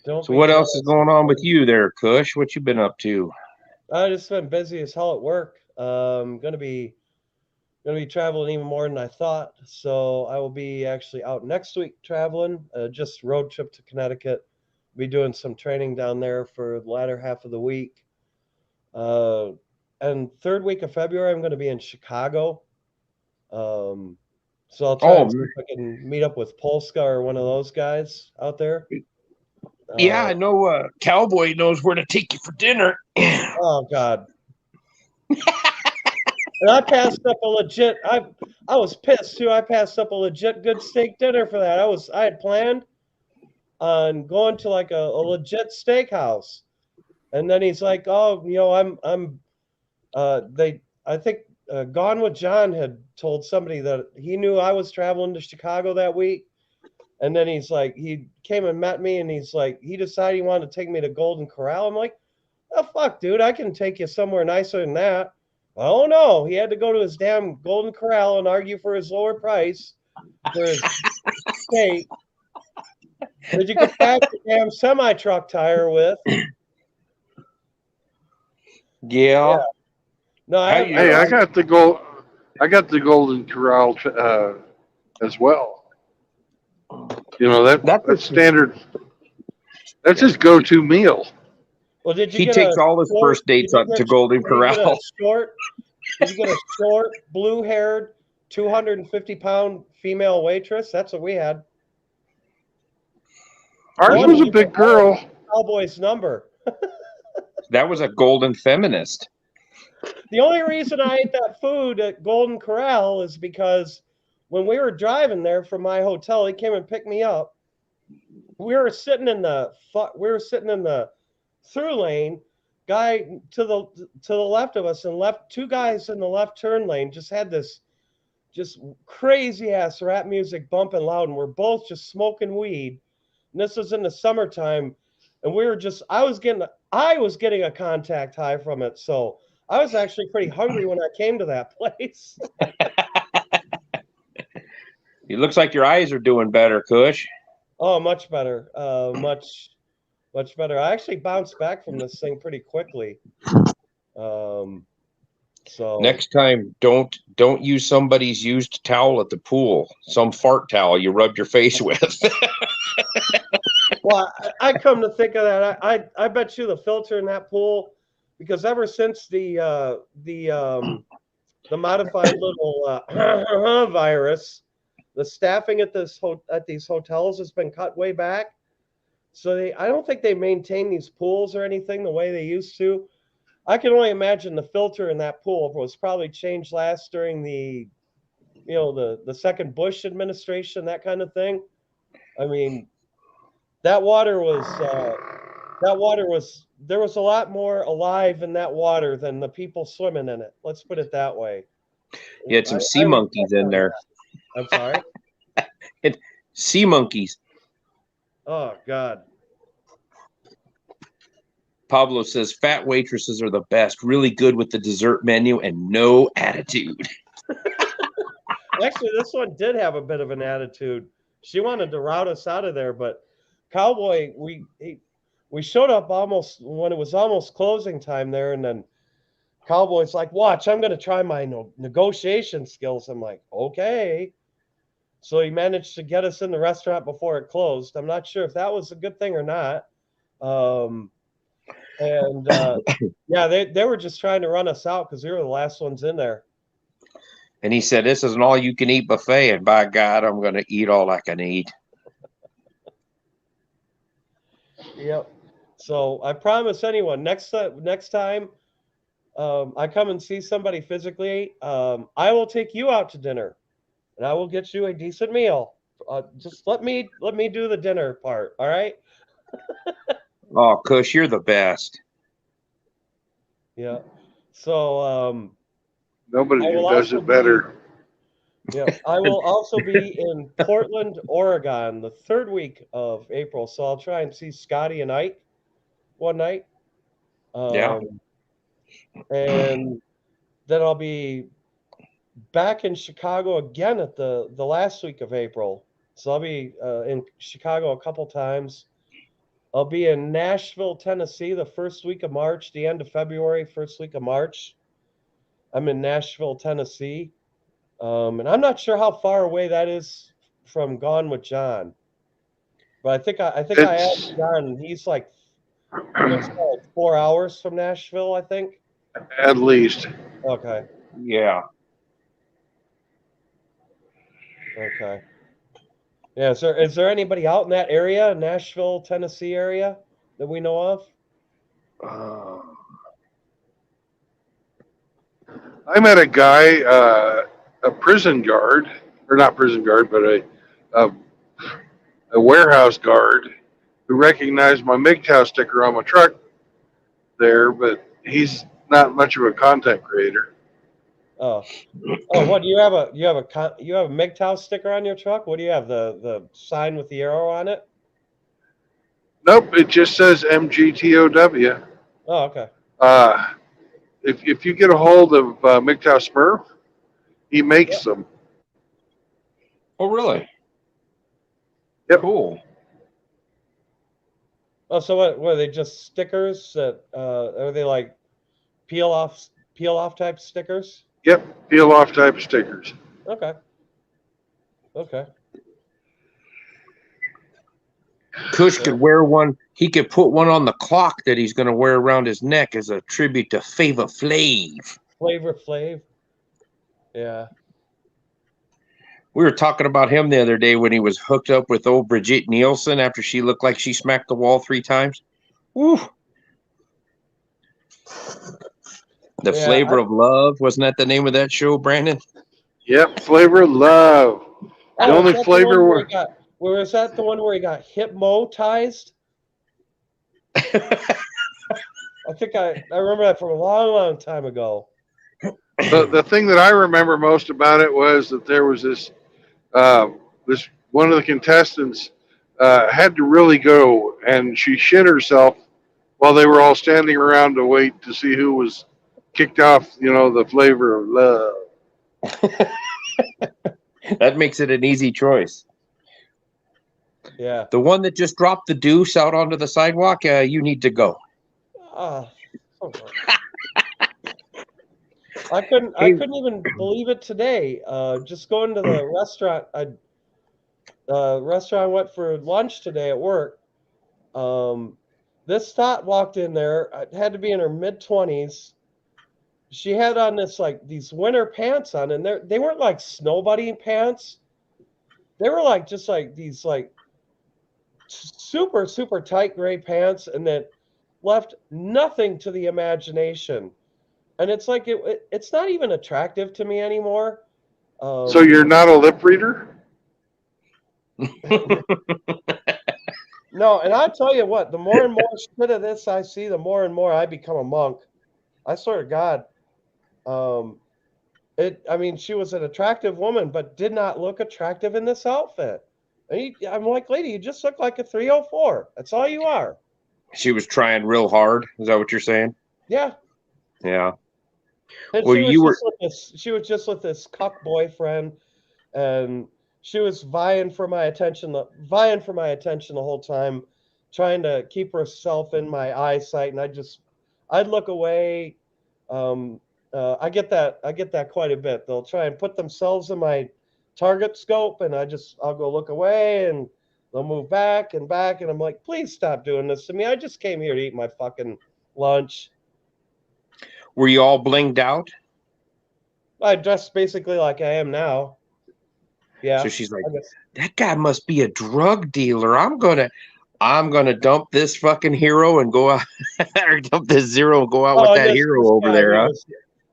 Don't So be what else is jealous. going on with you there, Kush? What you been up to? I just been busy as hell at work. Gonna be traveling even more than I thought. So I will be actually out next week traveling. Just road trip to Connecticut. Be doing some training down there for the latter half of the week. And third week of February, I'm going to be in Chicago. So I'll try and see if I can meet up with Polska or one of those guys out there. Yeah, I know. Cowboy knows where to take you for dinner. Oh God. And I passed up a legit. I was pissed too. I passed up a legit good steak dinner for that. I had planned on going to like a legit steakhouse, and then he's like, "Oh, I think Gone with John had told somebody that he knew I was traveling to Chicago that week, and then he's like, he came and met me, and he's like, he decided he wanted to take me to Golden Corral. I'm like, oh fuck, dude, I can take you somewhere nicer than that. Oh no, he had to go to his damn Golden Corral and argue for his lower price for his steak. Did you get back the damn semi truck tire with? Yeah. No, Hey, I got the Golden Corral as well. You know that's standard. That's his go-to meal. Well, did you He get takes a all his short- first dates did you up get- to Golden did you get a Corral. Did you get a short, blue-haired, 250-pound female waitress? That's what we had. Ours was a big girl. Cowboy's number. That was a golden feminist. The only reason I ate that food at Golden Corral is because when we were driving there from my hotel, he came and picked me up. We were sitting in the through lane. Guy to the left of us and two guys in the left turn lane just had this just crazy ass rap music bumping loud, and we're both just smoking weed. And this was in the summertime, and we were just I was getting a contact high from it, so I was actually pretty hungry when I came to that place. It looks like your eyes are doing better, Kush. Oh, much better. Much better. I actually bounced back from this thing pretty quickly. So Next time, don't use somebody's used towel at the pool. Some fart towel you rubbed your face with. Well, I come to think of that, I bet you the filter in that pool, because ever since the modified little virus, the staffing at these hotels has been cut way back. So I don't think they maintain these pools or anything the way they used to. I can only imagine the filter in that pool was probably changed last during the second Bush administration, that kind of thing. I mean, that water was there was a lot more alive in that water than the people swimming in it. Let's put it that way. You had some sea monkeys in there. I'm sorry? Sea monkeys. Oh, God. Pablo says fat waitresses are the best, really good with the dessert menu and no attitude. Actually, this one did have a bit of an attitude. She wanted to rout us out of there, but Cowboy, we showed up almost when it was almost closing time there, and then Cowboy's like, watch, I'm going to try my negotiation skills. I'm like, okay. So he managed to get us in the restaurant before it closed. I'm not sure if that was a good thing or not. Yeah, they were just trying to run us out because we were the last ones in there. And he said, this is an all-you-can-eat buffet, and by God, I'm going to eat all I can eat. Yep. So I promise anyone, next time I come and see somebody physically, I will take you out to dinner, and I will get you a decent meal Just let me do the dinner part. All right. Oh, Kush, you're the best. Yeah. So Nobody I will does also it better. yeah, I will also be in Portland, Oregon, the third week of April. So I'll try and see Scotty and Ike one night. Yeah. And then I'll be back in Chicago again at the last week of April. So I'll be in Chicago a couple times. I'll be in Nashville, Tennessee, the first week of March, the end of February, first week of March. I'm in Nashville, Tennessee, and I'm not sure how far away that is from Gone with John. But I It's asked John, and he's like, what's that, like 4 hours from Nashville, I think. at least. Okay, Yeah. okay. Yeah, is there anybody out in that area, Nashville, Tennessee area, that we know of? I met a guy, a prison guard, or not prison guard, but a, a warehouse guard who recognized my MGTOW sticker on my truck there, but he's not much of a content creator. Oh, oh, what do you have you have a MGTOW sticker on your truck? What do you have? The sign with the arrow on it? Nope, it just says MGTOW. Oh, okay. Uh, if you get a hold of MGTOW Smurf, he Yeah. makes them. Oh, really? Yep. Cool. Oh, so what are they, just stickers that are they like peel off type stickers? Yep, peel off type of stickers. Okay. Okay. Kush could wear one. He could put one on the clock that he's going to wear around his neck as a tribute to Flavor Flav. Flavor Flav. Yeah. We were talking about him the other day when he was hooked up with old Brigitte Nielsen after she looked like she smacked the wall 3 times. Woo. The Yeah, Flavor of Love. Wasn't that the name of that show, Brandon? Yep, flavor of love. The Oh, is only that the flavor one where he where got where is that the one where he got hypnotized? I think I remember that from a long time ago. the thing that I remember most about it was that there was this one of the contestants had to really go, and she shit herself while they were all standing around to wait to see who was kicked off. You know, the flavor of love. That makes it an easy choice. Yeah. The one that just dropped the deuce out onto the sidewalk, you need to go. Ah, I couldn't even believe it today. Just going to the restaurant. Restaurant I went for lunch today at work. This thought walked in there. It had to be in her mid-20s. She had on these winter pants on, and they weren't like snow bunny pants. They were like just like these like super super tight gray pants, and that left nothing to the imagination. And it's like it's not even attractive to me anymore. So you're not a lip reader? No, and I'll tell you what, the more and more shit of this I see, the more and more I become a monk. I swear to God. I mean, she was an attractive woman, but did not look attractive in this outfit. And I'm like, lady, you just look like a 304. That's all you are. She was trying real hard. Is that what you're saying? Yeah. Yeah. And Well, she was just with this cuck boyfriend, and she was vying for my attention the whole time, trying to keep herself in my eyesight, and I'd look away. I get that quite a bit. They'll try and put themselves in my target scope, and I'll go look away, and they'll move back, and I'm like, please stop doing this to me. I just came here to eat my fucking lunch. Were you all blinged out? I dressed basically like I am now. Yeah. So she's like, that guy must be a drug dealer. I'm gonna dump this fucking hero and go out, or dump this zero and go out with that hero over there, huh?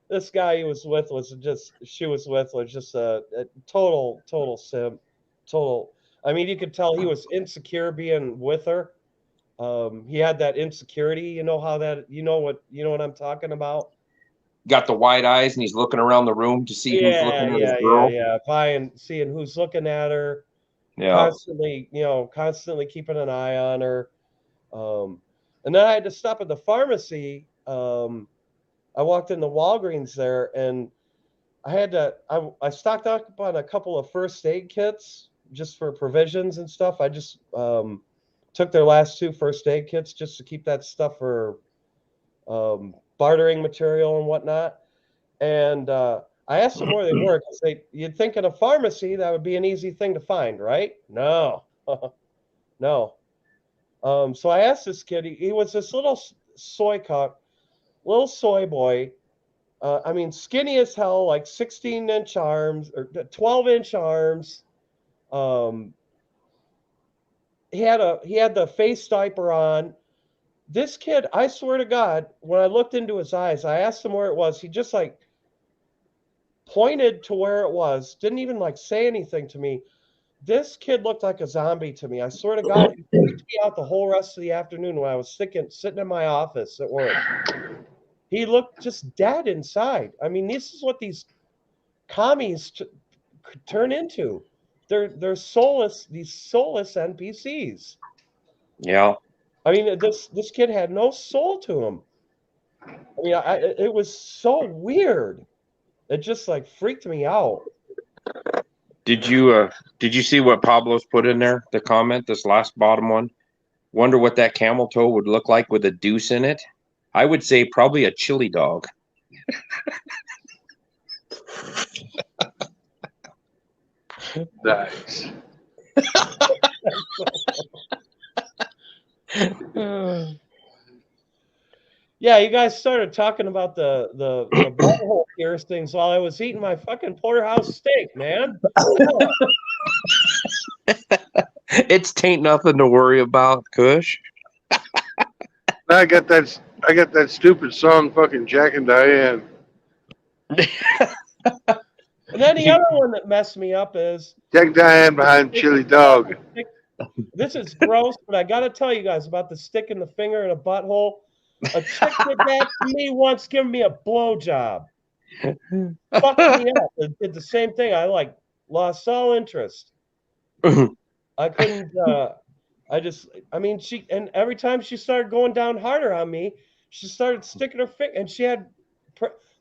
This guy she was with was just a total simp, total. I mean, you could tell he was insecure being with her. He had that insecurity. You know how that. You know what I'm talking about. Got the wide eyes and he's looking around the room to see who's looking at his girl. Seeing who's looking at her, Yeah. constantly keeping an eye on her. And then I had to stop at the pharmacy. I walked in the Walgreens there, and I stocked up on a couple of first aid kits just for provisions and stuff. I just took their last 2 first aid kits just to keep that stuff for bartering material and whatnot. And I asked them where they were because you'd think in a pharmacy that would be an easy thing to find, right? No, no. So I asked this kid. He was this little soy boy. I mean, skinny as hell, like 16-inch arms or 12-inch arms. He had the face diaper on. This kid, I swear to God, when I looked into his eyes, I asked him where it was. He just like pointed to where it was. Didn't even like say anything to me. This kid looked like a zombie to me. I swear to God, he freaked me out the whole rest of the afternoon when I was sitting in my office at work. He looked just dead inside. I mean, this is what these commies turn into. They're soulless. These soulless NPCs. Yeah. I mean, this kid had no soul to him. I mean, it was so weird. It just like freaked me out. Did you see what Pablo's put in there? The comment, this last bottom one. Wonder what that camel toe would look like with a deuce in it. I would say probably a chili dog. Nice. Yeah, you guys started talking about the butthole piercings while I was eating my fucking porterhouse steak, man. It's tain't nothing to worry about, Kush. I got that stupid song, fucking Jack and Diane. And then the other one that messed me up is Jack and Diane behind Chili Dog. this is gross, but I got to tell you guys about the stick in the finger in a butthole. A chick did that to me once, giving me a blowjob. Fucked me up. It did the same thing. I like lost all interest. I couldn't. She, and every time she started going down harder on me, she started sticking her finger, and she had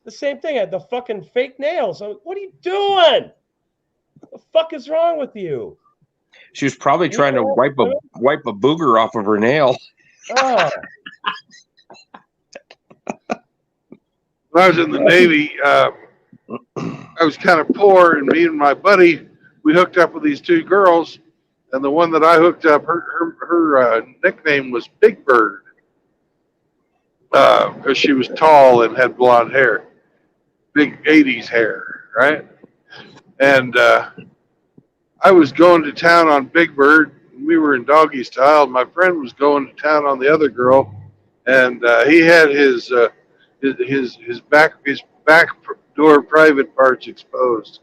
the same thing. I had the fucking fake nails. I'm like, what are you doing? What the fuck is wrong with you? She was probably trying to wipe a booger off of her nail. Oh. When I was in the Navy, I was kind of poor, and me and my buddy, we hooked up with these 2 girls, and the one that I hooked up, her nickname was Big Bird, because she was tall and had blonde hair, big 80s hair, right? And I was going to town on Big Bird. We were in doggy style. My friend was going to town on the other girl, and he had his back door private parts exposed.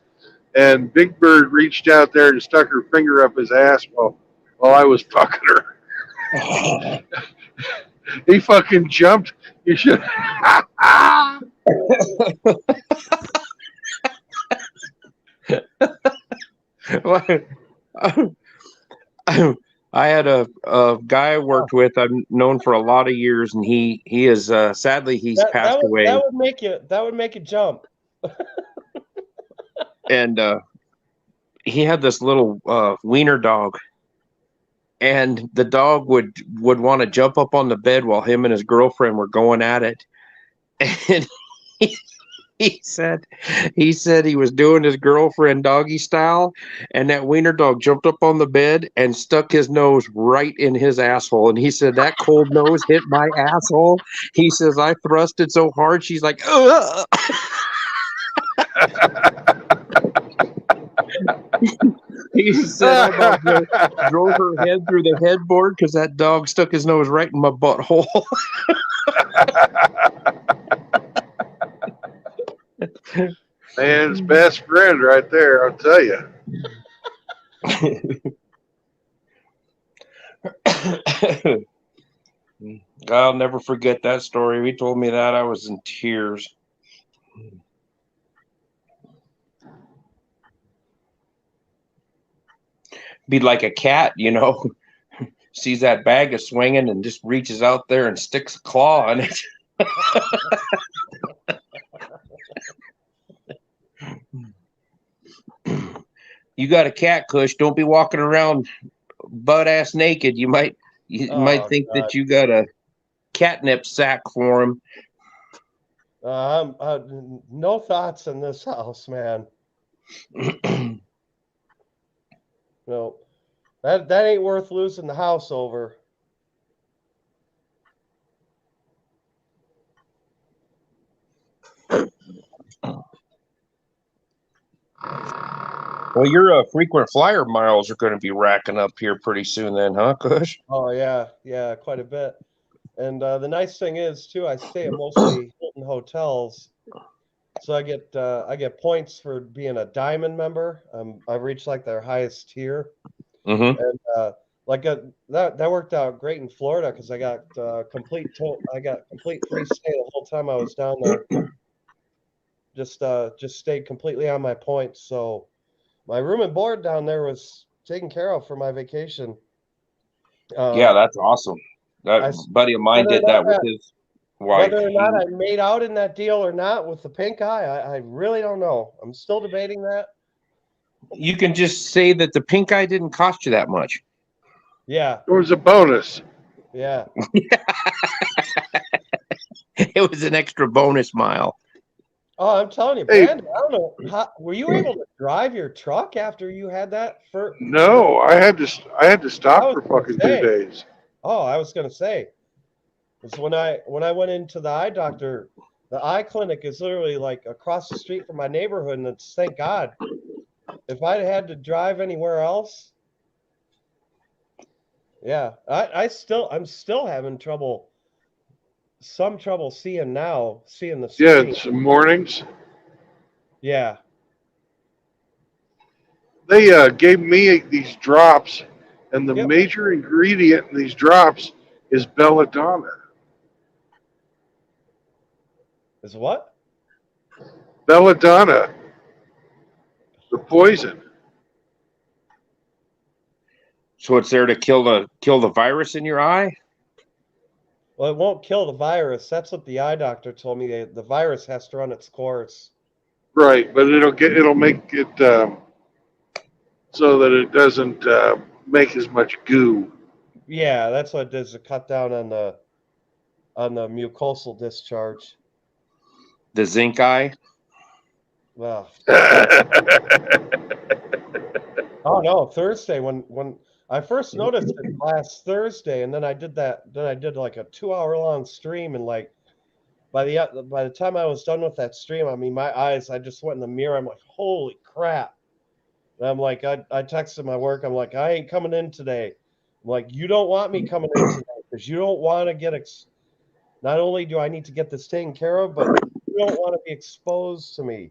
And Big Bird reached out there and stuck her finger up his ass while I was fucking her. He fucking jumped. You should. I had a guy I worked with. I've known for a lot of years, and he is sadly he's passed away. That would make you jump. And he had this little wiener dog, and the dog would want to jump up on the bed while him and his girlfriend were going at it, and he said he was doing his girlfriend doggy style, and that wiener dog jumped up on the bed and stuck his nose right in his asshole. And he said that cold nose hit my asshole. He says I thrusted so hard. She's like, ugh. He said I about drove her head through the headboard because that dog stuck his nose right in my butthole. Man's best friend right there, I'll tell you. I'll never forget that story. He told me that I was in tears. Be like a cat, sees that bag is swinging and just reaches out there and sticks a claw on it. You got a cat, Kush. Don't be walking around butt ass naked. You might think God. that you got a catnip sack for him. No thoughts in this house, man. No, that ain't worth losing the house over. Well, your frequent flyer miles are going to be racking up here pretty soon, then, huh, Kush? Oh yeah, quite a bit. And the nice thing is too, I stay at mostly Hilton hotels, so I get points for being a diamond member. I've reached like their highest tier, Mm-hmm. and that worked out great in Florida because I got complete free stay the whole time I was down there. Just stayed completely on my points, so my room and board down there was taken care of for my vacation. Yeah, that's awesome. That I buddy of mine whether or did that not with his wife. Whether or not I made out in that deal or not with the pink eye, I really don't know. I'm still debating that. You can just say that the pink eye didn't cost you that much. Yeah, It was a bonus. yeah. It was an extra bonus mile. Oh, I'm telling you, Hey. Brandon, I don't know. Were you able to drive your truck after you had that? No, I had to I stop was for gonna fucking say. 2 days. Oh, I was gonna say, because when I went into the eye doctor, the eye clinic is literally like across the street from my neighborhood, and it's thank God. If I'd had to drive anywhere else, yeah, I'm still having some trouble seeing the Yeah, screen. some mornings. Yeah. They gave me these drops, and the Yep. major ingredient in these drops is belladonna. Is what? Belladonna, the poison. So it's there to kill the virus in your eye? Well, it won't kill the virus. That's what the eye doctor told me. The virus has to run its course. Right, but it'll make it so that it doesn't make as much goo. Yeah, that's what it does to cut down on the mucosal discharge. The zinc eye? Well, Yeah, oh no, Thursday when I first noticed it last Thursday, and then I did like a 2 hour long stream, and like by the time I was done with that stream, I mean my eyes, I just went in the mirror. I'm like, holy crap! And I'm like, I texted my work. I'm like, I ain't coming in today. I'm like, you don't want me coming in today because you don't want to get. Not only do I need to get this taken care of, but you don't want to be exposed to me.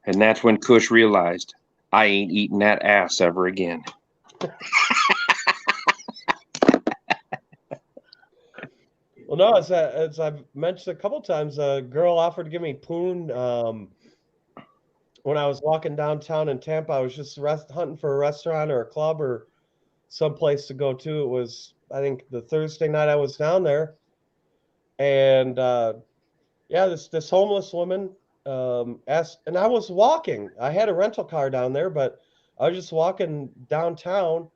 And that's when Kush realized, I ain't eating that ass ever again. Well, no, as I've mentioned a couple times, a girl offered to give me poon when I was walking downtown in Tampa. I was just hunting for a restaurant or a club or someplace to go to. It was, I think, the Thursday night I was down there, and yeah, this homeless woman asked, and I was walking. I had a rental car down there, but I was just walking downtown,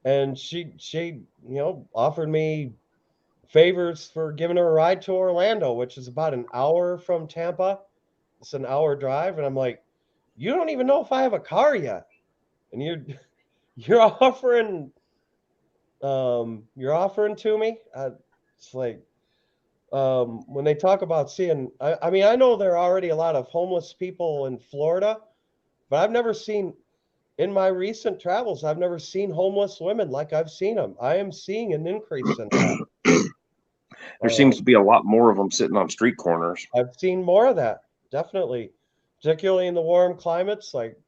and she offered me favors for giving her a ride to Orlando, which is about an hour from Tampa. It's an hour drive, and I'm like, you don't even know if I have a car yet, and you're offering to me. It's like when they talk about seeing, I mean, I know there are already a lot of homeless people in Florida, but I've never seen, in my recent travels, I've never seen homeless women like I've seen them. I am seeing an increase in that. There seems to be a lot more of them sitting on street corners. I've seen more of that, definitely, particularly in the warm climates, like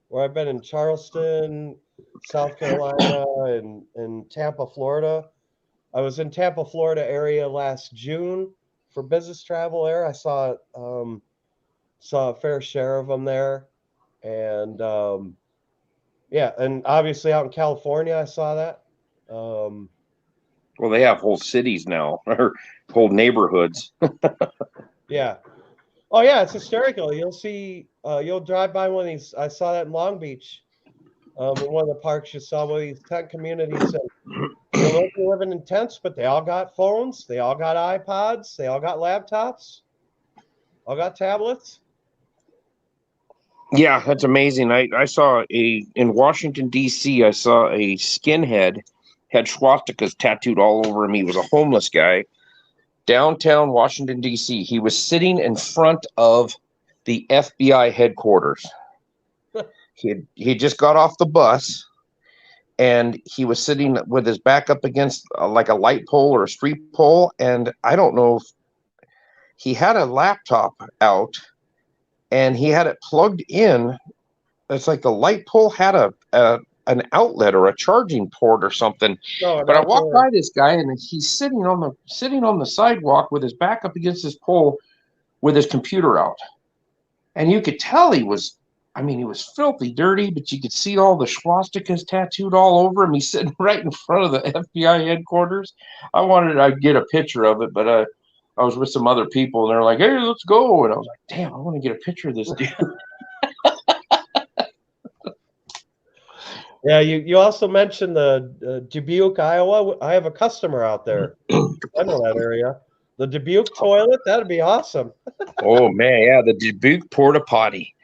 where I've been in Charleston, South Carolina, and Tampa, Florida. I was in Tampa, Florida area last June for business travel there. I saw a fair share of them there, and yeah, and obviously out in California, I saw that. Well, they have whole cities now, or whole neighborhoods. Yeah. Oh yeah, it's hysterical. You'll see. You'll drive by one of these. I saw that in Long Beach. In one of the parks, you saw one of these tent communities. And they're living in tents, but they all got phones. They all got iPods. They all got laptops. All got tablets. Yeah, that's amazing. I saw in Washington D.C. I saw a skinhead had swastikas tattooed all over him. He was a homeless guy downtown Washington D.C. He was sitting in front of the FBI headquarters. He just got off the bus, and he was sitting with his back up against like a light pole or a street pole, and I don't know if he had a laptop out and he had it plugged in. It's like the light pole had an outlet or a charging port or something. No, But I not walked there. by this guy, and he's sitting on the sidewalk with his back up against his pole with his computer out. And you could tell he was filthy dirty, but you could see all the swastikas tattooed all over him. He's sitting right in front of the FBI headquarters. I wanted to get a picture of it, but I was with some other people, and they're like, "Hey, let's go." And I was like, "Damn, I want to get a picture of this dude." Yeah, you also mentioned the Dubuque, Iowa. I have a customer out there. I know that area. The Dubuque toilet, that'd be awesome. Oh man, yeah, the Dubuque porta potty.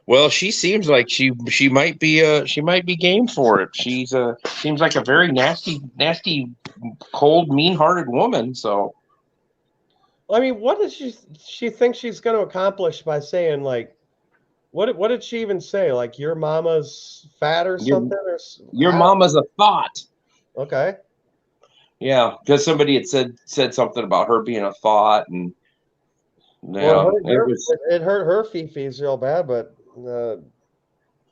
Well, she seems like she might be game for it. She's seems like a very nasty, cold, mean-hearted woman. So I mean, what does she think she's going to accomplish by saying, like, what did she even say? Like, your mama's fat or something? Your I don't- mama's a thought. Okay. Yeah, because somebody had said something about her being a thought, and yeah, Well, it it was. hurt her fifis real bad, but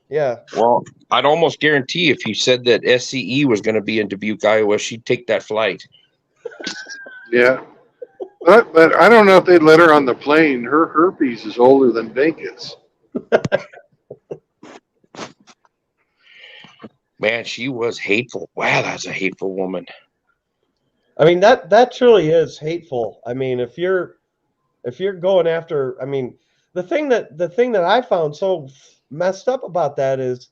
yeah. Well, I'd almost guarantee if you said that SCE was going to be in Dubuque, Iowa, she'd take that flight. Yeah. But I don't know if they'd let her on the plane. Her herpes is older than Bacon's. Man, she was hateful. Wow, that's a hateful woman. I mean, that truly is hateful. I mean, if you're going after, I mean, the thing that I found so messed up about that is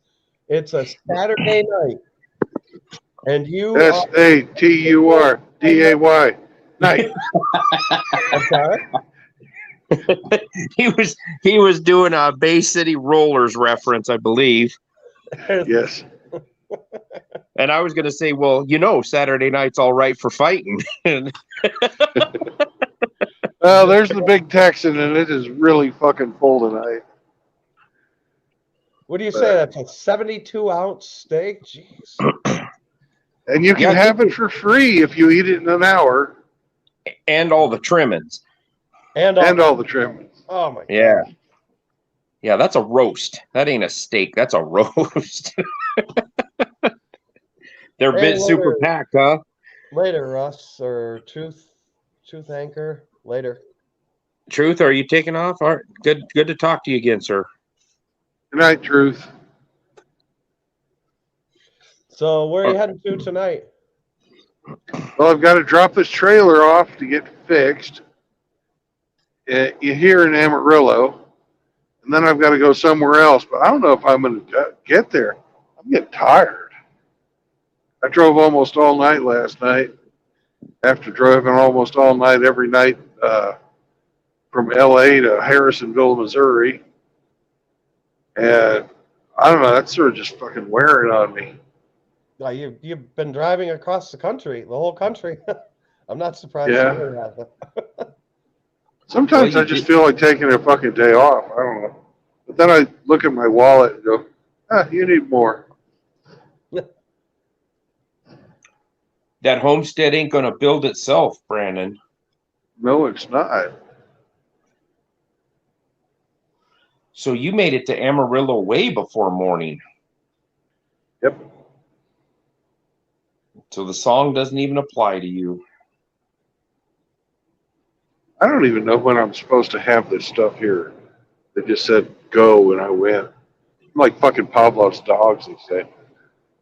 it's a Saturday night, and you SATURDAY night. I'm sorry? He was doing a Bay City Rollers reference, I believe. Yes. And I was going to say, well, Saturday night's all right for fighting. Well, there's the big Texan, and it is really fucking full tonight. What do you say? That's a 72-ounce steak? Jeez. And you can have it for free if you eat it in an hour. And all the trimmings. And all the trimmings. Oh my God. Yeah. Yeah, that's a roast. That ain't a steak. That's a roast. They're a bit super packed, huh? Later, Russ, or Truth Anchor. Later. Truth, are you taking off? All right. Good to talk to you again, sir. Good night, Truth. So where are you heading to tonight? Well, I've got to drop this trailer off to get fixed. You're here in Amarillo. And then I've got to go somewhere else. But I don't know if I'm going to get there. I'm getting tired. I drove almost all night last night. After driving almost all night every night from L.A. to Harrisonville, Missouri. And I don't know. That's sort of just fucking wearing on me. You've been driving across the country, the whole country. I'm not surprised. Yeah. Sometimes I just feel like taking a fucking day off. I don't know. But then I look at my wallet and go, you need more. That homestead ain't going to build itself, Brandon. No, it's not. So you made it to Amarillo way before morning. Yep. So the song doesn't even apply to you. I don't even know when I'm supposed to have this stuff here. They just said go, and I went. I'm like fucking Pavlov's dogs. They say,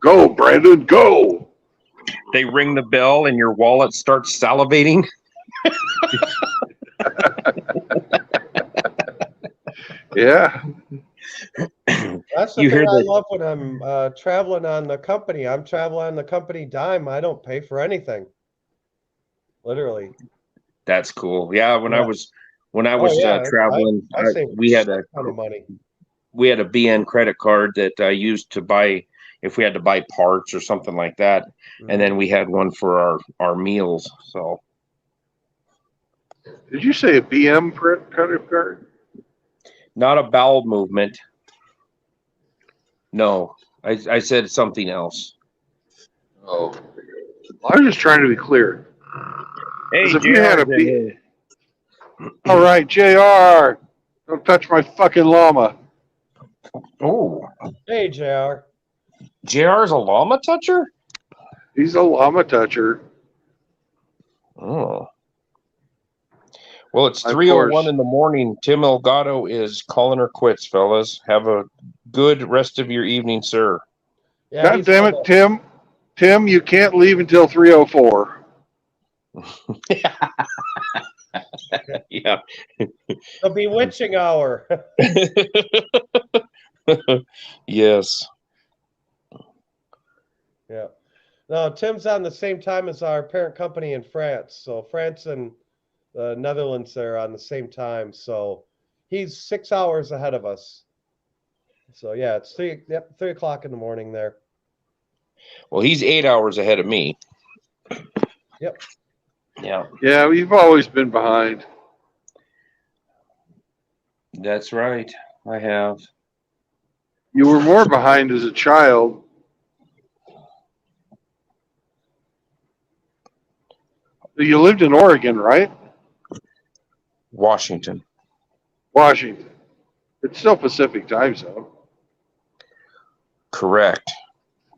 "Go, Brandon, go." They ring the bell and your wallet starts salivating. Yeah. That's the You thing hear I the love when I'm traveling on the company. I'm traveling on the company dime. I don't pay for anything. Literally. That's cool. Yeah, when I Yeah. was Oh yeah. traveling, I save we had a ton of money. a BN credit card that I used to buy if we had to buy parts or something like that, and then we had one for our meals. So Did you say a BM credit card? not a bowel movement. No, I said something else. Oh, I was just trying to be clear. Hey, Because if you had a JR's in B, here. all right, Jr. Don't touch my fucking llama. Oh, Hey, JR. JR's a llama toucher? He's a llama toucher. Oh. Well, it's Of 3:01 course. in the morning. Tim Elgato is calling her quits, fellas. Have a good rest of your evening, sir. Yeah, God he's damn it, Tim. Tim, you can't leave until 3:04. Yeah. the bewitching hour. Yes. Yeah. No, Tim's on the same time as our parent company in France. So France and the Netherlands are on the same time. So he's 6 hours ahead of us. So yeah, it's 3 o'clock in the morning there. Well, he's 8 hours ahead of me. Yep. Yeah, Yeah, you've always been behind. that's right. I have. You were more behind as a child. You lived in Oregon, right? Washington. Washington. It's still Pacific time zone. Correct.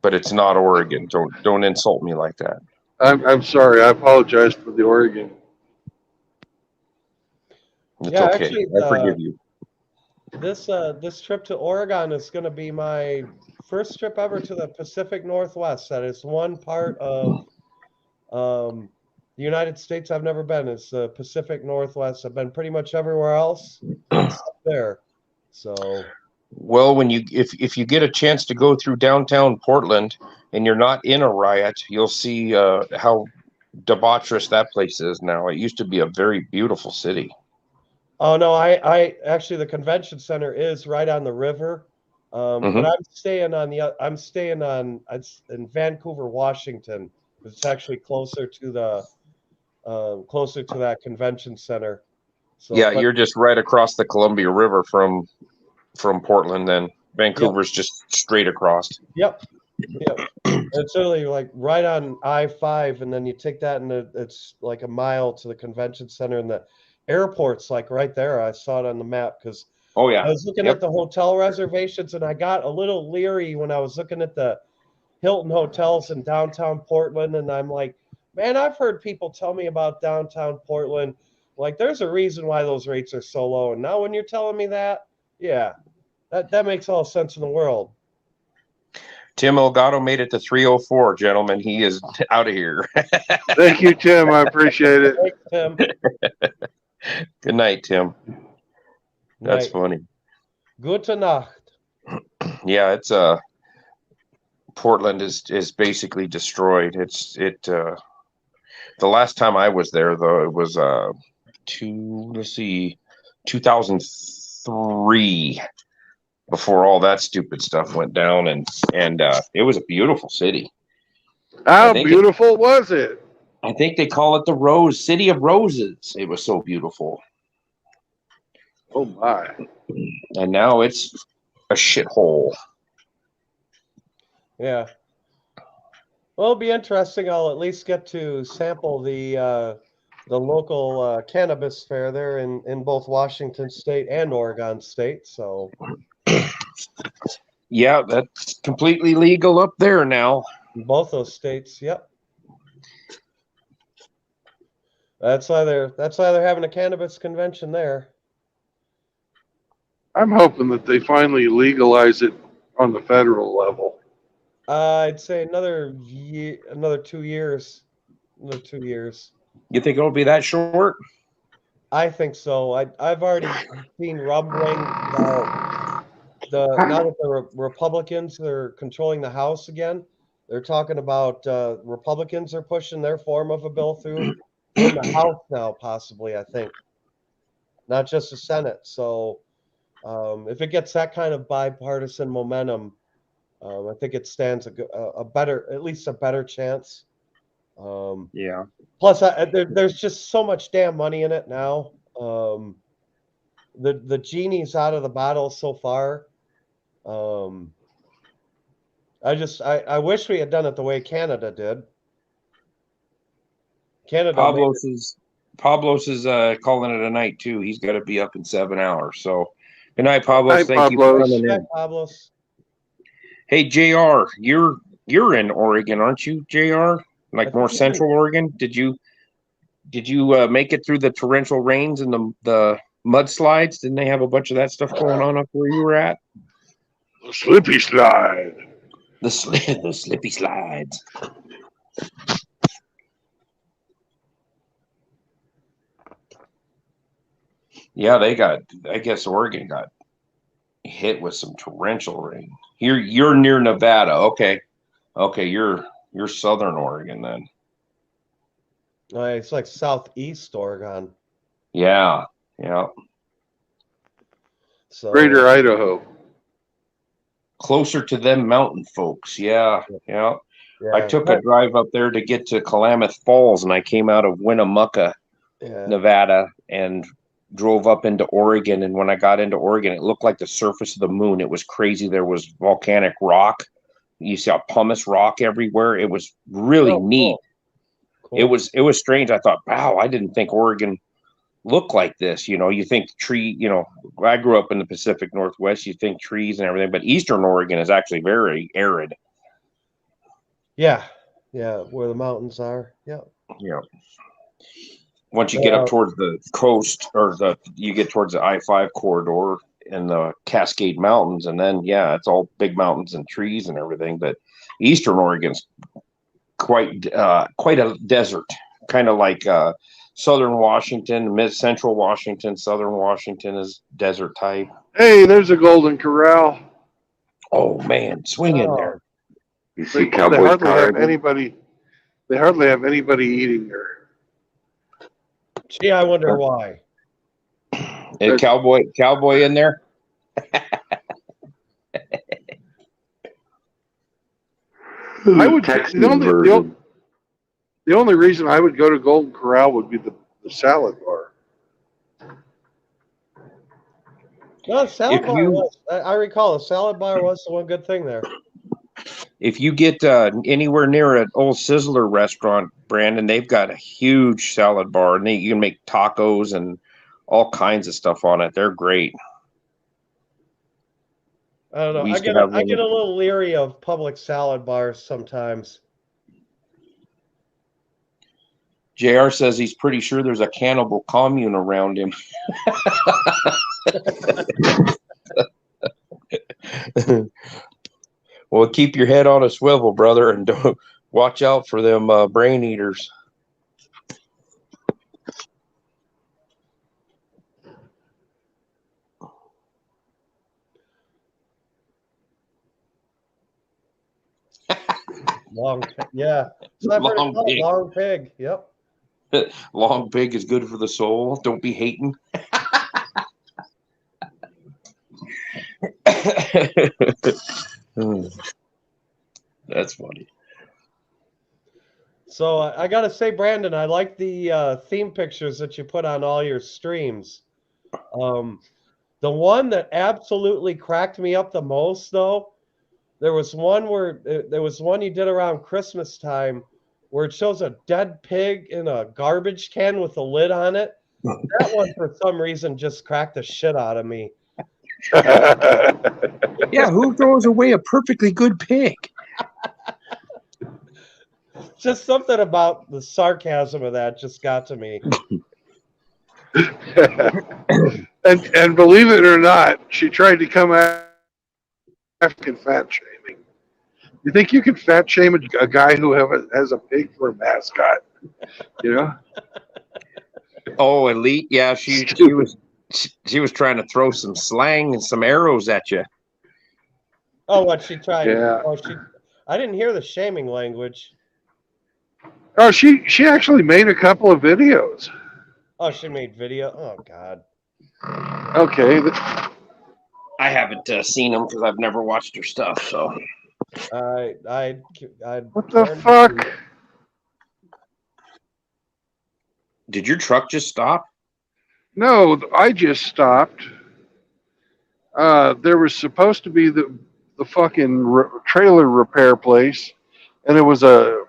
But it's not Oregon. Don't insult me like that. I'm sorry. I apologize for the Oregon. It's Yeah, okay. actually, I forgive you. this trip to Oregon is going to be my first trip ever to the Pacific Northwest. That is one part of the United States I've never been. It's the Pacific Northwest. I've been pretty much everywhere else except there. So Well, when if you get a chance to go through downtown Portland and you're not in a riot, you'll see how debaucherous that place is now. It used to be a very beautiful city. oh no, I actually the convention center is right on the river. But I'm staying on it's in Vancouver, Washington. It's actually closer to that convention center. So, Yeah, but you're just right across the Columbia River from Portland. Then yep, Vancouver's just straight across. yep, yep. It's really like right on I-5, and then you take that, and it's like a mile to the convention center, and the airport's like right there. I saw it on the map because Oh I yeah. was looking Yep. at the hotel reservations, and I got a little leery when I was looking at the Hilton hotels in downtown Portland, and I'm like, man, I've heard people tell me about downtown Portland. Like, there's a reason why those rates are so low. And now when you're telling me that, yeah, that makes all sense in the world. Tim Elgato made it to 3:04, gentlemen. He is out of here. Thank you, Tim. I appreciate it. Thanks, Tim. Good night, Tim. That's Night. funny. Gute Nacht. Yeah, it's Portland is basically destroyed. The last time I was there though, it was 2003 before all that stupid stuff went down, and it was a beautiful city. How beautiful was it? I think they call it the City of Roses. It was so beautiful. Oh my. And now it's a shithole. Yeah. Well, it'll be interesting. I'll at least get to sample the local cannabis fair there in both Washington State and Oregon State. So Yeah, that's completely legal up there now. both those states, yep. That's why they're having a cannabis convention there. I'm hoping that they finally legalize it on the federal level. I'd say another 2 years. Another 2 years. You think it'll be that short? I think so. I've already seen rumblings about now that the Republicans are controlling the House again. They're talking about Republicans are pushing their form of a bill through in the House now, possibly. I think not just the Senate. So if it gets that kind of bipartisan momentum, I think it stands a better, at least a better chance. Yeah. Plus, there's just so much damn money in it now. The genie's out of the bottle so far. I wish we had done it the way Canada did. Canada made it. Pablos is calling it a night too. He's got to be up in 7 hours. So good night, Pablos. Night, Thank you for Pablos. coming Yeah, in. Pablos. Hey, JR, you're in Oregon, aren't you, JR? Like more central Oregon? Did you make it through the torrential rains and the mudslides? Didn't they have a bunch of that stuff going on up where you were at? The slippy slide. The slippy slides. Yeah, I guess Oregon got hit with some torrential rain. You're near Nevada. Okay. Okay, you're southern Oregon then. It's like southeast Oregon. Yeah. Yeah. So Greater Idaho. Closer to them mountain folks. Yeah. Yeah. I yeah, took a drive up there to get to Klamath Falls, and I came out of Winnemucca, yeah. Nevada, and drove up into Oregon. And when I got into Oregon, it looked like the surface of the moon. It was crazy. There was volcanic rock. You saw pumice rock everywhere. It was really neat. Cool. It was strange. I thought, wow, I didn't think Oregon looked like this. You know, you think I grew up in the Pacific Northwest. You think trees and everything, but Eastern Oregon is actually very arid. Yeah, where the mountains are. Yeah. Yeah. Once you get up towards the coast, or you get towards the I-5 corridor and the Cascade Mountains, and then it's all big mountains and trees and everything. But Eastern Oregon's quite a desert, kind of like Southern Washington, Mid-Central Washington. Southern Washington is desert type. Hey, there's a Golden Corral. Oh man, swing in there. You see They cowboy hardly have card. anybody. They hardly have anybody eating there. Gee, I wonder why. A cowboy in there. I would Texas the version. only reason I would go to Golden Corral would be the salad bar. No, salad bar was. I recall the salad bar was the one good thing there. If you get anywhere near an old Sizzler restaurant, Brandon, they've got a huge salad bar, and you can make tacos and all kinds of stuff on it. They're great. I don't know. I get a little leery of public salad bars sometimes. JR says he's pretty sure there's a cannibal commune around him. Well, keep your head on a swivel, brother, and don't watch out for them brain eaters. Long pig. Long pig. Yep. Long pig is good for the soul. Don't be hating. That's funny. So I gotta say, Brandon, I like the theme pictures that you put on all your streams. The one that absolutely cracked me up the most, though, there was one you did around Christmas time where it shows a dead pig in a garbage can with a lid on it. That one, for some reason, just cracked the shit out of me. Yeah, who throws away a perfectly good pig? Just something about the sarcasm of that just got to me. and believe it or not, she tried to come after fat shaming. You think you can fat shame a guy who has a pig for a mascot? You know? Oh, Elite. Yeah, she was trying to throw some slang and some arrows at you. Oh, what she tried? Yeah. Oh, I didn't hear the shaming language. Oh, she actually made a couple of videos. Oh, she made video. Oh God. Okay. I haven't seen them because I've never watched her stuff. So I What the fuck? did your truck just stop? No, I just stopped. There was supposed to be the fucking trailer repair place, and it was it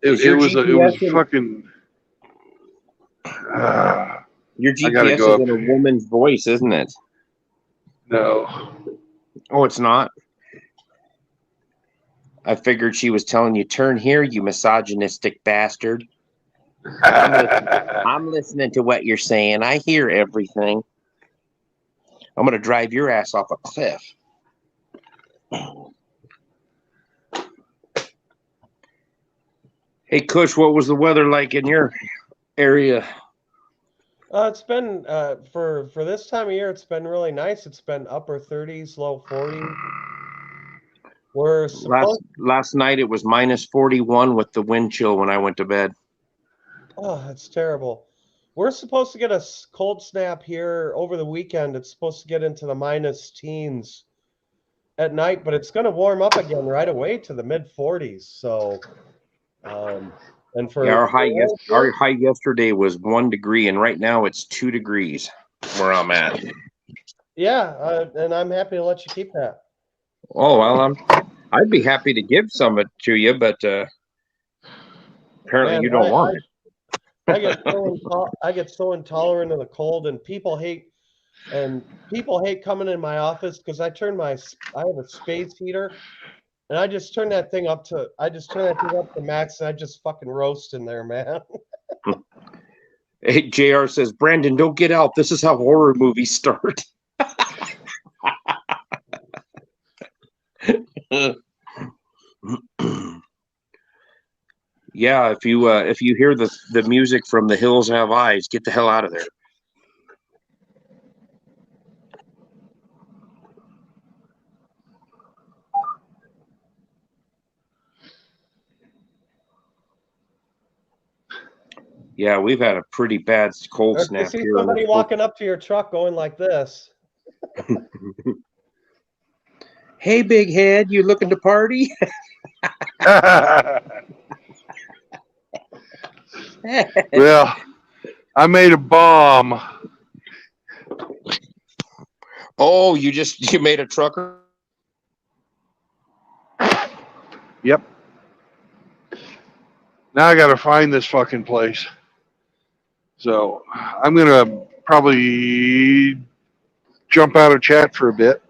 was fucking. Your I gotta GPS go is up. in a woman's voice, isn't it? No. Oh, it's not. I figured she was telling you, "Turn here, you misogynistic bastard." I'm listening to what you're saying. I hear everything. I'm gonna drive your ass off a cliff. Hey, Kush, what was the weather like in your area? It's been for this time of year. It's been really nice. It's been upper 30s, low 40s. We're supposed. Last night it was minus 41 with the wind chill when I went to bed. Oh, that's terrible. We're supposed to get a cold snap here over the weekend. It's supposed to get into the minus teens at night, but it's going to warm up again right away to the mid 40s. So, and for our high yesterday was 1 degree, and right now it's 2 degrees where I'm at. Yeah, and I'm happy to let you keep that. Oh well, I'd be happy to give some of it to you, but apparently Man, you don't want it. I get so intolerant of the cold, and people hate coming in my office because I have a space heater, and I just turn that thing up to max, and I just fucking roast in there, man. Hey, JR says, Brandon, don't get out. This is how horror movies start. Yeah, if you hear the music from The Hills Have Eyes, get the hell out of there. Yeah, we've had a pretty bad cold snap I see here. somebody walking up to your truck going like this. Hey, big head, you looking to party? Well, I made a bomb. Oh, you made a trucker? Yep. Now I got to find this fucking place. So I'm gonna probably jump out of chat for a bit.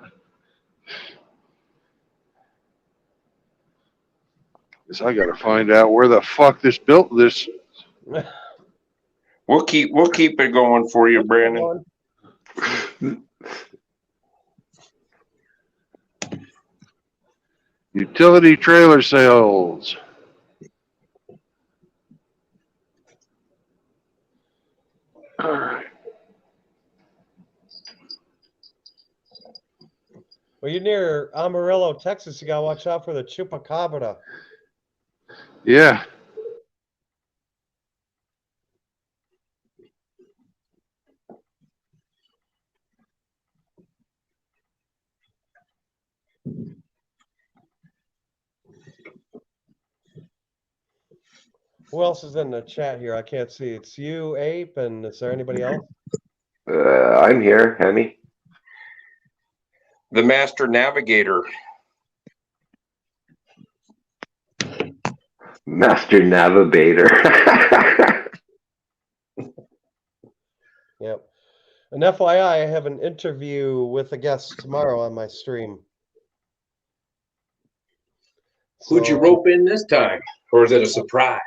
Cause I got to find out where the fuck this. We'll keep it going for you, Brandon. Utility trailer sales. All right. Well, you're near Amarillo, Texas. You gotta watch out for the chupacabra. Yeah. Who else is in the chat here? I can't see. It's you, Ape, and is there anybody else? I'm here, Hemi. The Master Navigator. Master Navigator. Yep. And FYI, I have an interview with a guest tomorrow on my stream. Who'd you rope in this time? Or is it a surprise?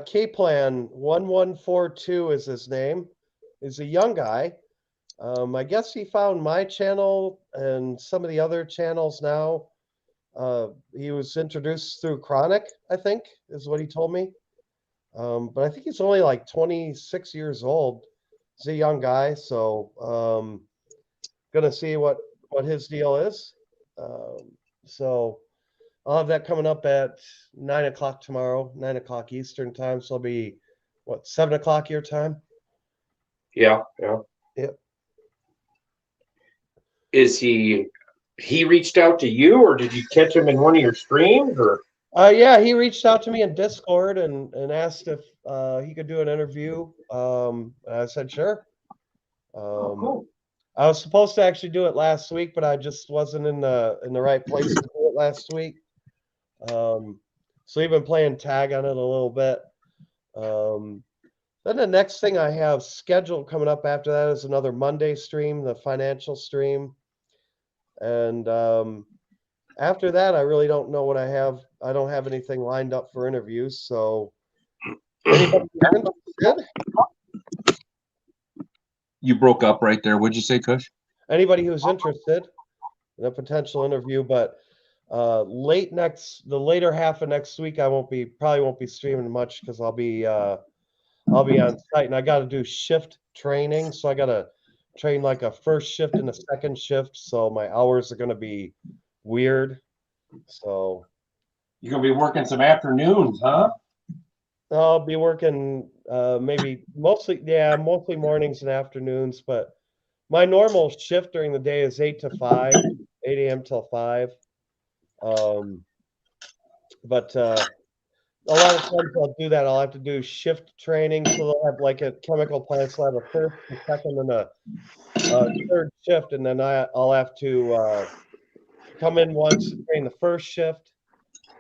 K-Plan 1142 is his name. He's a young guy. I guess he found my channel and some of the other channels now. He was introduced through Chronic, I think, is what he told me. But I think he's only like 26 years old. He's a young guy, so gonna see what his deal is. So I'll have that coming up at 9 o'clock tomorrow, 9 o'clock Eastern time. So it'll be what, 7 o'clock your time? Yeah. Yep. Is he reached out to you, or did you catch him in one of your streams, or? Yeah, he reached out to me in Discord and asked if he could do an interview. I said sure. Cool. I was supposed to actually do it last week, but I just wasn't in the right place to do it last week. So we've been playing tag on it a little bit. Then the next thing I have scheduled coming up after that is another Monday stream, the financial stream. And after that, I really don't know what I have. I don't have anything lined up for interviews. So anybody interested? You broke up right there. What'd you say, Kush? Anybody who's interested in a potential interview, but the later half of next week, probably won't be streaming much because I'll be on site and I got to do shift training. So I got to train like a first shift and a second shift. So my hours are going to be weird. So You're gonna be working some afternoons, huh? I'll be working mostly mornings and afternoons, but my normal shift during the day is 8 to 5, 8 a.m. till 5. But a lot of times I'll do that. I'll have to do shift training. So they'll have like a chemical plant, so I have a first, a second, and a third shift. And then I'll have to come in once to train the first shift.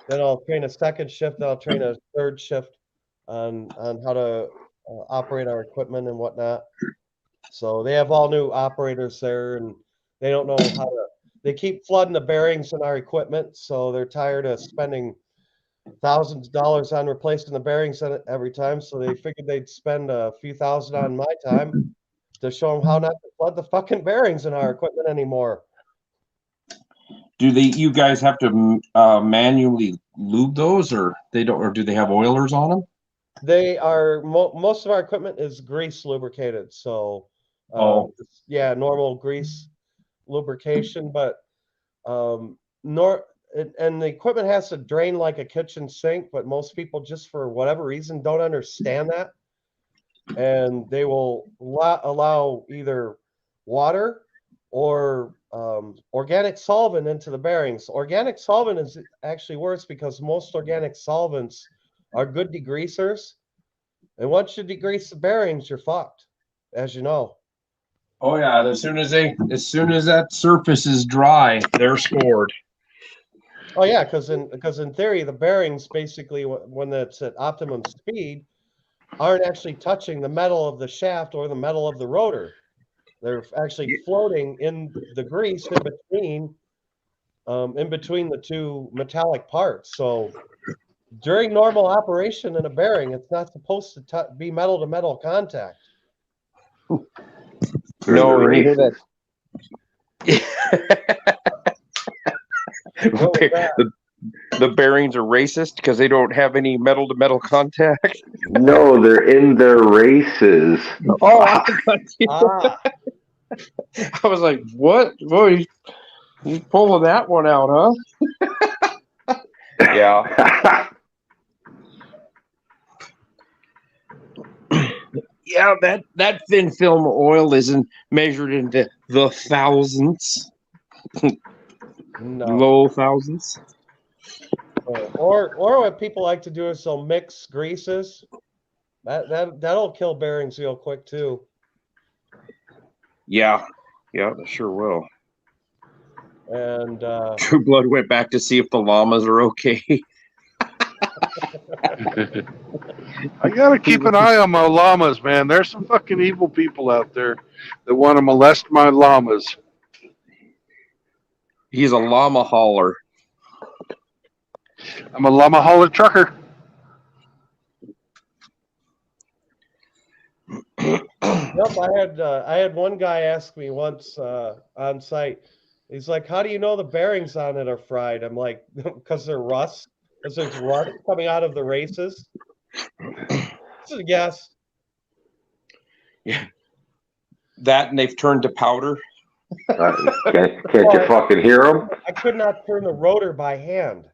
Then I'll train a second shift. Then I'll train a third shift on how to operate our equipment and whatnot. So they have all new operators there, and they don't know how to. They keep flooding the bearings in our equipment, so they're tired of spending thousands of dollars on replacing the bearings in it every time. So they figured they'd spend a few thousand on my time to show them how not to flood the fucking bearings in our equipment anymore. Do you guys have to manually lube those, or they don't, or do they have oilers on them? They are most of our equipment is grease lubricated, so yeah, normal grease lubrication, but and the equipment has to drain like a kitchen sink, but most people just for whatever reason don't understand that, and they will allow either water or organic solvent into the bearings. Organic solvent is actually worse because most organic solvents are good degreasers, and once you degrease the bearings, you're fucked, as you know. Oh yeah, as soon as that surface is dry, they're scored. Oh yeah, because in theory, the bearings basically, when it's at optimum speed, aren't actually touching the metal of the shaft or the metal of the rotor. They're actually floating in the grease in between the two metallic parts. So during normal operation in a bearing, it's not supposed to be metal to metal contact. No, you hear that? The bearings are racist because they don't have any metal to metal contact. No, they're in their races. Oh, I was like, what? Boy, he's pulling that one out, huh? Yeah. Yeah, that thin film oil isn't measured into the thousands. No. Low thousands. Or what people like to do is they'll mix greases. That'll kill bearings real quick too. Yeah, that sure will. And True Blood went back to see if the llamas are okay. I gotta keep an eye on my llamas, man. There's some fucking evil people out there that want to molest my llamas. He's a llama hauler. I'm a llama hauler trucker. Yep, I had one guy ask me once on site. He's like, "How do you know the bearings on it are fried?" I'm like, "Because they're rust. Because there's rust coming out of the races." This is a guess. Yeah. That and they've turned to powder. Can't you fucking hear them? I could not turn the rotor by hand.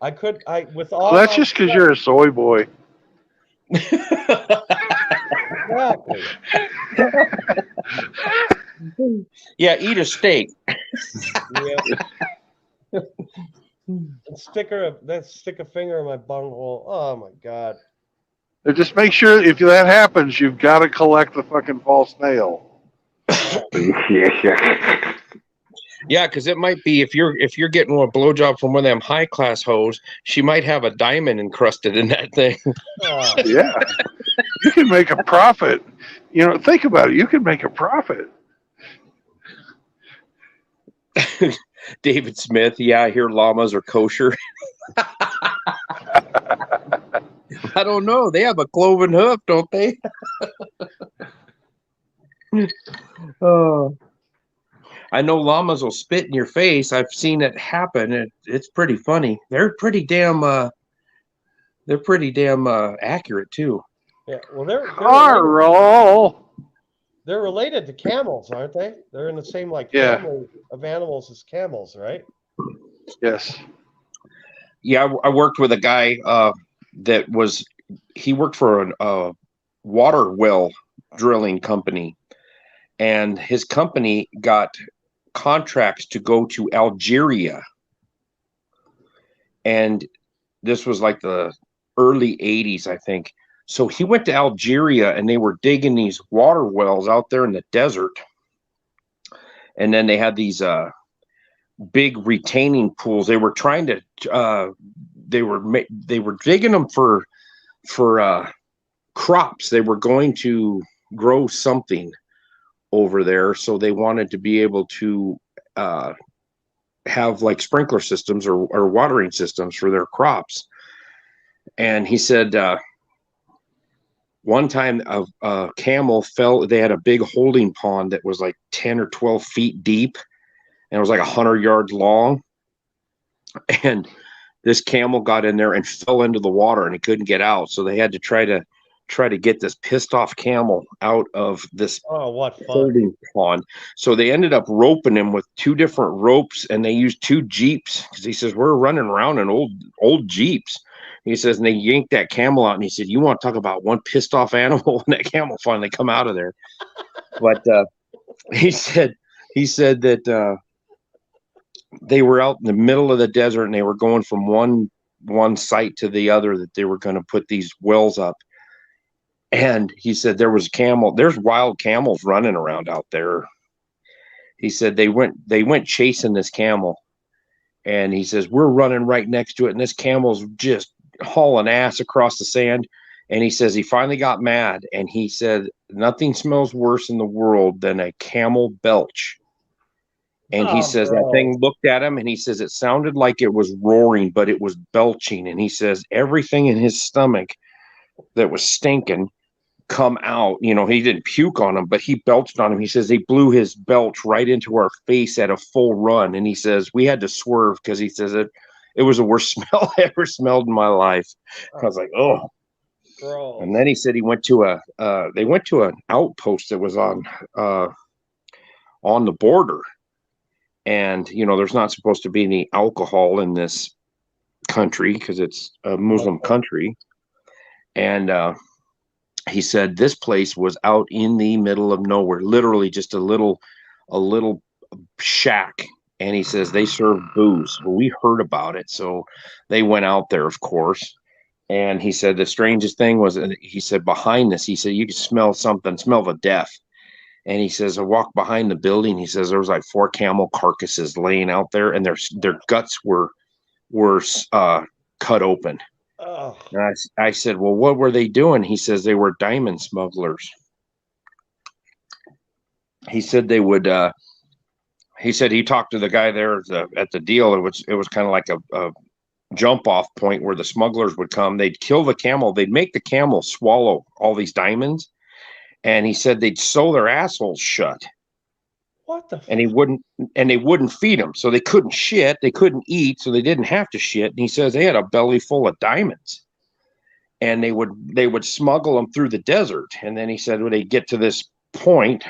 With all Well, that's my just because you're a soy boy. exactly. Yeah, eat a steak. Yeah. And stick a finger in my bunghole. Oh my god. But just make sure if that happens, you've got to collect the fucking false nail. Yeah. Yeah, because it might be if you're getting a blowjob from one of them high class hoes, she might have a diamond encrusted in that thing. Oh, Yeah. You can make a profit. You know, think about it. You can make a profit. David Smith, yeah, I hear llamas are kosher. I don't know. They have a cloven hoof, don't they? Oh. I know llamas will spit in your face. I've seen it happen. It's pretty funny. They're pretty damn accurate too. yeah. Well, Carl. they're related to camels, aren't they? They're in the same Yeah. family of animals as camels, right? Yes. Yeah, I worked with a guy he worked for a water well drilling company, and his company got contracts to go to Algeria, and this was like the early 80s, I think. So he went to Algeria, and they were digging these water wells out there in the desert, and then they had these big retaining pools. They were trying to they were digging them for crops. They were going to grow something over there, so they wanted to be able to have like sprinkler systems or watering systems for their crops. And he said one time a camel fell. They had a big holding pond that was like 10 or 12 feet deep, and it was like 100 yards long. And this camel got in there and fell into the water, and he couldn't get out. So they had to try to get this pissed off camel out of this what fun. holding pond. So they ended up roping him with two different ropes, and they used two Jeeps, because he says, we're running around in old Jeeps. He says, and they yanked that camel out, and he said, you want to talk about one pissed off animal? And that camel finally come out of there. But he said that they were out in the middle of the desert, and they were going from one site to the other, that they were going to put these wells up. And he said there's wild camels running around out there. He said they went chasing this camel, and he says, we're running right next to it, and this camel's just hauling ass across the sand. And he says he finally got mad, and he said nothing smells worse in the world than a camel belch. And he says that thing looked at him, and he says it sounded like it was roaring, but it was belching. And he says everything in his stomach that was stinking come out. You know, he didn't puke on him, but he belched on him. He says he blew his belch right into our face at a full run. And he says we had to swerve, because he says it was the worst smell I ever smelled in my life. I was like, oh. Gross. And then he said he went to they went to an outpost that was on the border. And, you know, there's not supposed to be any alcohol in this country because it's a Muslim country. And he said this place was out in the middle of nowhere, literally just a little shack. And he says they serve booze. Well, we heard about it, so they went out there, of course. And he said the strangest thing was, he said behind this, he said you could smell something, smell the death. And he says I walked behind the building. He says there was like 4 camel carcasses laying out there, and their guts were cut open. Oh, And I said, well, what were they doing? He says they were diamond smugglers. He said they would. He said he talked to the guy there at the deal. It was kind of like a jump off point where the smugglers would come. They'd kill the camel. They'd make the camel swallow all these diamonds. And he said they'd sew their assholes shut. what the? And they wouldn't feed them. So they couldn't shit. They couldn't eat. So they didn't have to shit. And he says they had a belly full of diamonds. And they would smuggle them through the desert. And then he said when they get to this point,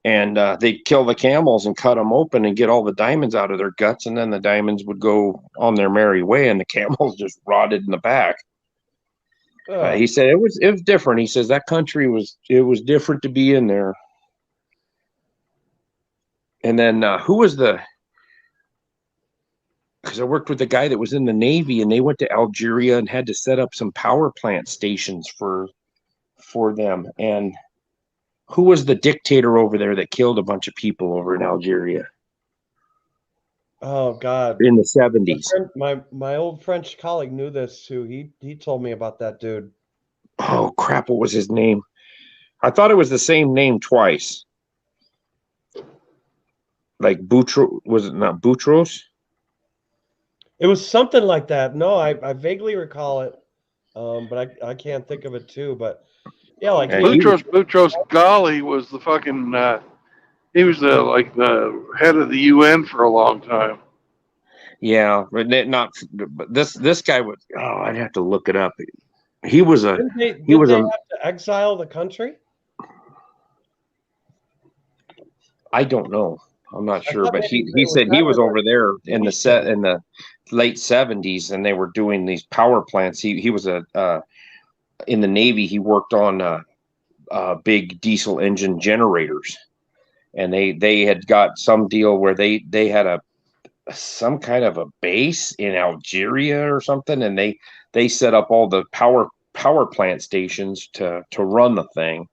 and they'd kill the camels and cut them open and get all the diamonds out of their guts, and then the diamonds would go on their merry way, and the camels just rotted in the back. He said it was different. He says that country was different to be in there. And then who was the? Because I worked with a guy that was in the Navy, and they went to Algeria and had to set up some power plant stations for them. And who was the dictator over there that killed a bunch of people over in Algeria Oh God. in the 70s? My old French colleague knew this too. He told me about that dude. Oh crap! What was his name? I thought it was the same name twice. Like Boutros, was it not Boutros? It was something like that. No, I vaguely recall it, but I can't think of it too. But yeah, like Yeah, Boutros Ghali was the fucking. He was the head of the UN for a long time. Yeah, but not. But this guy was. Oh, I'd have to look it up. He was a. didn't He was they a. have to exile the country? I don't know. I'm not I sure, thought but maybe he it was said he that was or over there in the Tunisia. in the late 70s, and they were doing these power plants. He was a in the Navy. He worked on big diesel engine generators, and they had got some deal where they had some kind of a base in Algeria or something, and they set up all the power plant stations to run the thing.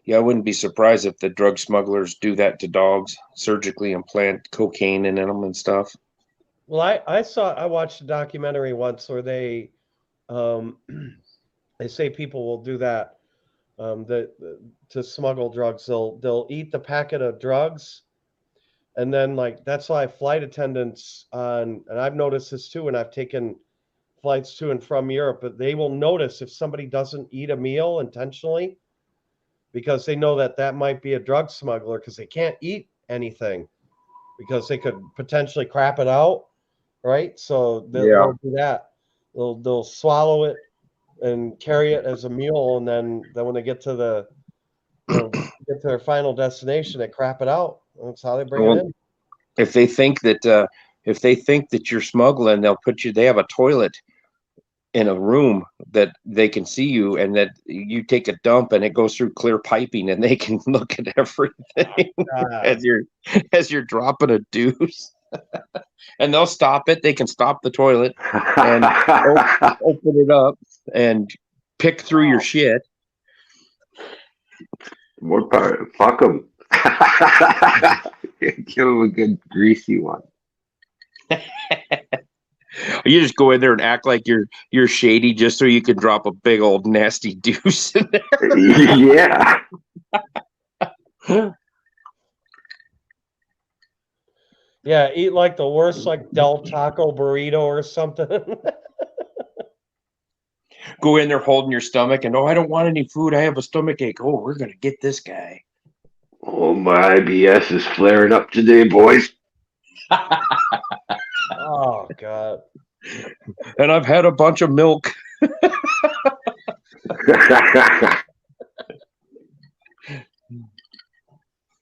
Yeah, I wouldn't be surprised if the drug smugglers do that to dogs, surgically implant cocaine in them and stuff. Well, I watched a documentary once where they they say people will do that to smuggle drugs. They'll eat the packet of drugs, and then like that's why flight attendants and I've noticed this too when I've taken flights to and from Europe, but they will notice if somebody doesn't eat a meal intentionally because they know that that might be a drug smuggler because they can't eat anything because they could potentially crap it out, right? So they'll do that. They'll swallow it and carry it as a mule, and then when they get to get to their final destination, they crap it out. That's how they bring it in. If they think that you're smuggling, they'll put you. They have a toilet in a room that they can see you, and that you take a dump, and it goes through clear piping, and they can look at everything as you're dropping a deuce. And they'll stop it. They can stop the toilet and open it up and pick through your shit. More power. Fuck them. Give them a good greasy one. You just go in there and act like you're shady just so you can drop a big old nasty deuce in there. Yeah. Yeah, eat like the worst like Del Taco burrito or something. Go in there holding your stomach and, oh, I don't want any food. I have a stomach ache. Oh, we're going to get this guy. Oh, my IBS is flaring up today, boys. Oh, God. And I've had a bunch of milk.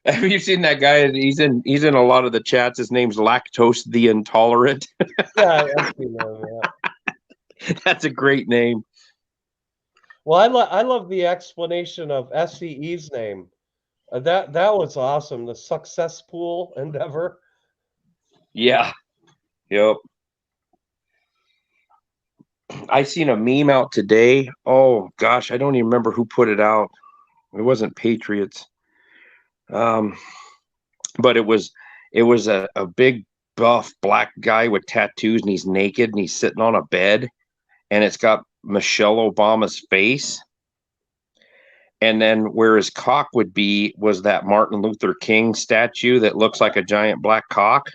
Have you seen that guy? He's in a lot of the chats. His name's Lactose the Intolerant. Yeah, I've seen that, yeah. That's a great name. Well, I love the explanation of SCE's name. That was awesome. The success pool endeavor. Yeah. Yep. I seen a meme out today. Oh gosh, I don't even remember who put it out. It wasn't Patriots. Um, but it was a big buff black guy with tattoos and he's naked and he's sitting on a bed and it's got Michelle Obama's face. And then where his cock would be was that Martin Luther King statue that looks like a giant black cock.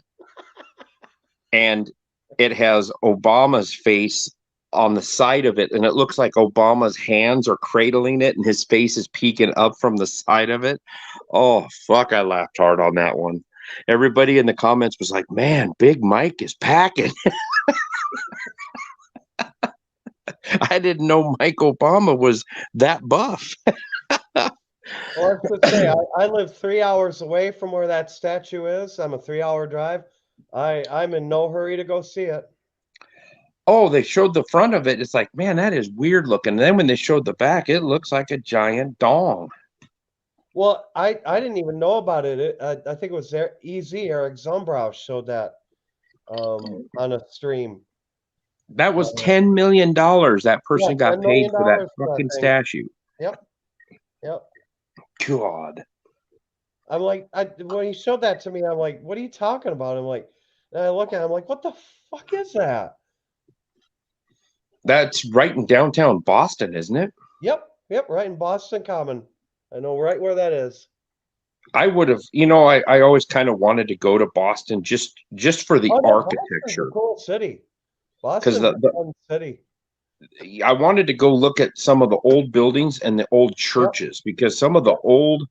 And it has Obama's face on the side of it. And it looks like Obama's hands are cradling it and his face is peeking up from the side of it. Oh, fuck. I laughed hard on that one. Everybody in the comments was like, man, Big Mike is packing. I didn't know Mike Obama was that buff. Well, I should say, I live 3 hours away from where that statue is. I'm a 3 hour drive. I'm in no hurry to go see it. Oh, they showed the front of it. It's like, man, that is weird looking. And then when they showed the back, it looks like a giant dong. Well, I didn't even know about it. I think it was there. Eric Zombrow showed that on a stream. That was $10 million. That person Yeah, got $10 paid million for that for that fucking thing. statue. Yep. Yep. God. I'm like, when he showed that to me, I'm like, what are you talking about? I'm like, and I look at it, I'm like, what the fuck is that? That's right in downtown Boston, isn't it? Yep. Yep. Right in Boston Common. I know right where that is. I would have, I always kind of wanted to go to Boston just for the Oh, no, Boston's architecture. a cool city. Because Boston's a fun city. I wanted to go look at some of the old buildings and the old churches because some of the old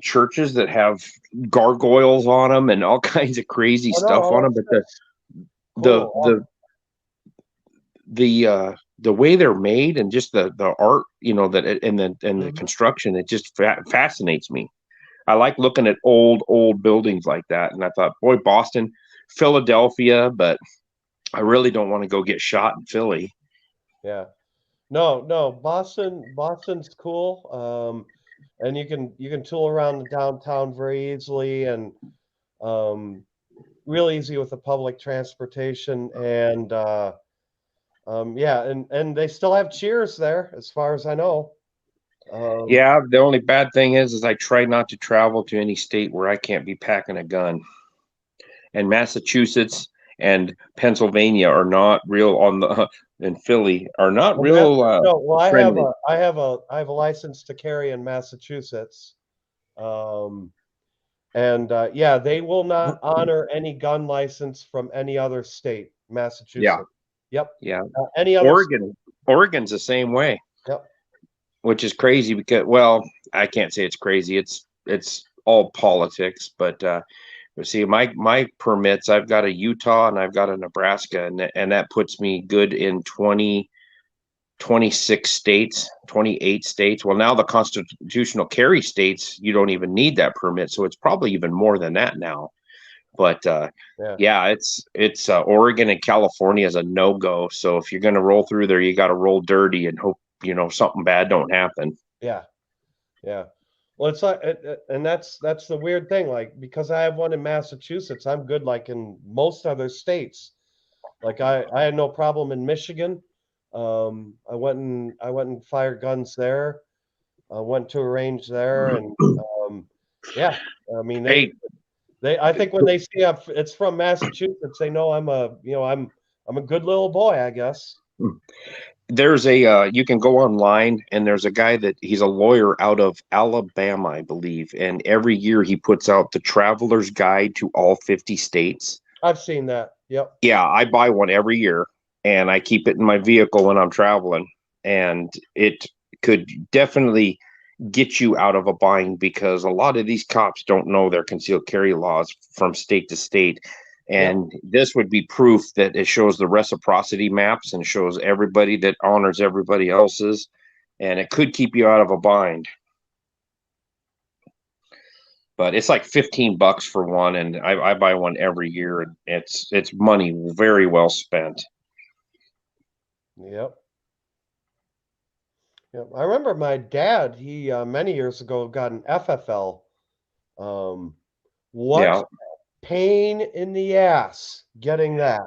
churches that have gargoyles on them and all kinds of crazy Oh, stuff on no, them, but the cool. the way they're made and just the art, that and the Mhm. construction, it just fascinates me. I like looking at old buildings like that, and I thought, boy, Boston, Philadelphia, but I really don't want to go get shot in Philly. Yeah. No, Boston's cool. And you can tool around the downtown very easily and real easy with the public transportation and yeah, and they still have Cheers there as far as I know. Yeah, the only bad thing is I try not to travel to any state where I can't be packing a gun. And Massachusetts and Pennsylvania are not real on the and Philly are not real No, well, friendly. I have a license to carry in Massachusetts. And yeah, they will not honor any gun license from any other state, Massachusetts. Yep. Yeah. Any other Oregon's the same way. Yep. Which is crazy because, well, I can't say it's crazy. It's all politics, but see, my permits, I've got a Utah and I've got a Nebraska, and that puts me good in 26 states, 28 states. Well, now the constitutional carry states, you don't even need that permit, so it's probably even more than that now. But yeah, it's Oregon and California is a no-go. So if you're going to roll through there, you got to roll dirty and hope something bad don't happen. Yeah. Well, it's like, and that's the weird thing. Like, because I have one in Massachusetts, I'm good. Like in most other states, like I had no problem in Michigan. I went and fired guns there. I went to a range there, and yeah, I mean I think when they see it's from Massachusetts, they know I'm a good little boy, I guess. There's a you can go online and there's a guy that he's a lawyer out of Alabama, I believe, and every year he puts out the Traveler's Guide to all 50 states. I've seen that. Yep. Yeah, I buy one every year and I keep it in my vehicle when I'm traveling, and it could definitely get you out of a bind because a lot of these cops don't know their concealed carry laws from state to state. And this would be proof that it shows the reciprocity maps and shows everybody that honors everybody else's, and it could keep you out of a bind. But it's like $15 for one, and I buy one every year, and it's money very well spent. Yep. Yeah, I remember my dad. He many years ago got an FFL. What Yeah. pain in the ass getting that.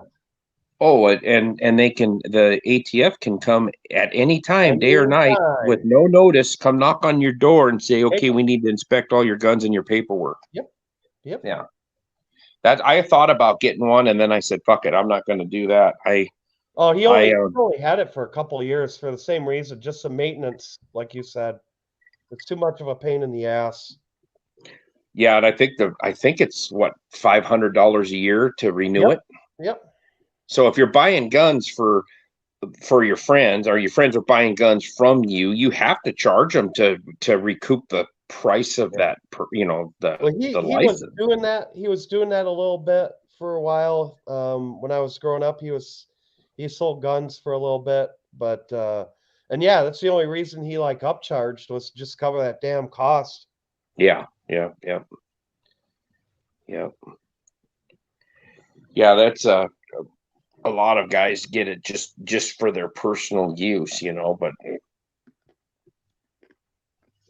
Oh, and they can, the ATF can come at any time, day or night, with Anytime. no notice, come knock on your door and say, Hey, okay, we need to inspect all your guns and your paperwork. yep. Yeah. That I thought about getting one, and then I said, fuck it, I'm not going to do that. Oh, I he only had it for a couple of years for the same reason, just some maintenance, like you said. It's too much of a pain in the ass. Yeah, and I think it's what, $500 a year to renew Yep. it. Yep. So if you're buying guns for your friends, or your friends are buying guns from you, you have to charge them to recoup the price of Yeah. that, you know, Well, the he was license. doing that. He was doing that a little bit for a while. When I was growing up, he sold guns for a little bit, but and yeah, that's the only reason he like upcharged was just cover that damn cost. Yeah, yeah, yeah, yeah, yeah. That's a lot of guys get it just for their personal use, you know. But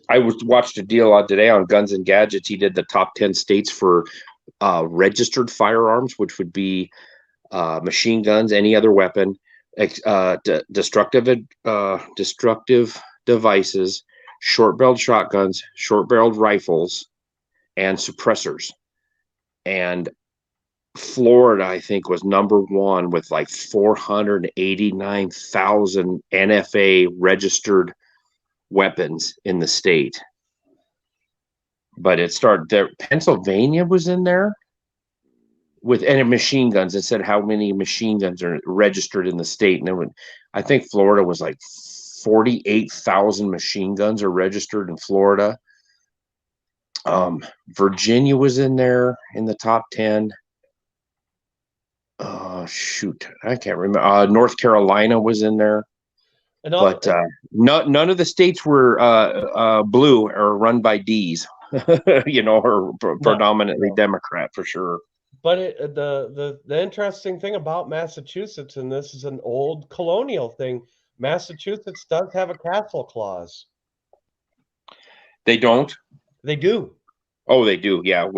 I watched a deal today on Guns and Gadgets. He did the top 10 states for registered firearms, which would be machine guns, any other weapon, destructive devices, short-barreled shotguns, short-barreled rifles, and suppressors. And Florida, I think, was number one with like 489,000 NFA registered weapons in the state. But it started there. Pennsylvania was in there with any machine guns. It said how many machine guns are registered in the state, and then I think Florida was like 48,000 machine guns are registered in Florida. Virginia was in there in the top 10. Shoot, I can't remember. North Carolina was in there, And all, but none of the states were blue or run by D's, you know, or predominantly no. Democrat for sure. But the interesting thing about Massachusetts, and this is an old colonial thing, Massachusetts does have a castle clause. They don't. They do. Oh, they do. Yeah.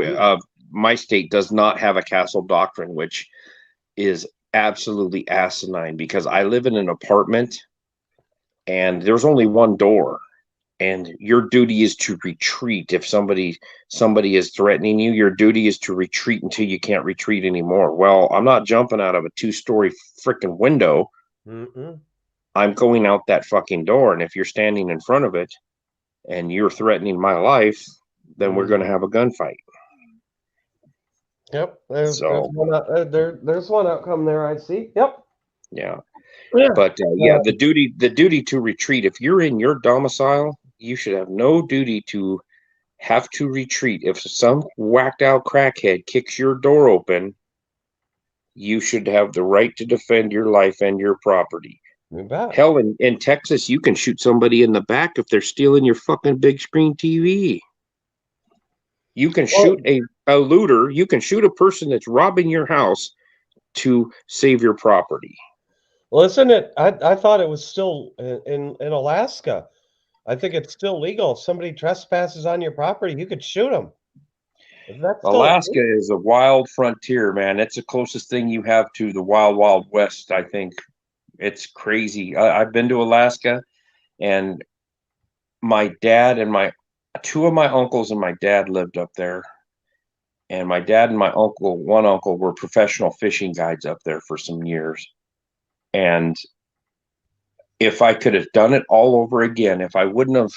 My state does not have a castle doctrine, which is absolutely asinine because I live in an apartment and there's only one door, and your duty is to retreat. If somebody is threatening you, your duty is to retreat until you can't retreat anymore. Well, I'm not jumping out of a 2-story freaking window. Mm-mm. I'm going out that fucking door, and if you're standing in front of it and you're threatening my life, then we're going to have a gunfight. Yep, there's So one there's one outcome there. I see. Yep. yeah. Yeah. But yeah, the duty to retreat. If you're in your domicile, you should have no duty to have to retreat. If some whacked out crackhead kicks your door open, you should have the right to defend your life and your property. You bet. Hell, in Texas, you can shoot somebody in the back if they're stealing your fucking big screen TV. You can shoot a looter. You can shoot a person that's robbing your house to save your property. Well, isn't it? I thought it was still in Alaska. I think it's still legal. If somebody trespasses on your property, you could shoot them. Is that still Alaska is a wild frontier, man. It's the closest thing you have to the wild, wild west, I think. It's crazy. I've been to Alaska, and my dad and two of my uncles and my dad lived up there. And my dad and my one uncle were professional fishing guides up there for some years. And if I could have done it all over again, if I would have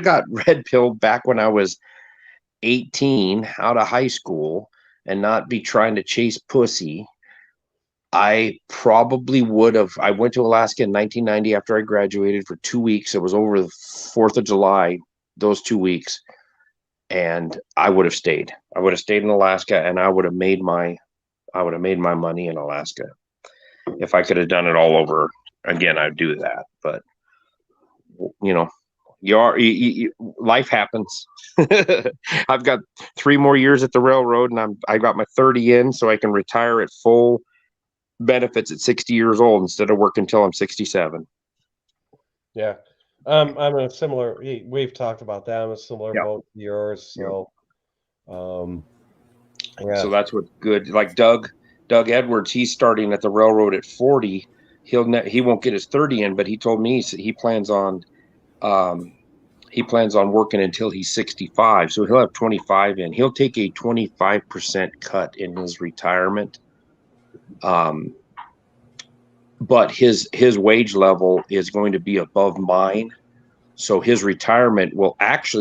got red pilled back when I was 18 out of high school and not be trying to chase pussy, I probably would have. I went to Alaska in 1990 after I graduated for 2 weeks. It was over the 4th of July, those 2 weeks. And I would have stayed. I would have stayed in Alaska, and I would have made my money in Alaska. If I could have done it all over again, I'd do that. But you know, life happens. I've got 3 more years at the railroad, and I got my 30 in, so I can retire at full benefits at 60 years old instead of working until I'm 67. Yeah. I'm in a similar. We've talked about that. I'm a similar Yeah. boat to yours. So, yeah. So that's what's good. Like Doug Edwards, he's starting at the railroad at 40. He won't get his 30 in, but he told me he plans on working until he's 65. So he'll have 25 in. He'll take a 25% cut in his retirement. But his wage level is going to be above mine. So his retirement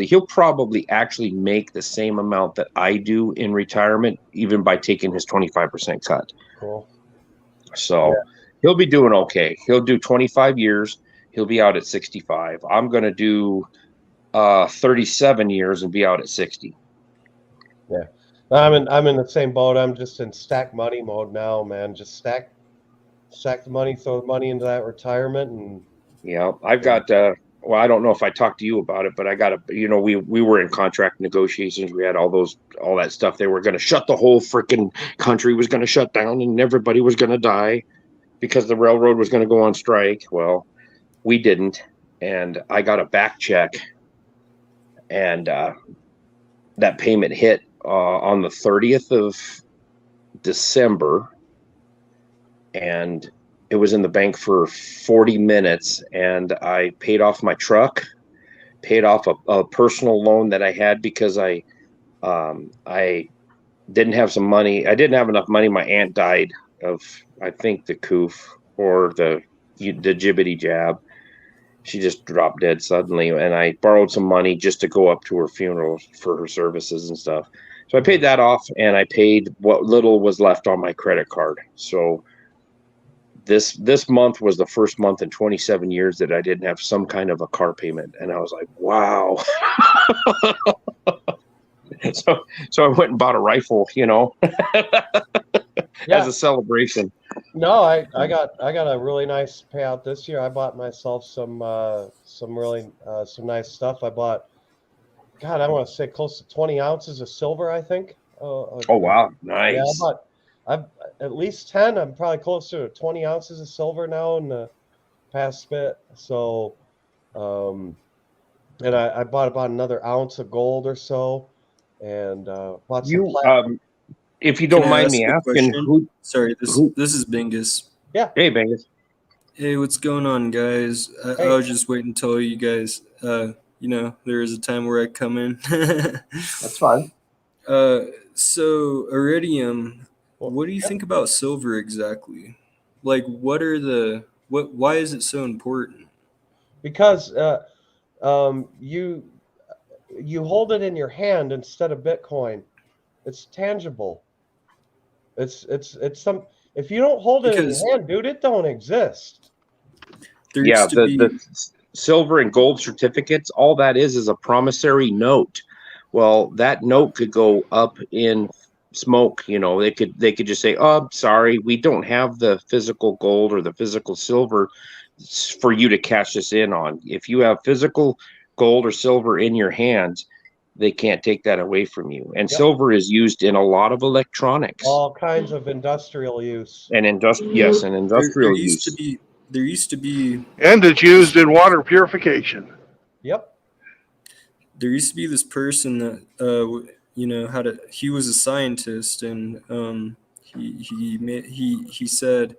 he'll probably actually make the same amount that I do in retirement, even by taking his 25% cut. Cool. So he'll be doing okay. He'll do 25 years. He'll be out at 65. I'm going to do 37 years and be out at 60. Yeah. I'm in the same boat. I'm just in stack money mode now, man. Just stack the money, throw the money into that retirement, and Yeah, I've got well, I don't know if I talked to you about it, but I got we were in contract negotiations. We had all that stuff. They were going to shut the whole freaking country was going to shut down and everybody was going to die because the railroad was going to go on strike. Well, we didn't. And I got a back check and that payment hit on the 30th of December. And it was in the bank for 40 minutes, and I paid off my truck, paid off a personal loan that I had because I didn't have some money. I didn't have enough money. My aunt died of, I think, the coof or the jibbity jab. She just dropped dead suddenly, and I borrowed some money just to go up to her funeral for her services and stuff. So I paid that off, and I paid what little was left on my credit card. So this month was the first month in 27 years that I didn't have some kind of a car payment, and I was like, wow. so I went and bought a rifle, as a celebration. No, I got a really nice payout this year. I bought myself some really some nice stuff. I bought, God, I want to say close to 20 ounces of silver, I think. Oh wow, nice. Yeah, I've at least 10. I'm probably closer to 20 ounces of silver now in the past bit. So, and I bought about another ounce of gold or so, and bought some platinum. If you don't Can I mind me ask a asking, question? Sorry, this is Bingus. Yeah. Hey, Bingus. Hey, what's going on, guys? I was just waiting to tell you guys. There is a time where I come in. That's fine. So iridium. What do you think about silver exactly? Like, why is it so important? Because you hold it in your hand instead of Bitcoin. It's tangible. It's some. If you don't hold it in your hand, dude, it don't exist. There used to be the silver and gold certificates. All that is a promissory note. Well, that note could go up in smoke. They could just say, "Oh, sorry, we don't have the physical gold or the physical silver for you to cash this in on." If you have physical gold or silver in your hands, they can't take that away from you. And silver is used in a lot of electronics, all kinds of industrial use, and industrial use. There used to be, and it's used in water purification. Yep. There used to be this person that he was a scientist, and he said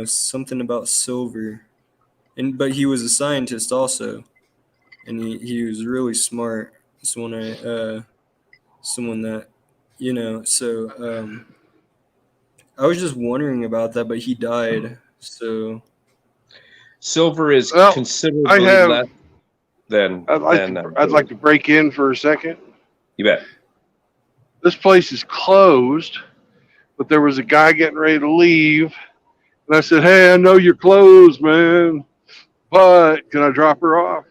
something about silver, but he was a scientist also, and he was really smart. Someone that so I was just wondering about that, but he died. So silver is considerably less than. I'd like to break in for a second. You bet. This place is closed, but there was a guy getting ready to leave, and I said, "Hey, I know you're closed, man, but can I drop her off?"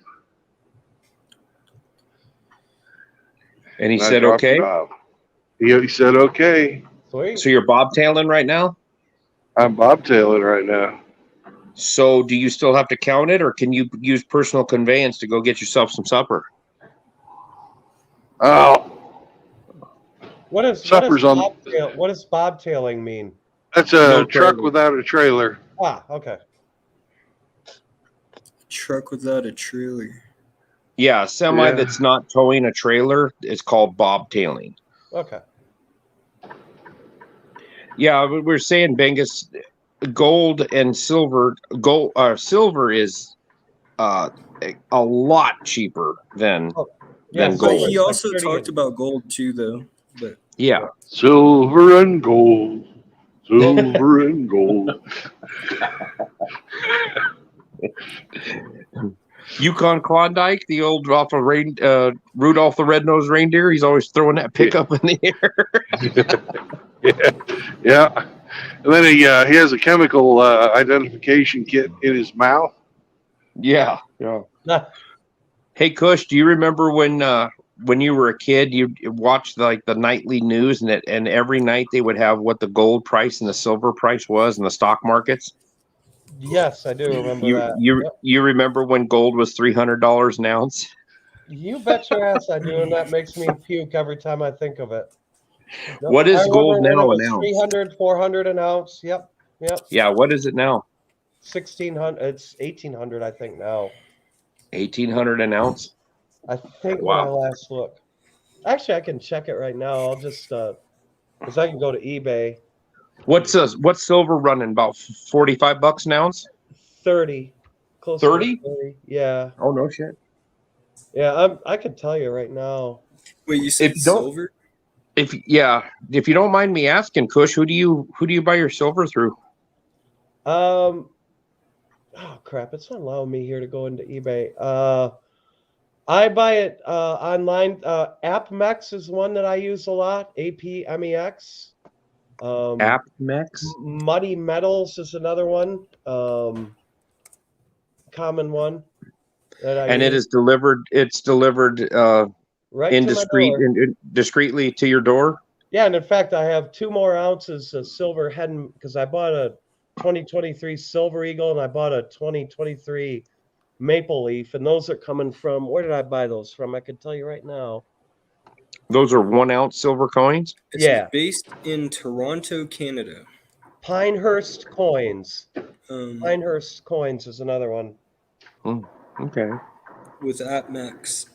And he said, "Okay." He said, "Okay." Sweet. So you're bobtailing right now? I'm bobtailing right now. So do you still have to count it, or can you use personal conveyance to go get yourself some supper? Oh. What does bobtailing mean? That's a truck without a trailer. Ah, okay. truck without a trailer. Yeah, a semi Yeah. that's not towing a trailer is called bobtailing. Okay. Yeah, we're saying, Bengus, gold and silver. Silver is a lot cheaper than Yeah, than But gold. he silver's like also 30 talked and- about gold too, though. But Yeah. Silver and gold. Silver and gold. Yukon Klondike, the old off of Rudolph the Red-Nosed Reindeer. He's always throwing that pickup in the air. Yeah. And then he has a chemical identification kit in his mouth. Yeah. Hey, Kush, do you remember when you were a kid, you watched like the nightly news, and every night they would have what the gold price and the silver price was in the stock markets? Yes, I do remember You that. you Yep. you remember when gold was $300 an ounce? You bet your ass I do, and that makes me puke every time I think of it. Yep. What I is gold remember when now it an was ounce? 300, 400 an ounce. Yep. Yeah, what is it now? 1600. It's 1800, I think now. 1,800 an ounce? I think when I Wow. last looked. Actually, I can check it right now. I'll just because I can go to eBay. What's silver running? About $45 an ounce? 30, close 30? to 30. Yeah, Oh no shit. yeah. I can tell you right now. wait, you said If you don't silver? if you don't mind me asking, Kush, who do you buy your silver through? Oh crap! It's not allowing me here to go into eBay. I buy it online. AppMex is one that I use a lot. AppMex. AppMex? Muddy Metals is another one. Common one that I And use. it's delivered Right to my door. discreetly to your door? Yeah, and in fact, I have 2 more ounces of silver head because I bought a 2023 Silver Eagle and I bought a 2023 Maple Leaf, and those are coming from. Where did I buy those from? I can tell you right now. Those are 1 ounce silver coins? It's Yeah. based in Toronto, Canada. Pinehurst Coins. Um, Pinehurst Coins is another one. Okay. with AppMex.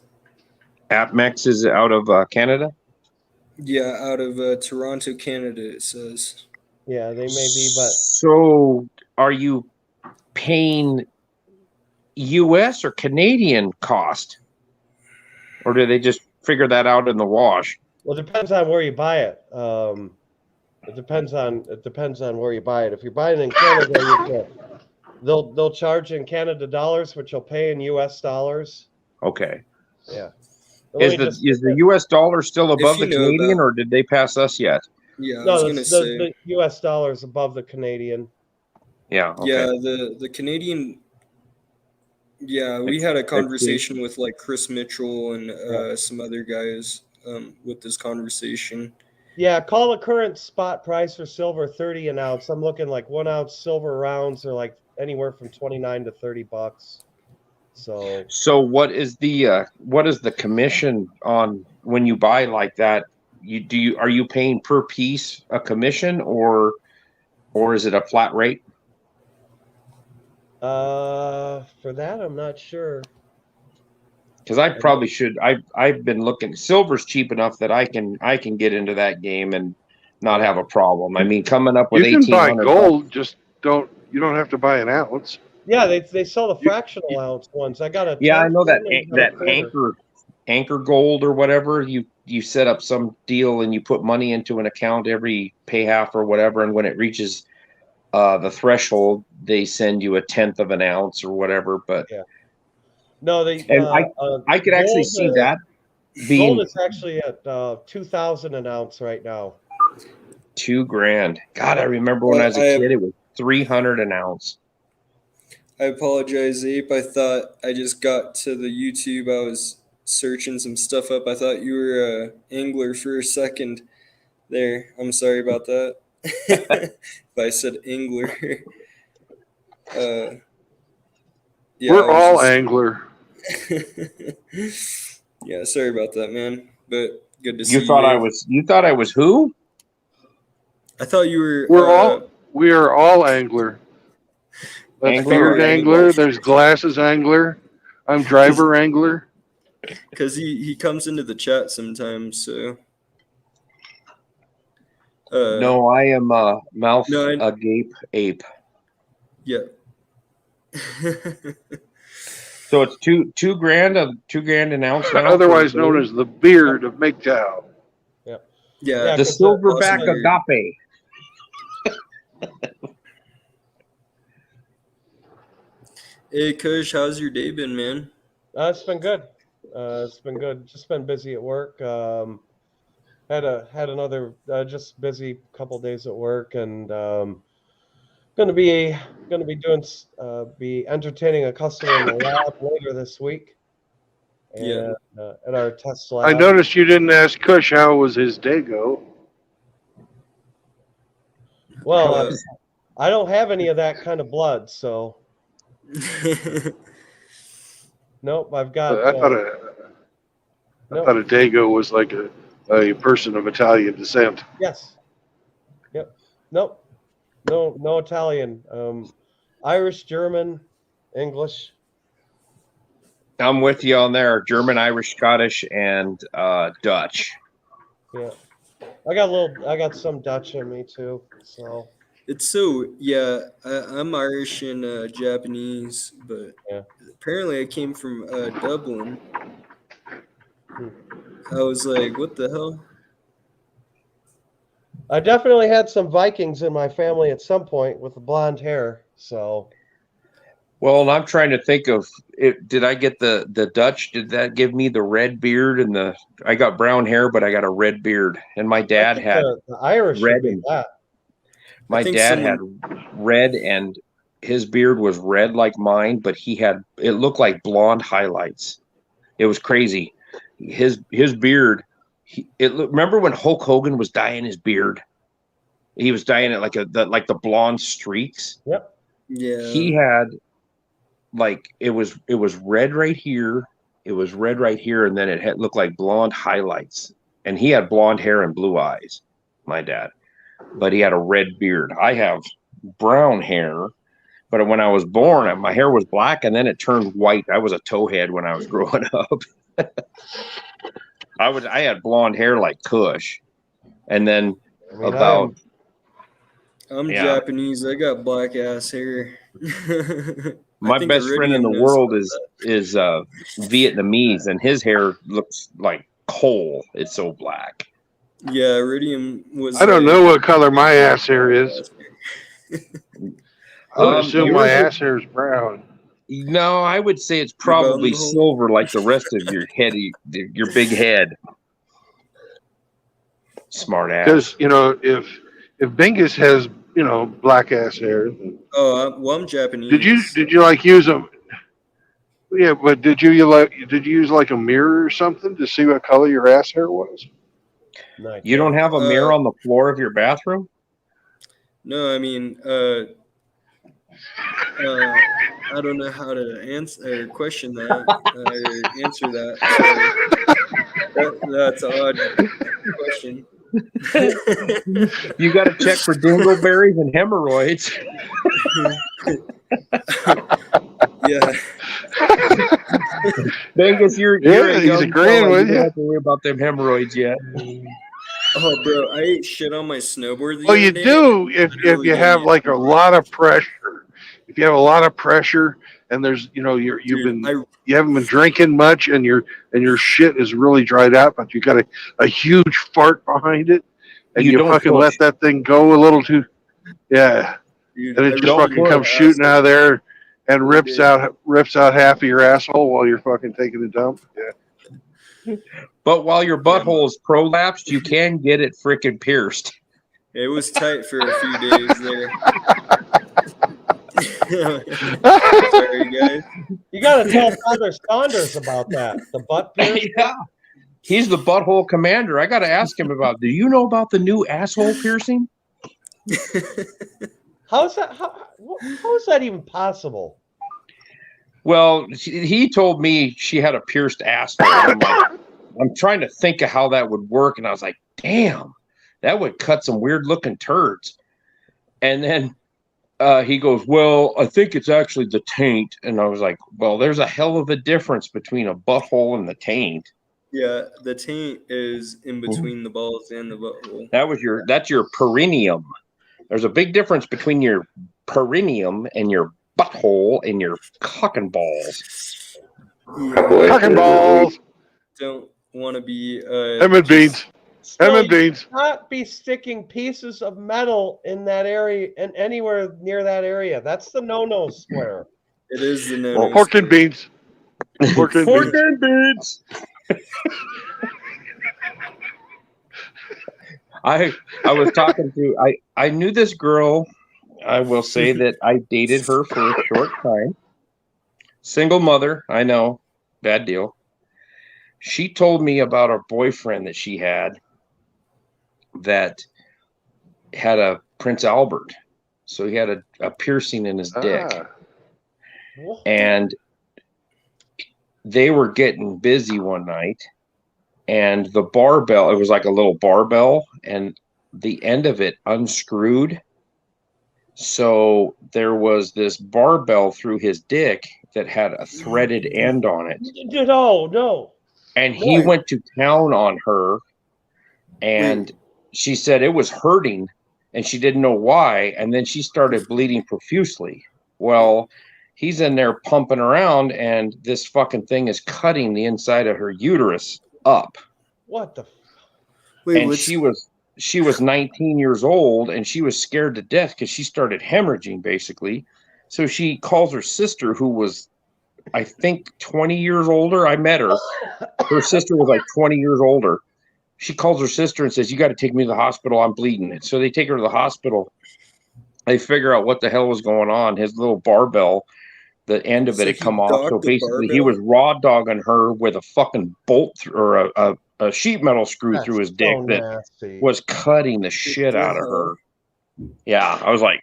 AppMex is out of Canada? Yeah, out of Toronto, Canada, it says. Yeah, they may be, but So are you paying US or Canadian cost? Or do they just figure that out in the wash? well, it depends on where you buy it. It depends on where you buy it. If you're buying it in Canada, they'll charge in Canada dollars, which you'll pay in US dollars. Okay. Yeah. But let Is me the US dollar still above you the know Canadian, about- or did they pass us yet? Yeah, I No, was gonna say. the US dollar is above the Canadian. Yeah. Okay. Yeah, the Canadian. Yeah, we had a conversation with like Chris Mitchell and some other guys with this conversation. Yeah, call the current spot price for silver 30 an ounce. I'm looking like 1 ounce silver rounds are like anywhere from 29 to 30 bucks. So what is the commission on when you buy like that? Are you paying per piece a commission, or is it a flat rate? for that I'm not sure. Because I probably should. I've been looking. Silver's cheap enough that I can get into that game and not have a problem. I mean, coming up with You can buy 1,800 gold, just you don't have to buy an ounce. Yeah, they sell the fractional ounce ones. I got a Yeah, I know that 10 and a quarter. anchor gold or whatever. You set up some deal and you put money into an account every pay half or whatever, and when it reaches the threshold, they send you 1/10 of an ounce or whatever. But Yeah. No, they and I could actually gold, see that being gold is actually at 2,000 an ounce right now. $2,000. God, I remember when I was a kid, it was 300 an ounce. I apologize, Ape. I thought I just got to the YouTube. I was searching some stuff up. I thought you were a angler for a second there. I'm sorry about that. If I said angler. Yeah, We're all angler. Yeah, sorry about that, man. But good to see You you. thought Abe. you thought I was who? I thought you were. We are all angler. That's Angler beard or angler. English. There's glasses angler. I'm driver angler. Because he comes into the chat sometimes, so. No, I am mouth No, agape ape. yeah. So it's $2 grand an ounce now. Otherwise known as the beard of MGTOW. Yeah. Yeah, the 'cause silverback awesome. agape. Hey, Kush, how's your day been, man? It's been good. It's been good. Just been busy at work. Had another just busy couple days at work, and gonna be doing be entertaining a customer in the lab later this week. And, Yeah. at our test lab. I noticed you didn't ask Kush how was his day go. Well, I don't have any of that kind of blood, so nope. I've got. I thought Nope. a Dago was like a person of Italian descent. Yes. Yep. Nope. No Italian. Irish, German, English. I'm with you on there. German, Irish, Scottish, and Dutch. Yeah. I got some Dutch in me too. So It's so, yeah, I'm Irish and Japanese, but Yeah. apparently I came from Dublin. I was like, what the hell? I definitely had some Vikings in my family at some point with the blonde hair. So Well, and I'm trying to think of it. Did I get the Dutch? Did that give me the red beard and I got brown hair, but I got a red beard. And my dad I think had the Irish red should be and- that. my think dad had red, and his beard was red like mine, but it looked like blonde highlights. It was crazy. His beard. Remember when Hulk Hogan was dyeing his beard? He was dyeing it like the blonde streaks. Yep. Yeah. He had it was red right here. It was red right here, and then it looked like blonde highlights. And he had blonde hair and blue eyes, my dad. But he had a red beard. I have brown hair, but when I was born, my hair was black, and then it turned white. I was a towhead when I was growing up. I had blonde hair like Kush, and then I'm Yeah. Japanese. I got black ass hair. my best friend in the world is Vietnamese, and his hair looks like coal. It's so black. Yeah, Iridium was. I don't know what color my ass hair is. I would assume my ass hair is brown. No, I would say it's probably bumhole? silver, like the rest of your head, your big head. Smart ass. Because if Bingus has black ass hair, Oh, I'm Japanese. did you like use them? Yeah, but did you use like a mirror or something to see what color your ass hair was? Nice. You don't have a mirror on the floor of your bathroom? No, I mean, I don't know how to answer or question that or answer that. So that's an odd question. You got to check for dingleberries and hemorrhoids. Yeah. Bingus, you're he's young agreeing fella. with You you. don't have to worry about them hemorrhoids yet. Oh, bro, I ate shit on my snowboard. The Well, other you day. do if Literally you have didn't like eat. a lot of pressure. If you have a lot of pressure and there's you Dude, haven't been drinking much and your shit is really dried out, but you got a huge fart behind it, and You you don't fucking push. let that thing go a little too, yeah, dude, and I it just really fucking comes asked shooting out of there and rips did. out half of your asshole while you're fucking taking a dump. Yeah. But while your butthole is prolapsed, you can get it frickin' pierced. It was tight for a few days there. Sorry, guys. You got to tell Father Saunders about that. The butt piercing. Yeah. He's the butthole commander. I got to ask him do you know about the new asshole piercing? How is that even possible? Well, he told me she had a pierced asshole. And I'm trying to think of how that would work. And I was like, damn, that would cut some weird looking turds. And then he goes, well, I think it's actually the taint. And I was like, well, there's a hell of a difference between a butthole and the taint. Yeah, the taint is in between the balls and the butthole. That's your perineum. There's a big difference between your perineum and your butthole and your cock and balls. Yeah, Cock and balls. don't want to be Ham and beans. Ham and beans. Not be sticking pieces of metal in that area and anywhere near that area. That's the no square. It is the no. Pork and beans. Pork and Pork beans. and beans. I was talking to I knew this girl. I will say that I dated her for a short time. Single mother, I know, bad deal. She told me about a boyfriend that she had that had a Prince Albert. So he had a piercing in his dick. And they were getting busy one night, and the barbell, it was like a little barbell, and the end of it unscrewed. So there was this barbell through his dick that had a threaded end on it. No. And he went to town on her, and she said it was hurting, and she didn't know why. And then she started bleeding profusely. Well, he's in there pumping around, and this fucking thing is cutting the inside of her uterus up. What the? And she was 19 years old, and she was scared to death because she started hemorrhaging, basically. So she calls her sister, who was, I think, 20 years older. I met her. Her sister was like 20 years older. She calls her sister and says, you got to take me to the hospital. I'm bleeding. So they take her to the hospital. They figure out what the hell was going on. His little barbell, the end of it had come off. So basically, he was raw dogging her with a fucking bolt or a sheet metal screw through his dick that was cutting the shit out of her. Yeah, I was like,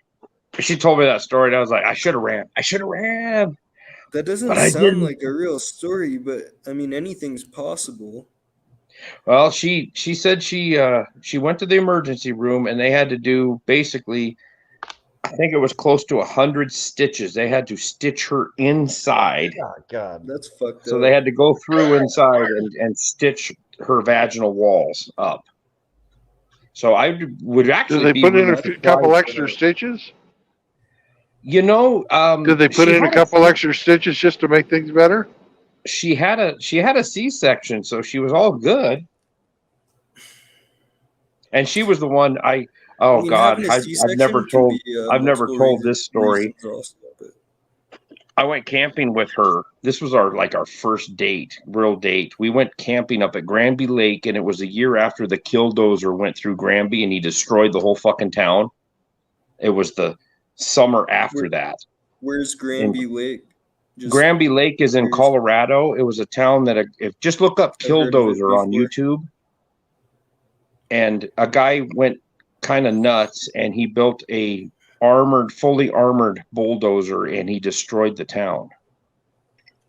she told me that story, and I was like, I should have ran. That doesn't sound like a real story, but I mean, anything's possible. Well, she said she went to the emergency room, and they had to do basically, I think it was close to 100 stitches. They had to stitch her inside. Oh, God, that's fucked up. So they had to go through inside and stitch her vaginal walls up. So I would actually. Did they put in a couple extra stitches? You know, did they put in a couple extra stitches just to make things better? She had a C-section, so she was all good. And she was the one God, I've never told this story. I went camping with her. This was our first date, real date. We went camping up at Granby Lake, and it was a year after the killdozer went through Granby and he destroyed the whole fucking town. It was the summer after that. Where's Granby Lake? Granby Lake is in Colorado. It was a town that just look up killdozer on YouTube. And a guy went kind of nuts, and he built a fully armored bulldozer, and he destroyed the town.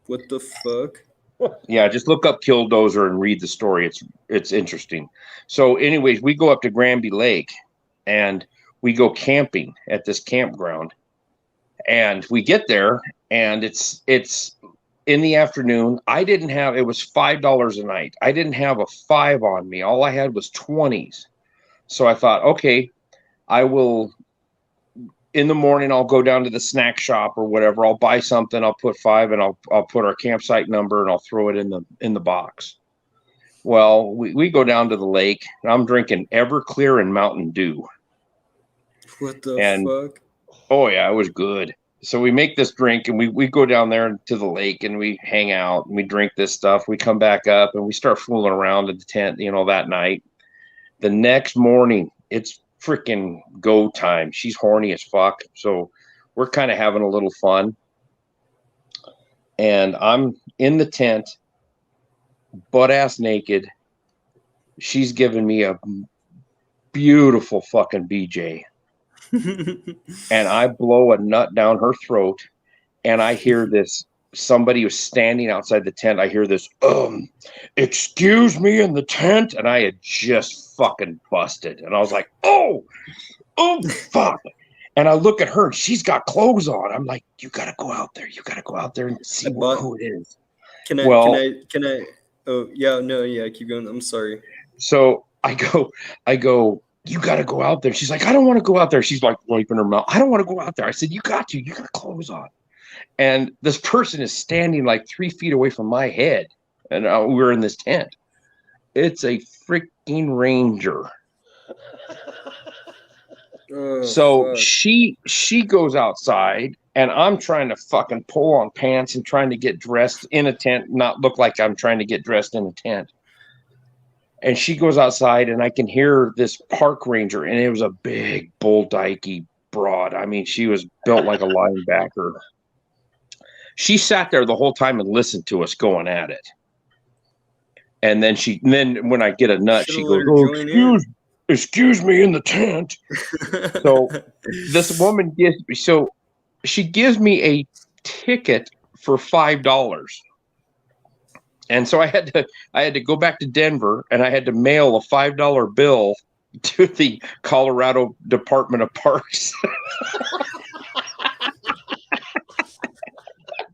What the fuck? Yeah, just look up killdozer and read the story. It's interesting. So anyways, we go up to Granby Lake, and we go camping at this campground, and we get there, and it's in the afternoon. It was $5 a night. I didn't have a 5 on me. All I had was 20s. So I thought, okay, I will, in the morning, I'll go down to the snack shop or whatever. I'll buy something. I'll put 5, and I'll put our campsite number, and I'll throw it in the box. Well, we go down to the lake, and I'm drinking Everclear and Mountain Dew. What the fuck? Oh yeah, it was good. So we make this drink, and we go down there to the lake, and we hang out, and we drink this stuff. We come back up, and we start fooling around at the tent, that night. The next morning, it's freaking go time. She's horny as fuck. So we're kind of having a little fun. And I'm in the tent, butt ass naked. She's giving me a beautiful fucking BJ. And I blow a nut down her throat, and I hear this. Somebody was standing outside the tent. I hear this, excuse me, in the tent. And I had just fucking busted. And I was like, oh, fuck. And I look at her and she's got clothes on. I'm like, you got to go out there. You got to go out there and see who it is. Can I? Well- Can I? Oh yeah, no, yeah. Keep going. I'm sorry. So I go, you got to go out there. She's like, I don't want to go out there. She's like wiping her mouth. I don't want to go out there. I said, you got clothes on. And this person is standing like 3 feet away from my head. And we're in this tent. It's a freaking ranger. Oh, So fuck. she goes outside and I'm trying to fucking pull on pants and trying to get dressed in a tent, not look like I'm trying to get dressed in a tent. And she goes outside and I can hear this park ranger, and it was a big bull dykey broad. I mean, she was built like a linebacker. She sat there the whole time and listened to us going at it. And then when I get a nut, she Should've goes, let her join in." excuse me in the tent. So this woman she gives me a ticket for $5. And so I had to go back to Denver, and I had to mail a $5 bill to the Colorado Department of Parks.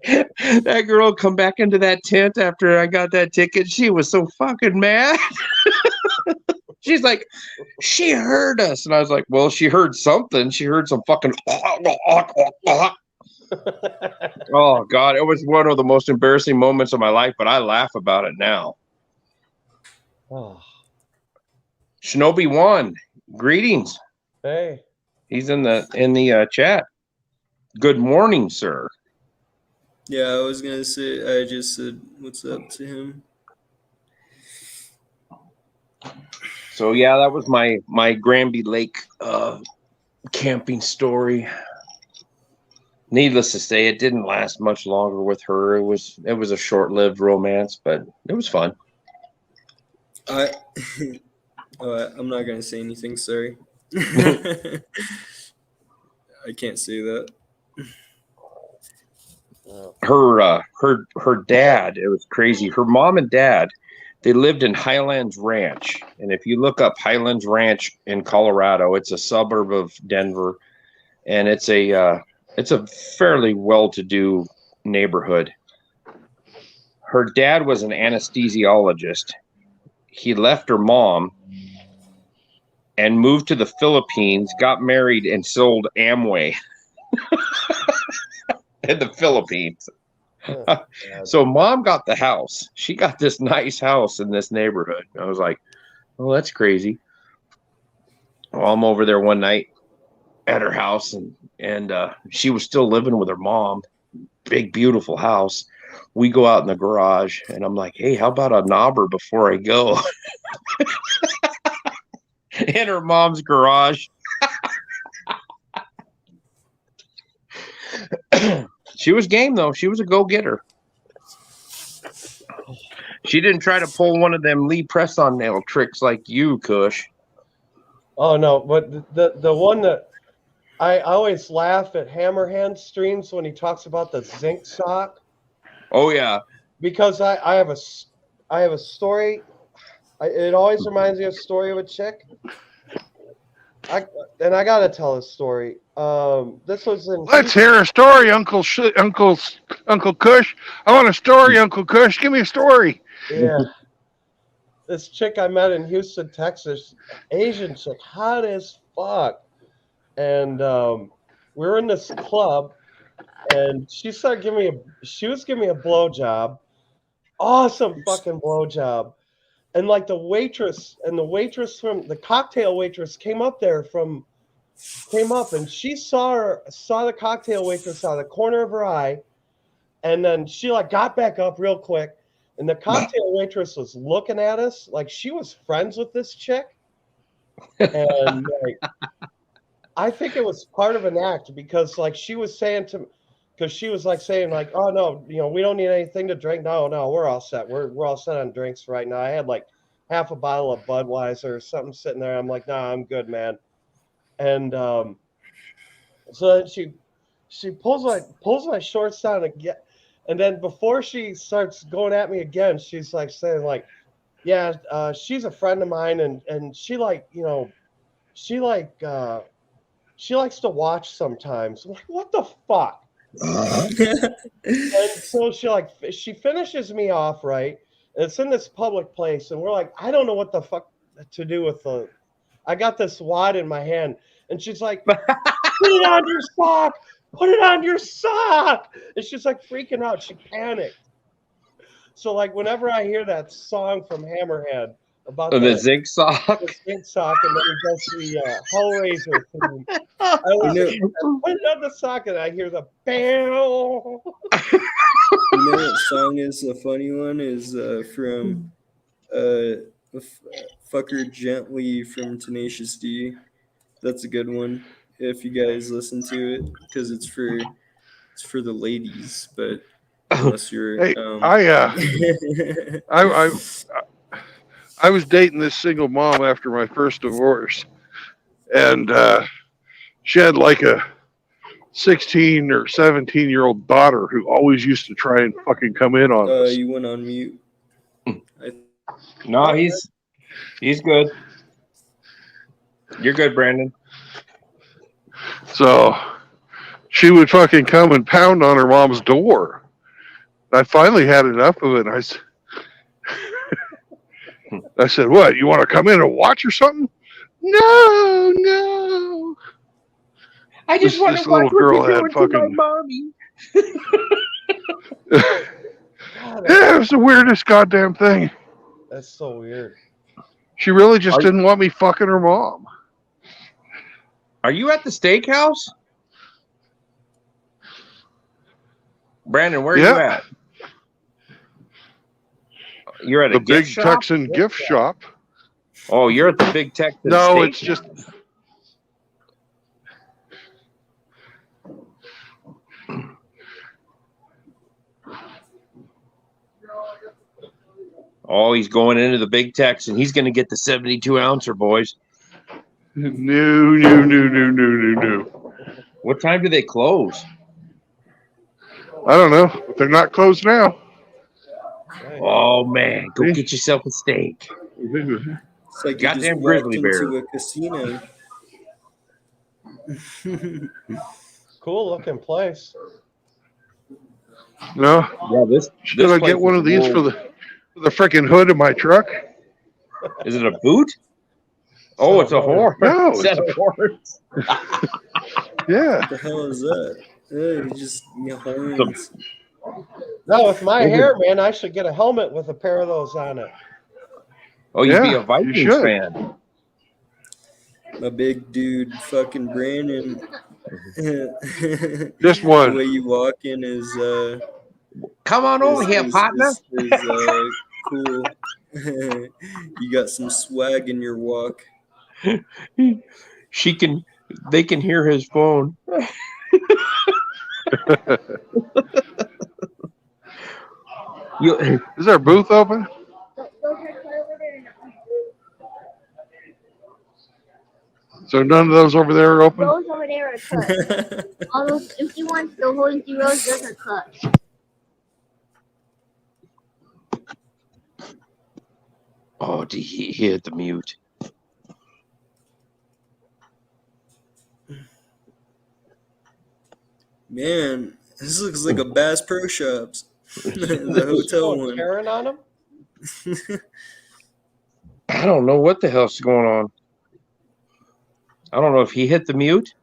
That girl come back into that tent after I got that ticket. She was so fucking mad. She's like, she heard us. And I was like, well, she heard something. She heard some fucking. Oh, God. It was one of the most embarrassing moments of my life, but I laugh about it now. Oh, Shinobi 1, greetings. hey. He's in the chat. Good morning, sir. Yeah, I was gonna say. I just said what's up to him. So yeah, that was my Granby Lake camping story. Needless to say, it didn't last much longer with her. It was a short-lived romance, but it was fun. I'm not gonna say anything. Sorry. I can't say that. Her dad, it was crazy. Her mom and dad, they lived in Highlands Ranch. And if you look up Highlands Ranch in Colorado, it's a suburb of Denver, and it's a fairly well-to-do neighborhood. Her dad was an anesthesiologist. He left her mom and moved to the Philippines, got married, and sold Amway in the Philippines. So mom got the house. She got this nice house in this neighborhood. I was like, oh, that's crazy. Well, I'm over there one night at her house, and she was still living with her mom. Big, beautiful house. We go out in the garage, and I'm like, hey, how about a knobber before I go? In her mom's garage. She was game, though. She was a go-getter. She didn't try to pull one of them Lee press-on nail tricks like you, Kush. Oh no, but the one that I always laugh at Hammerhand streams when he talks about the zinc sock, Oh, yeah. because I have a story. It always reminds me of a story of a chick. I gotta tell a story. This was in. Let's hear a story, Uncle Kush. I want a story, Uncle Kush. Give me a story. Yeah. This chick I met in Houston, Texas, Asian chick, hot as fuck. And we were in this club, and she was giving me a blowjob. Awesome fucking blowjob. And like the waitress from the cocktail waitress came up, and she saw the cocktail waitress out of the corner of her eye, and then she like got back up real quick, and the cocktail waitress was looking at us like she was friends with this chick, and like I think it was part of an act, because like she was saying like, oh no, we don't need anything to drink. No, we're all set. We're all set on drinks right now. I had like half a bottle of Budweiser or something sitting there. I'm like, nah, I'm good, man. And so then she pulls my shorts down again, and then before she starts going at me again, she's like saying like, yeah, she's a friend of mine, and she like she likes to watch sometimes. I'm like, what the fuck? And so she finishes me off, right? And it's in this public place, and we're like, I don't know what the fuck to do with the. I got this wad in my hand, and she's like, put it on your sock. Put it on your sock. And she's like freaking out. She panicked. So like whenever I hear that song from Hammerhead about The zig sock. the stink sock, and then he does the Hellraiser theme, I was You like, put it on the sock, and I hear the bam. You know what song is a funny one? Is from Fucker Gently from Tenacious D. That's a good one if you guys listen to it, because it's for the ladies, but unless you're Hey, I was dating this single mom after my first divorce, and she had like a 16 or 17-year-old daughter who always used to try and fucking come in on us. you went on mute. No, he's good. You're good, Brandon. So she would fucking come and pound on her mom's door. I finally had enough of it. I said, what, you want to come in and watch or something? No. I just want this to watch little what girl you're had doing to my fucking- mommy. Yeah, it was the weirdest goddamn thing. That's so weird. She really just Are- didn't want me fucking her mom. Are you at the steakhouse? Brandon, where are you Yeah. at? You're at a The gift Big shop? Texan gift shop. Oh, you're at the Big Texan No, steak. it's just Oh, he's going into the Big Texan. He's going to get the 72-ouncer, boys. no. What time do they close? I don't know, but they're not closed now. Oh, man. Go get yourself a steak. It's like Goddamn you just grizzly walked bear. into a casino. Cool looking place. No, Yeah, this should I place get one is of these cool. for the freaking hood of my truck? Is it a boot? Oh, it's a horn. No, it's Set of a- horns. Yeah. What the hell is that? Horns. No, with my Is it- hair, man, I should get a helmet with a pair of those on it. Oh, you'd be Yeah, a Vikings you should. fan. My big dude, fucking Brandon. Just The one. way you walk in is Come on over here, partner. is cool. You got some swag in your walk. They can hear his phone. Is our booth open? So none of those over there are open? Those over there are cut. All those empty ones, the whole empty rows, those are cut. Oh, did he hit the mute? Man, this looks like a Bass Pro Shops. The hotel one. Karen on them? I don't know what the hell's going on. I don't know if he hit the mute.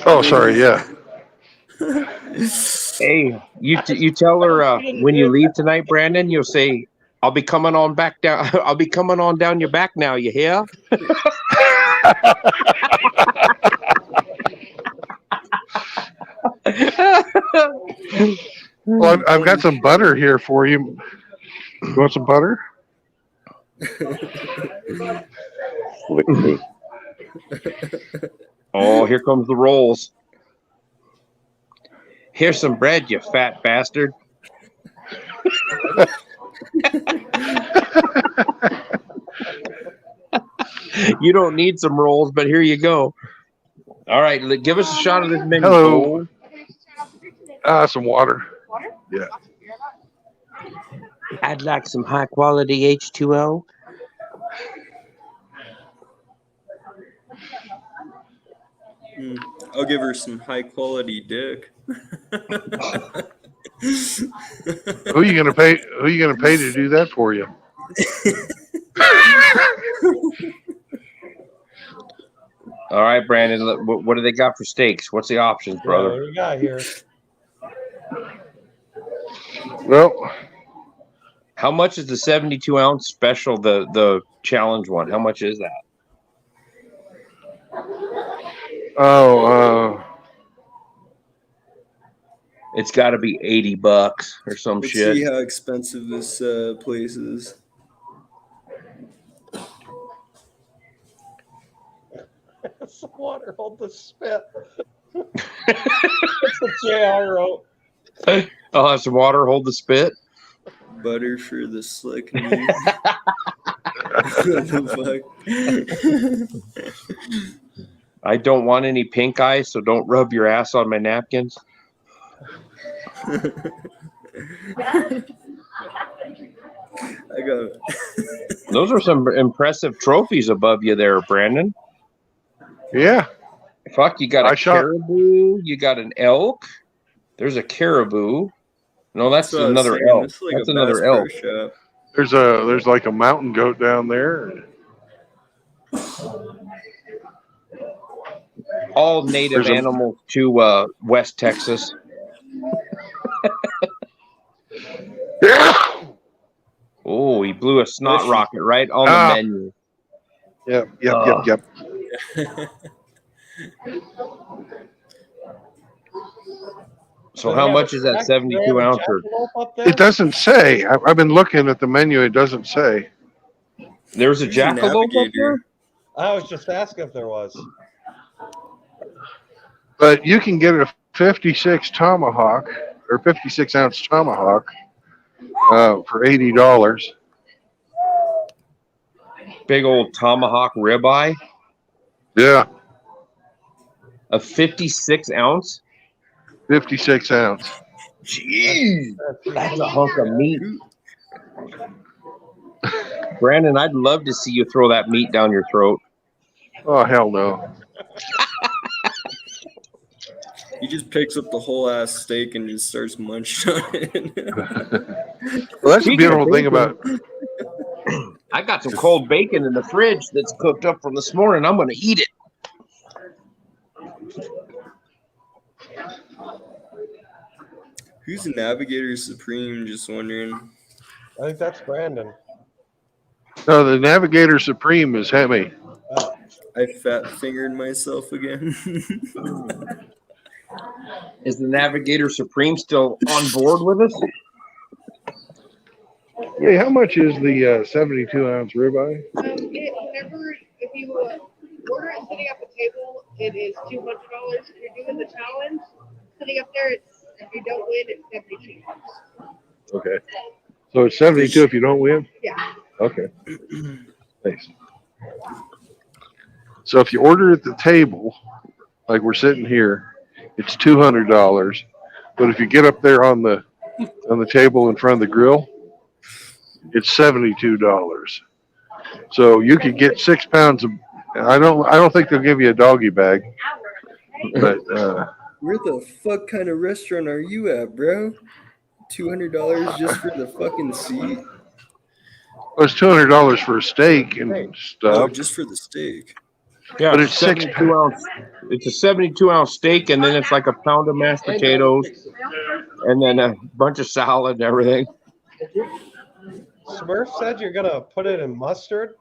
Oh, sorry, yeah. Hey, you tell her when you leave tonight, Brandon. You'll say, "I'll be coming on back down. I'll be coming on down your back now." You hear? Well, I've got some butter here for you. You want some butter? Lick me. Oh, here comes the rolls. Here's some bread, you fat bastard. You don't need some rolls, but here you go. All right, give us a shot of this menu. Hello. Some water. Yeah. I'd like some high quality H2O. I'll give her some high quality dick. Who are you gonna pay? Who are you gonna pay to do that for you? All right, Brandon. What do they got for steaks? What's the options, Yeah, brother? what do we got here? Well, How much is the 72-ounce special? The challenge one. How much is that? oh, It's got to be $80 or some Let's shit. see how expensive this place is. Some water, hold the spit. That's what JR wrote. I'll have some water. Hold the spit. Butter for the slick meat. What the fuck? I don't want any pink eye, so don't rub your ass on my napkins. I got Those are some impressive trophies above you there, Brandon. yeah. Fuck, you got I a shot- caribou. You got an elk. There's a caribou. No, that's what I was another thinking. elk. This is like That's a another Bass Pro elk. Shop. There's like a mountain goat down there. All native There's a- animals to West Texas. Yeah. Oh, he blew a snot rocket right on the Ah. menu. Yep. So how much is that 72 ounce? It doesn't say. I've been looking at the menu. It doesn't say. There's a There's a jackalope up there? navigator. I was just asking if there was. But you can get a 56 tomahawk or 56 ounce tomahawk for $80. Big old tomahawk ribeye. Yeah, A 56 ounce? 56 ounce. Jeez, that's a hunk of meat. Brandon, I'd love to see you throw that meat down your throat. Oh hell no. He just picks up the whole ass steak and just starts munching on it. Well, that's the Speaking beautiful of thing bacon, about. I got some cold bacon in the fridge that's cooked up from this morning. I'm going to eat it. Who's the Navigator Supreme? Just wondering. I think that's Brandon. No, the Navigator Supreme is Hemi. I fat fingered myself again. Is the Navigator Supreme still on board with us? Hey, how much is the 72 ounce ribeye? Whenever, if you order it sitting at the table, it is $200. If you're doing the challenge, sitting up there, it's if you don't win, it's $72. Okay. So it's 72 if you don't win? Yeah. Okay. Thanks. So if you order at the table, like we're sitting here, it's $200. But if you get up there on the table in front of the grill, it's $72. So you could get 6 pounds of. I don't think they'll give you a doggy bag, but Where the fuck kind of restaurant are you at, bro? $200 just for the fucking seat? well, it's $200 for a steak and Oh, stuff. just for the steak. Yeah, But it's it's 6 72 ounce. It's a 72 ounce steak, and then it's like a pound of mashed potatoes, and then a bunch of salad and everything. Smurf said you're gonna put it in mustard.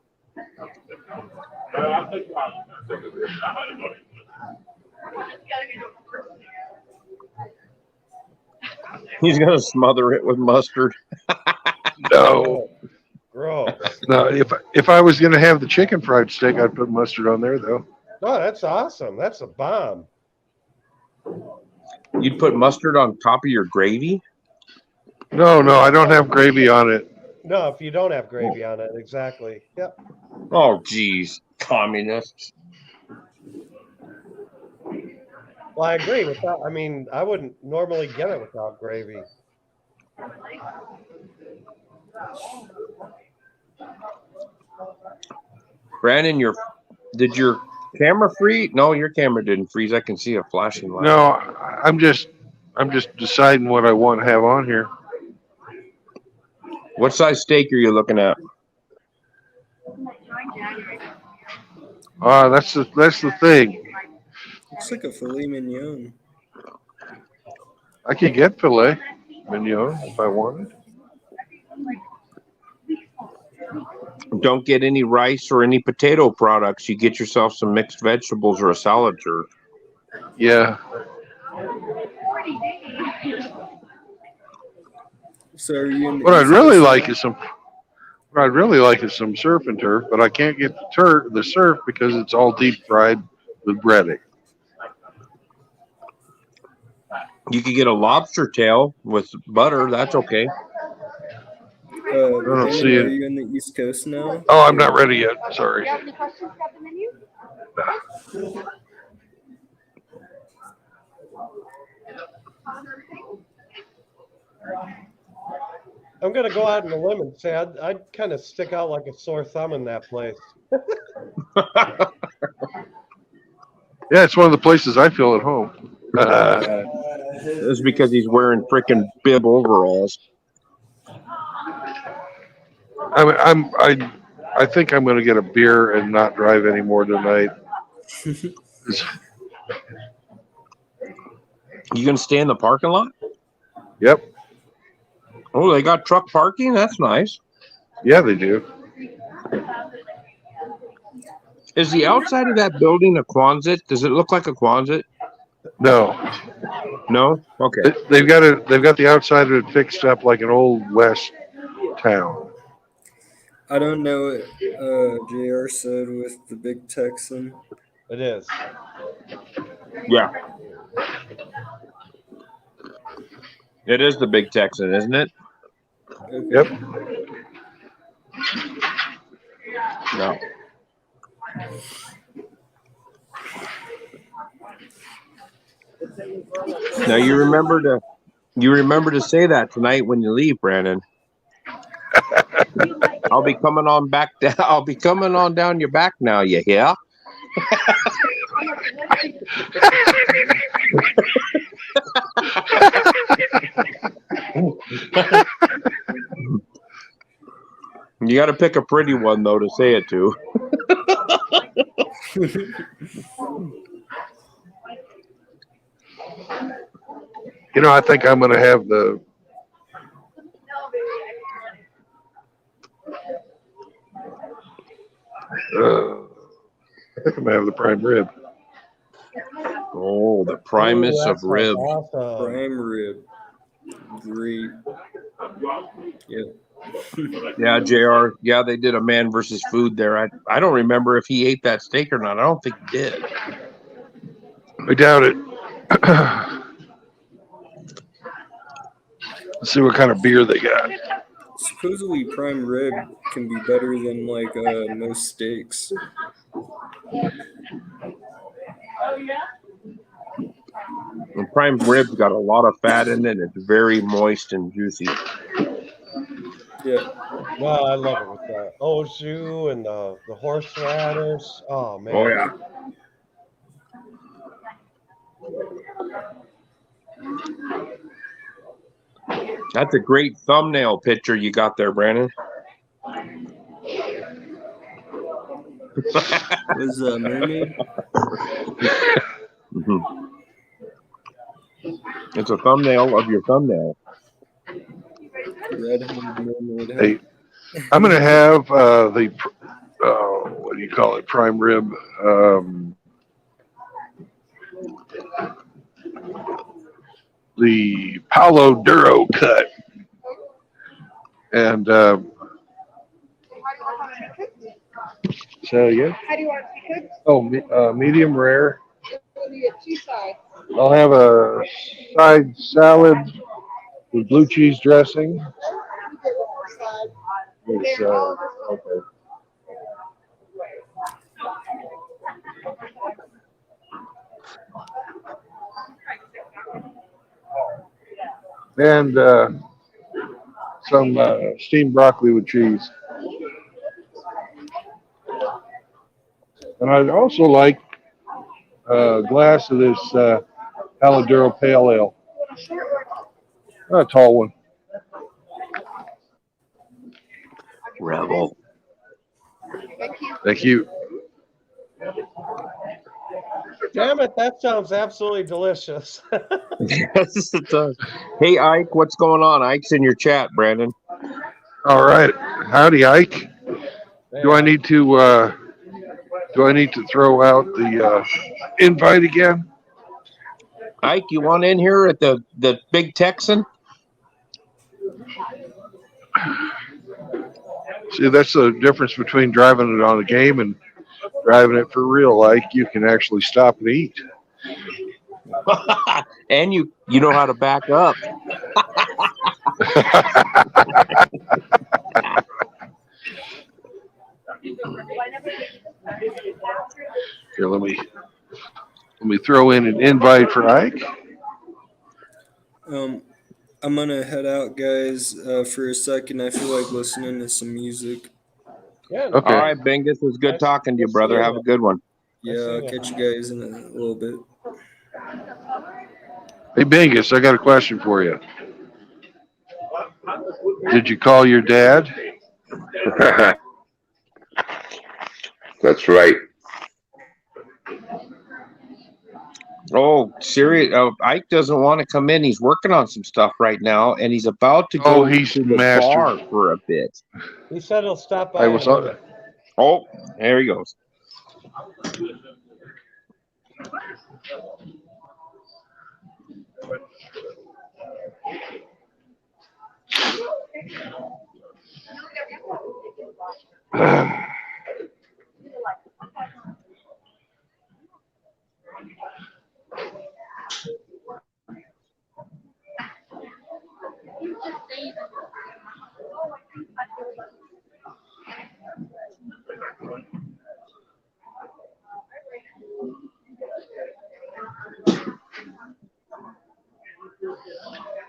He's gonna smother it with mustard. No, Gross. no. If I was gonna have the chicken fried steak, I'd put mustard on there though. No, that's awesome. That's a bomb. You'd put mustard on top of your gravy? No, I don't have gravy on it. No, if you don't have gravy on it, exactly. Yep. Oh, geez, communists. Well, I agree with that. I mean, I wouldn't normally get it without gravy. Brandon, did your Camera free? No, your camera didn't freeze. I can see a flashing light. No, I'm just deciding what I want to have on here. What size steak are you looking at? That's the thing. Looks like a filet mignon. I could get filet mignon if I wanted. Don't get any rice or any potato products. You get yourself some mixed vegetables or a salad serve. Yeah. So are you in the What I'd East really Coast like now? is some. What I'd really like is some surf and turf, but I can't get the surf because it's all deep fried with breading. You could get a lobster tail with butter. That's okay. don't Brandon, see are it. you in the East Coast now? Oh, I'm not ready yet. Sorry. Do you have any questions about the menu? I'm gonna go out on a limb and say I'd kind of stick out like a sore thumb in that place. Yeah, it's one of the places I feel at home. It's because he's wearing freaking bib overalls. I think I'm going to get a beer and not drive anymore tonight. You gonna stay in the parking lot? Yep. Oh, they got truck parking? That's nice. Yeah, they do. Is the outside of that building a Quonset? Does it look like a Quonset? No, No? Okay. they've got the outside of it fixed up like an old west town. I don't know what JR said with the big Texan. It is. Yeah. It is the big Texan, isn't it? Okay. Yep. No. Now you remember to say that tonight when you leave, Brandon. I'll be coming on back down. I'll be coming on down your back now. You hear? You got to pick a pretty one though to say it to. You know, I think I'm going to have the. I think I'm going to have the prime rib. Oh, the primus Ooh, of that rib. sounds awesome. Prime rib. Great. Yep. Yeah, JR. Yeah, they did a man versus food there. I don't remember if he ate that steak or not. I don't think he did. I doubt it. Let's see what kind of beer they got. Supposedly prime rib can be better than like most steaks. The prime rib's got a lot of fat in it. It's very moist and juicy. Yeah. Wow, I love it with the au jus and the horseradish. Oh man. Oh yeah. That's a great thumbnail picture you got there, Brandon. Was mermaid? Mm-hmm. It's a thumbnail of your thumbnail. Red-headed mermaid. Hey, I'm going to have the what do you call it? Prime rib. The Paulo Duro cut. And so yeah. How do you want it to be cooked? Oh, medium rare. We'll do it two sides. I'll have a side salad with blue cheese dressing. It's, okay. And some steamed broccoli with cheese. And I'd also like a glass of this Aladuro Pale Ale. A tall one. Rebel. Thank you. Damn it, that sounds absolutely delicious. Yes, it does. Hey, Ike, what's going on? Ike's in your chat, Brandon. All right. Howdy, Ike. Do I need to throw out the invite again? Ike, you want in here at the Big Texan? See, that's the difference between driving it on a game and driving it for real. Like you can actually stop and eat. And you know how to back up. Here, let me throw in an invite for Ike. I'm gonna head out, guys, for a second. I feel like listening to some music. Yeah. Okay. All right, Bingus, it was good talking to you, brother. Have a good one. Yeah, I'll catch you guys in a little bit. Hey, Bingus, I got a question for you. Did you call your dad? That's right. Oh, serious. Ike doesn't want to come in. He's working on some stuff right now, and he's about to Oh, go he's to the mastered. bar for a bit. He said he'll stop by. I was on. Oh, there he goes.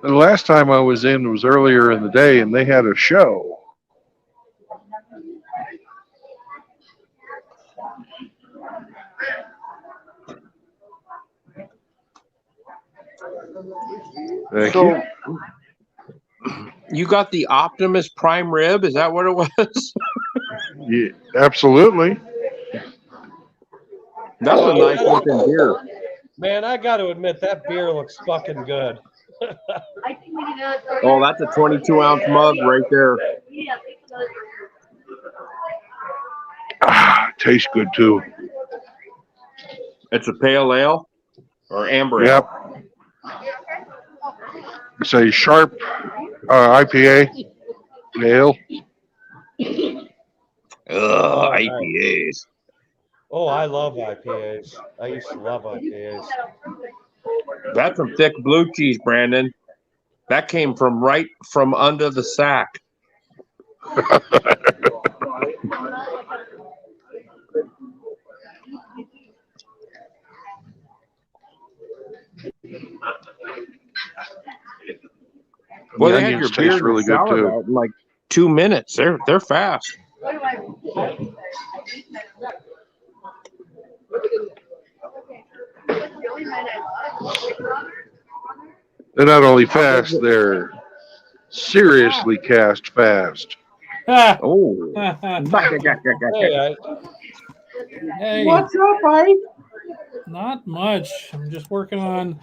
The last time I was in was earlier in the day, and they had a show. Thank you. You got the Optimus Prime Rib? Is that what it was? Yeah, absolutely. That's a nice looking beer. Man, I got to admit that beer looks fucking good. Oh, that's a 22-ounce mug right there. Tastes good too. It's a pale ale or amber ale? Yep. It's a sharp IPA ale. Ugh, nice. IPAs. Oh, I love IPAs. I used to love IPAs. That's some thick blue cheese, Brandon. That came from right from under the sack. Well, The they had onions your taste beer and really good salad too. out in like 2 minutes. They're fast. They're not only fast, they're seriously cast fast. Oh. Hey, Hey, What's up, Ike? not much. I'm just working on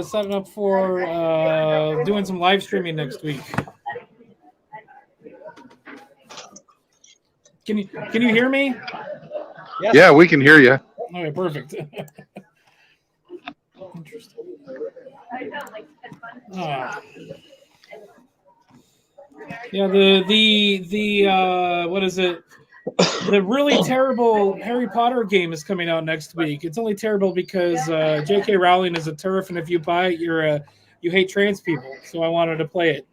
setting up for doing some live streaming next week. Can you hear me? yes. Yeah, we can hear you. Okay, perfect. Interesting. Yeah, the what is it? The really terrible Harry Potter game is coming out next week. It's only terrible because J.K. Rowling is a TERF, and if you buy it, you hate trans people. So I wanted to play it.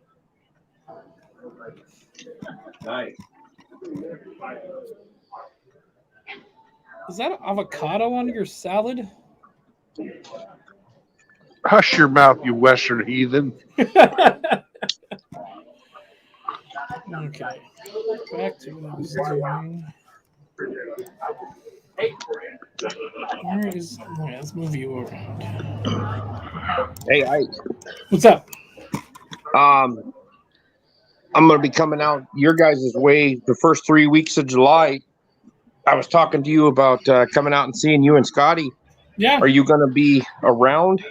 Nice. Is that avocado on your salad? Hush your mouth, you Western heathen. Okay. Back to what I was doing. Where is? All right, let's move you around. Hey, What's up? I'm gonna be coming out your guys' way the first 3 weeks of July. I was talking to you about coming out and seeing you and Scotty. Yeah. Are you gonna be around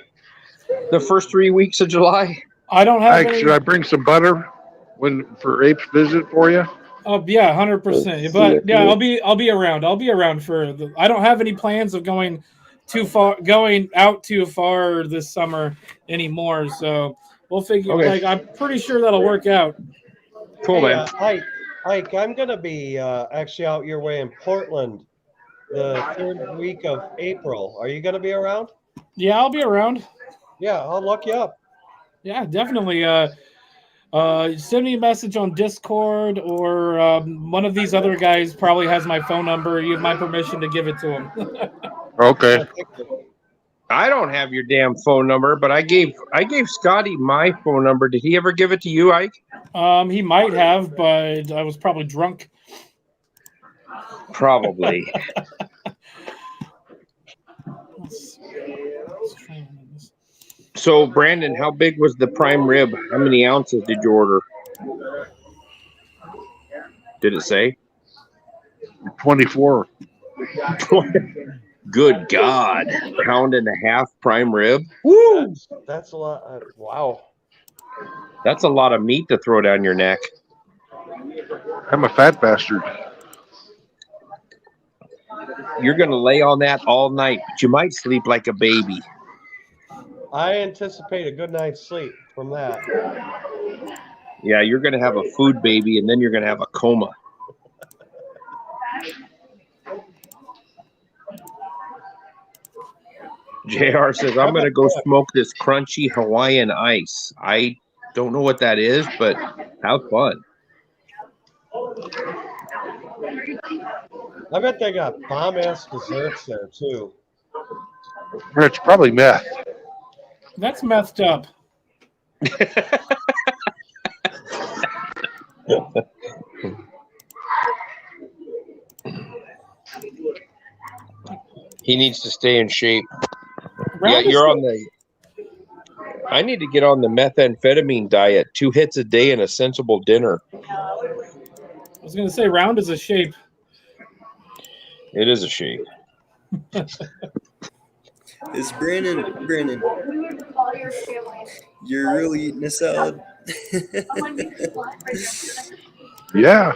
the first 3 weeks of July? I don't have Ike, any. should I bring some butter for Ape's visit for you? Oh yeah, 100%. But yeah, I'll be around. I'll be around for the. I don't have any plans of going out too far this summer anymore. So we'll figure. Okay. Like I'm pretty sure that'll work out. Cool, Hey, man. Ike, I'm gonna be actually out your way in Portland the third week of April. Are you gonna be around? Yeah, I'll be around. Yeah, I'll look you up. Yeah, definitely. Send me a message on Discord, or one of these other guys probably has my phone number. You have my permission to give it to him. Okay. I don't have your damn phone number, but I gave Scotty my phone number. Did he ever give it to you, Ike? He might have, but I was probably drunk. Probably. So, Brandon, how big was the prime rib? How many ounces did you order? Did it say? 24. Good God. Pound and a half prime rib? Woo! That's a lot. Wow. That's a lot of meat to throw down your neck. I'm a fat bastard. You're going to lay on that all night, but you might sleep like a baby. I anticipate a good night's sleep from that. Yeah, you're going to have a food baby, and then you're going to have a coma. JR says, I'm going to go smoke this crunchy Hawaiian ice. I don't know what that is, but have fun. I bet they got bomb-ass desserts there, too. It's probably meth. That's messed up. He needs to stay in shape. Yeah, you're on the... I need to get on the methamphetamine diet. 2 hits a day and a sensible dinner. I was going to say, round is a shape. It is a shape. Is Brandon, you're really eating a salad? Yeah.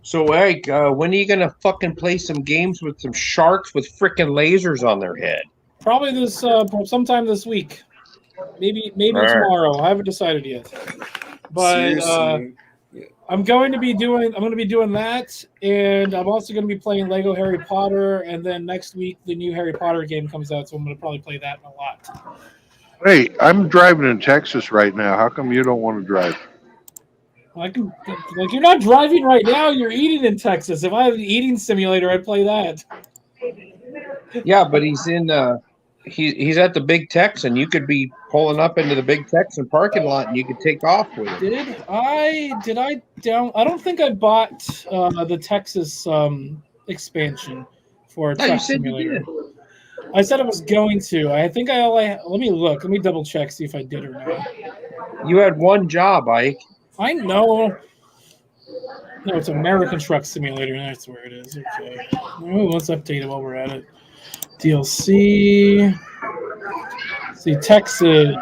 So, Eric, when are you going to fucking play some games with some sharks with freaking lasers on their head? Probably this sometime this week. Maybe right. tomorrow. I haven't decided yet. But Seriously. I'm going to be doing that, and I'm also going to be playing Lego Harry Potter, and then next week the new Harry Potter game comes out, so I'm going to probably play that a lot. Hey, I'm driving in Texas right now. How come you don't want to drive? Like you're not driving right now, you're eating in Texas. If I had an eating simulator, I'd play that. Yeah, but he's in he's at the Big Tex, and you could be pulling up into the Big Texan parking lot, and you could take off with him. I don't think I bought the Texas expansion for a truck simulator. I said I was going to. I think let me look. Let me double check, see if I did or not. You had one job, Ike. I know. No, it's American Truck Simulator. That's where it is. Okay. Oh, let's update it while we're at it. DLC. See, Texas.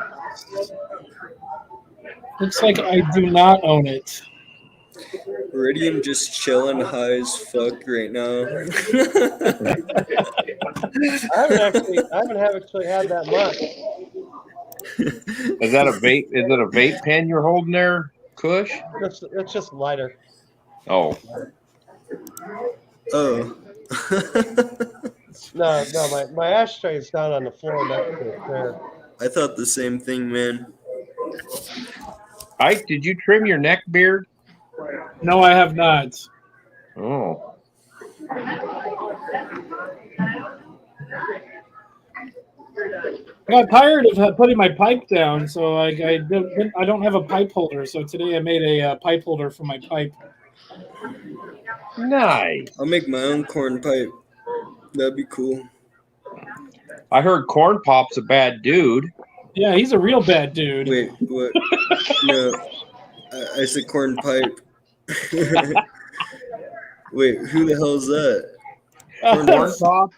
Looks like I do not own it. Iridium just chilling high as fuck right now. I haven't actually had that much. Is that a vape? Is it a vape pen you're holding there, Kush? It's just lighter. Oh. Oh. No, my ashtray is down on the floor next to the chair. I thought the same thing, man. Ike, did you trim your neck beard? No, I have not. Oh. I got tired of putting my pipe down, so I don't have a pipe holder. So today I made a pipe holder for my pipe. Nice. I'll make my own corn pipe. That'd be cool. I heard Corn Pop's a bad dude. Yeah, he's a real bad dude. Wait, what? No, I said corn pipe. Wait, who the hell is that? Corn Pop.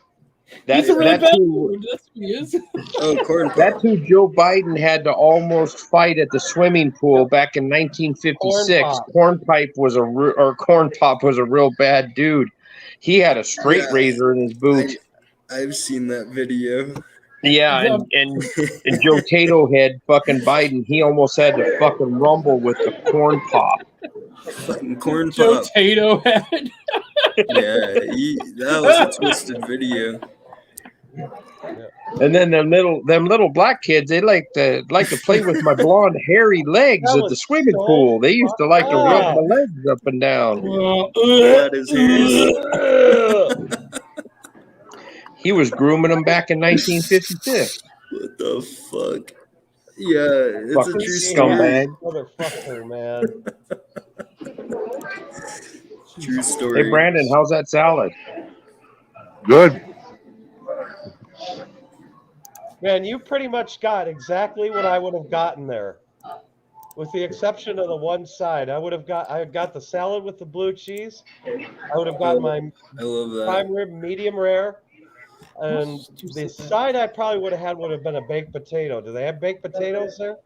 He's a really That's bad who, dude. That's who he is. Oh, corn pop. that's who Joe Biden had to almost fight at the swimming pool back in 1956. Corn Corn Pop was a real bad dude. He had a straight Yeah. razor in his boot. I've seen that video. Yeah, and Joe Tato had fucking Biden. He almost had to fucking rumble with the Corn Pop. Fucking corn Joe pop. Tato had. Yeah, that was a twisted video. And then them little black kids, they like to play with my blonde hairy legs That at the was swimming so pool. They used to like to rub fucked my legs up and down. That is his. He was grooming them back in 1956. What the fuck? Yeah, it's Fucking a true scumbag. story. Motherfucker, man. True story. Hey Brandon, how's that salad? Good. Man, you pretty much got exactly what I would have gotten there. With the exception of the one side. I got the salad with the blue cheese. I would have gotten my I love that. prime rib medium rare. And the side I probably would have been a baked potato. Do they have baked potatoes there?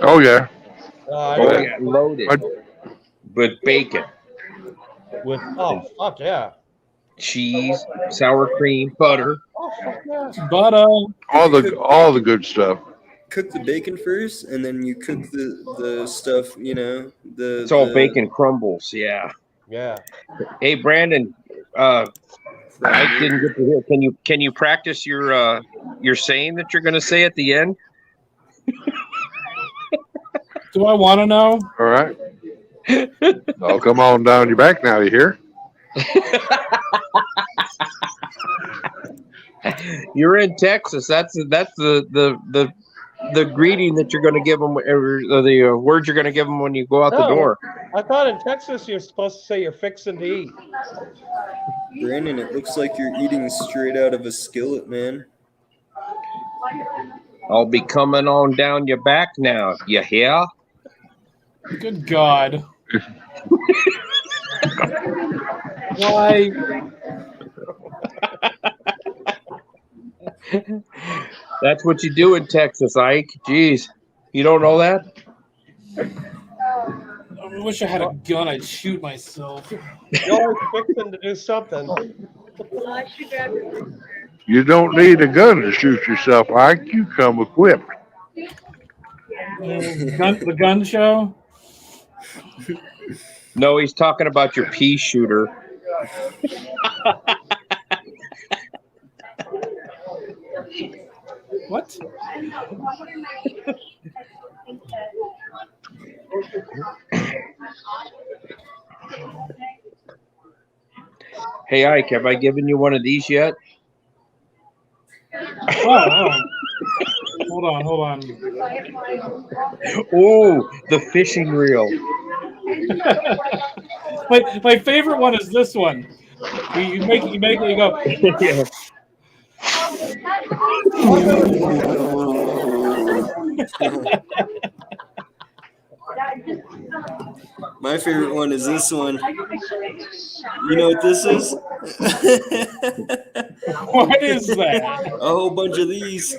Oh yeah. Oh yeah, loaded with bacon, With fuck yeah. cheese, sour cream, butter. Oh fuck yeah. Butter. All the good stuff. Cook the bacon first, and then you cook the stuff. You know, It's all bacon crumbles. Yeah. Yeah. Hey Brandon, I didn't get to hear. Can you practice your saying that you're going to say at the end? Do I want to know? All right. Oh, come on down your back now. You hear? You're in Texas. That's the greeting that you're going to give them, or the words you're going to give them when you go out the door. I thought in Texas you're supposed to say you're fixing to eat. Brandon, it looks like you're eating straight out of a skillet, man. I'll be coming on down your back now. You hear? Good God. Why? That's what you do in Texas, Ike. Jeez, you don't know that? I wish I had a gun. I'd shoot myself. You're always fixing to do something. You don't need a gun to shoot yourself, Ike. You come equipped. The gun show? No, he's talking about your pea shooter. What? Hey, Ike, have I given you one of these yet? Oh. Hold on. Oh, the fishing reel. My favorite one is this one. You make it, you go. Yeah. My favorite one is this one. You know what this is? What is that? A whole bunch of these.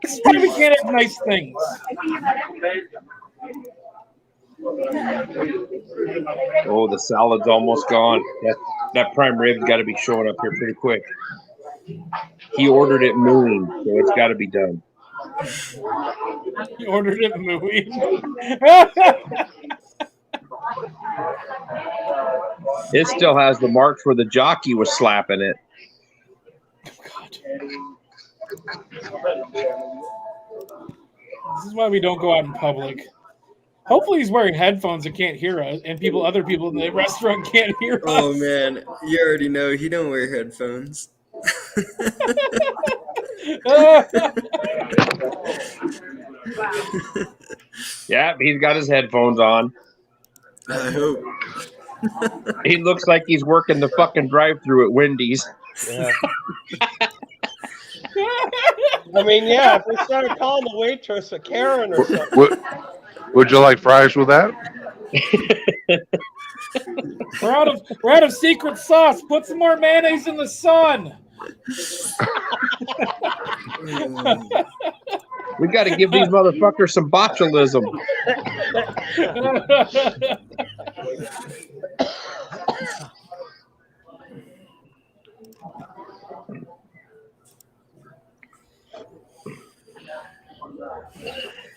This is why we can't have nice things. Oh, the salad's almost gone. That prime rib's got to be showing up here pretty quick. He ordered it mooing, so it's got to be done. He ordered it mooing. It still has the marks where the jockey was slapping it. This is why we don't go out in public. Hopefully he's wearing headphones and can't hear us, and other people in the restaurant can't hear us. Oh man, you already know he don't wear headphones. Yeah, he's got his headphones on. I hope. He looks like he's working the fucking drive-through at Wendy's. Yeah. I mean, yeah, if they started calling the waitress a Karen or something. Would you like fries with that? We're out of secret sauce. Put some more mayonnaise in the sun. We got to give these motherfuckers some botulism.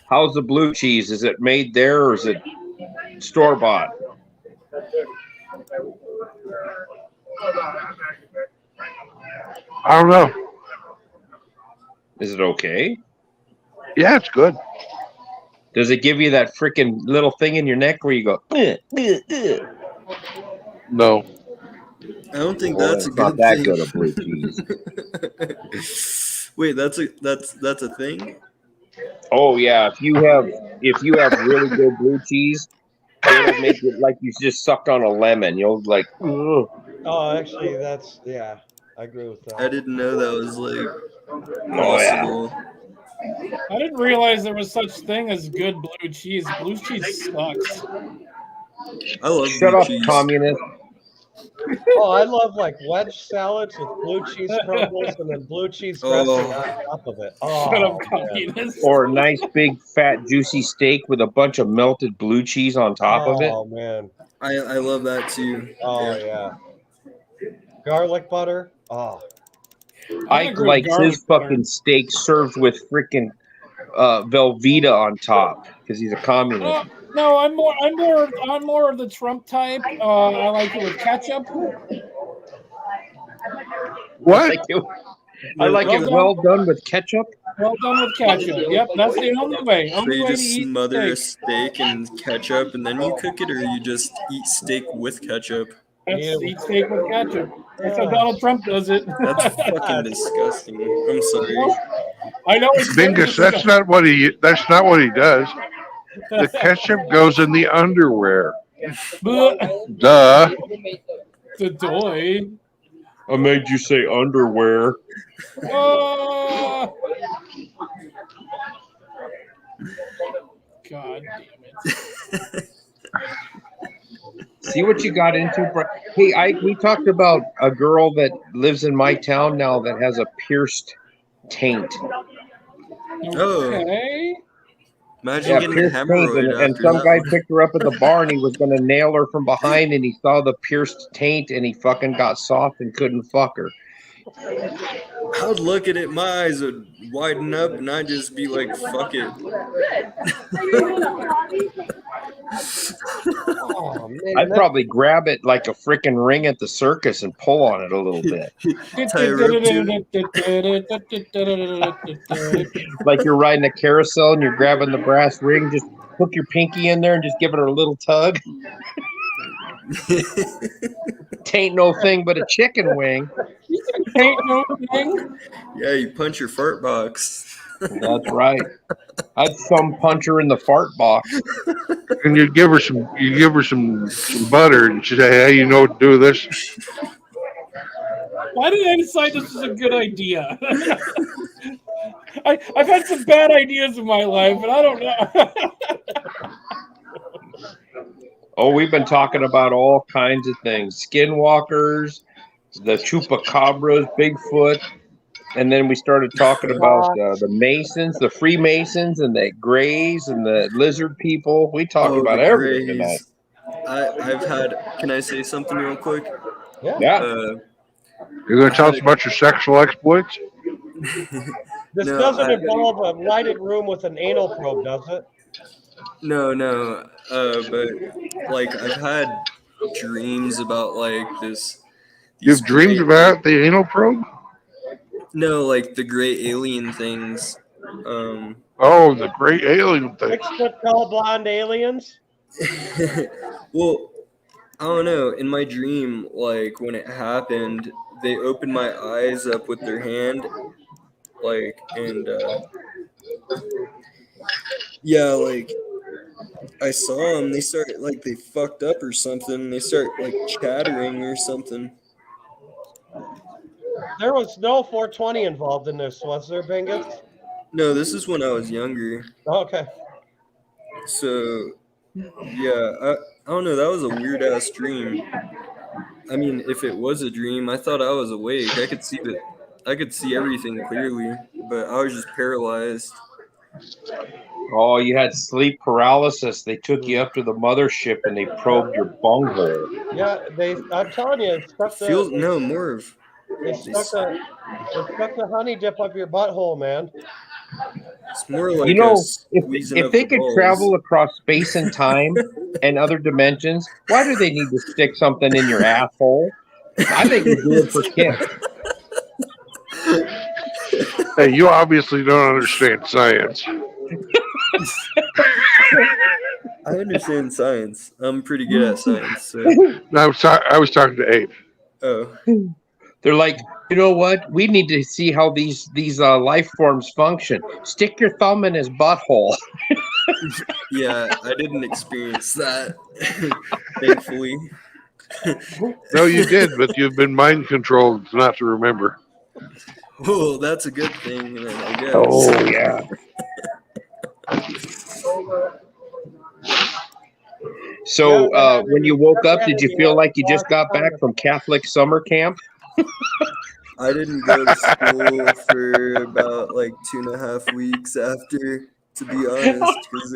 How's the blue cheese? Is it made there or is it store bought? I don't know. Is it okay? Yeah, it's good. Does it give you that freaking little thing in your neck where you go? No. I don't think Well, that's a it's not good that thing. good of blue cheese. Wait, that's a thing? Oh yeah, if you have really good blue cheese, it'll make it like you just sucked on a lemon. You'll like, ugh. Oh, actually, yeah, I agree with that. I didn't know that was like Oh yeah. possible. I didn't realize there was such thing as good blue cheese. Blue cheese sucks. I love Shut blue up, cheese. communist. Oh, I love like wedge salads with blue cheese crumbles and then blue cheese dressing on top of it. Oh, Shut up, man. communist. Or a nice big fat juicy steak with a bunch of melted blue cheese on top of it. Oh man. I love that too. Oh yeah. Garlic butter. Oh. Ike likes his fucking steak served with freaking Velveeta on top because he's a communist. No, I'm more of the Trump type. I like it with ketchup. What? I like it well done with ketchup. Well done with ketchup. Yep, that's the only way. So Only you way to just eat smother steak. a steak in ketchup and then you cook it, or you just eat steak with ketchup? That's eat steak with ketchup. That's how Donald Trump does it. That's fucking disgusting. I'm sorry. I know it's Bingus, that's not what he does. The ketchup goes in the underwear. Duh. The toy. I made you say underwear. Oh. God damn it. See what you got into, bro. Hey, Ike, we talked about a girl that lives in my town now that has a pierced taint. Okay. Imagine getting a pierced taint, hemorrhoid and after some that guy one. picked her up at the bar and he was going to nail her from behind and he saw the pierced taint and he fucking got soft and couldn't fuck her. I'd look at it, my eyes would widen up, and I'd just be like, "Fuck it." Oh, man, I'd probably grab it like a freaking ring at the circus and pull on it a little bit. Tie a rope to Like you're riding a carousel and you're grabbing the brass ring, just hook your pinky in there and just give it a little tug. Tain't no thing but a chicken wing. Tain't no thing. Yeah, you punch your fart box. That's right. I'd thumb punch her in the fart box. And you give her some butter, and she say, "Hey, you know what to do with this?" Why did I decide this was a good idea? I've had some bad ideas in my life, but I don't know. Oh, we've been talking about all kinds of things. Skinwalkers, the chupacabras, Bigfoot. And then we started talking about the Masons, the Freemasons, and the Greys and the lizard people. We talked about the everything tonight. Greys. I've had. Can I say something real quick? Yeah. You're going to tell us about your sexual exploits? This No, doesn't involve a lighted room with an anal probe, does it? No. But like I've had dreams about like this. You've dreamed about the anal probe? No, like the great alien things. Oh, the great alien thing. 6 foot tall blonde aliens. Well, I don't know. In my dream, like when it happened, they opened my eyes up with their hand, like, and yeah, like I saw them. They started like they fucked up or something. They start like chattering or something. There was no 420 involved in this, was there, Bingus? No, this is when I was younger. Okay. So yeah, I don't know. That was a weird ass dream. I mean, if it was a dream, I thought I was awake. I could see that. I could see everything clearly, but I was just paralyzed. Oh, you had sleep paralysis. They took you up to the mothership and they probed your bunghole. Yeah, I'm telling you, it's stuck Feels the no more of. they stuck the honey dip up your butthole, man. It's more like You know, squeezing if of they the could balls. travel across space and time and other dimensions, why do they need to stick something in your asshole? I think they do it for kicks. Hey, you obviously don't understand science. I understand science. I'm pretty good at science. So. I was talking to Abe. Oh. They're like, you know what? We need to see how these life forms function. Stick your thumb in his butthole. Yeah, I didn't experience that, thankfully. No, you did, but you've been mind controlled not to remember. Well, that's a good thing, then, I guess. Oh, yeah. So when you woke up, did you feel like you just got back from Catholic summer camp? I didn't go to school for about like 2.5 weeks after, to be honest, because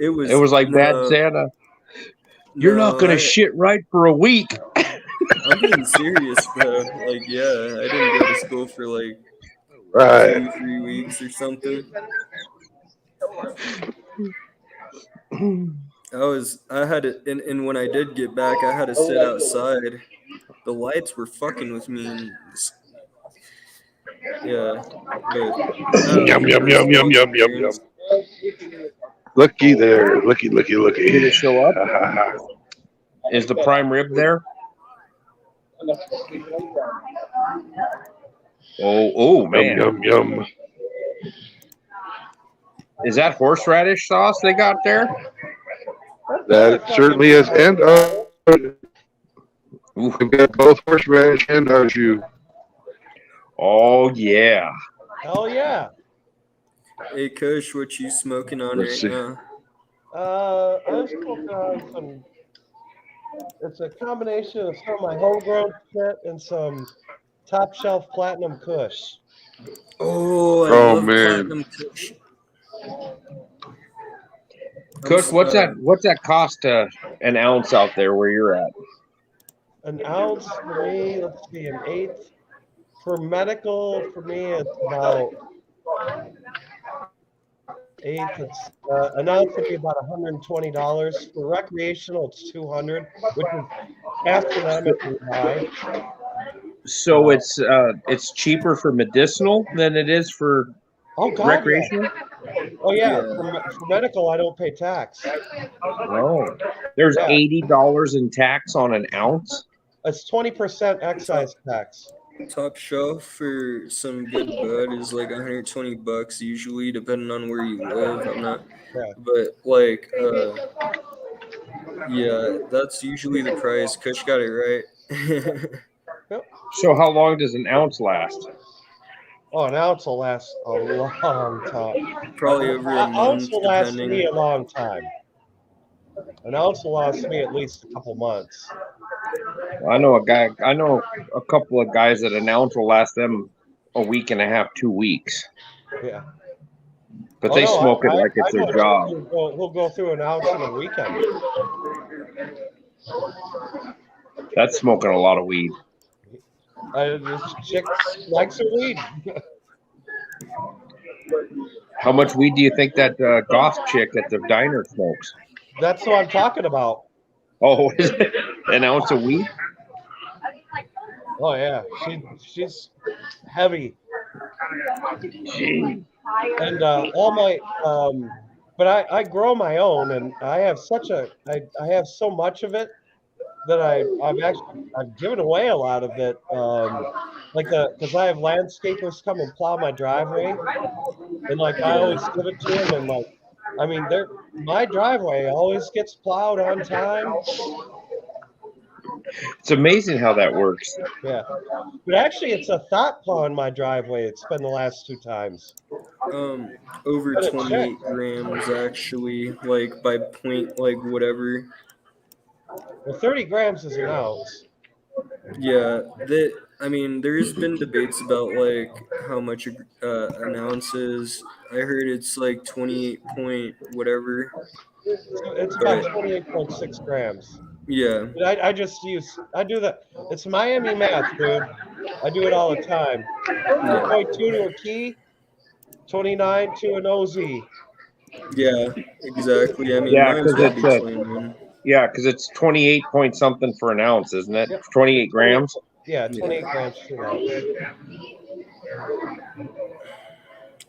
it was like Bad Santa. You're not gonna shit right for a week. I'm being serious though. Like, yeah, I didn't go to school for like Right. 2-3 weeks or something. I had to, and when I did get back, I had to sit outside. The lights were fucking with me, and yeah, but Yum, yum, yum, yum, yum, yum, yum. Looky there. Looky. Did it show up? Is the prime rib there? Oh man. Yum, yum, yum. Is that horseradish sauce they got there? That certainly is. And we've got both horseradish and au jus. Oh yeah. Hell yeah. Hey, Coach, what you smoking on Let's see. now? I'm smoking on some. It's a combination of some of my homegrown shit and some top shelf platinum Kush. Oh, I Oh, love man. platinum Kush. Coach, what's that cost an ounce out there where you're at? An ounce for me, let's see, an eighth. For medical, for me, it's about eighth. It's an ounce would be about $120. For recreational, it's $200, which is astronomically high. So it's cheaper for medicinal than it is for recreational? Yeah. Oh yeah, for medical, I don't pay tax. Oh, there's $80 in tax on an ounce. It's 20% excise tax. Top shelf for some good bud is like $120 usually, depending on where you live. I'm not, but like, yeah, that's usually the price. Kush got it right. So how long does an ounce last? Oh, an ounce will last a long time. Probably over a month, ounce will last depending. me a long time. An ounce will last me at least a couple months. I know a couple of guys that an ounce will last them a week and a half, 2 weeks. Yeah. But they smoke it like it's their job. We'll go through an ounce in a weekend. That's smoking a lot of weed. This chick likes her weed. How much weed do you think that goth chick at the diner smokes? That's what I'm talking about. Oh, is it an ounce of weed? Oh yeah, she's heavy. Gee. and all my but I grow my own, and I have I have so much of it that I've given away a lot of it. Like because I have landscapers come and plow my driveway, and like I always give it to them, and like I mean my driveway always gets plowed on time. It's amazing how that works. Yeah, but actually it's a thought plow in my driveway. It's been the last 2 times. Over But it 28 checked. grams actually, like by point, like whatever. Well, 30 grams is an ounce. Yeah, that I mean, there's been debates about like how much an ounce is. I heard it's like 28 point whatever. So it's about But 28.6 grams. yeah, But I do that. It's Miami math, dude. I do it all the time. yeah, 2.2 to a key, 29 to an OZ. yeah, exactly. I mean, Yeah, might as because well it's be 21. yeah, because it's 28 point something for an ounce, isn't it? Yep. 28 grams. Yeah, Yeah. 28 grams to an ounce.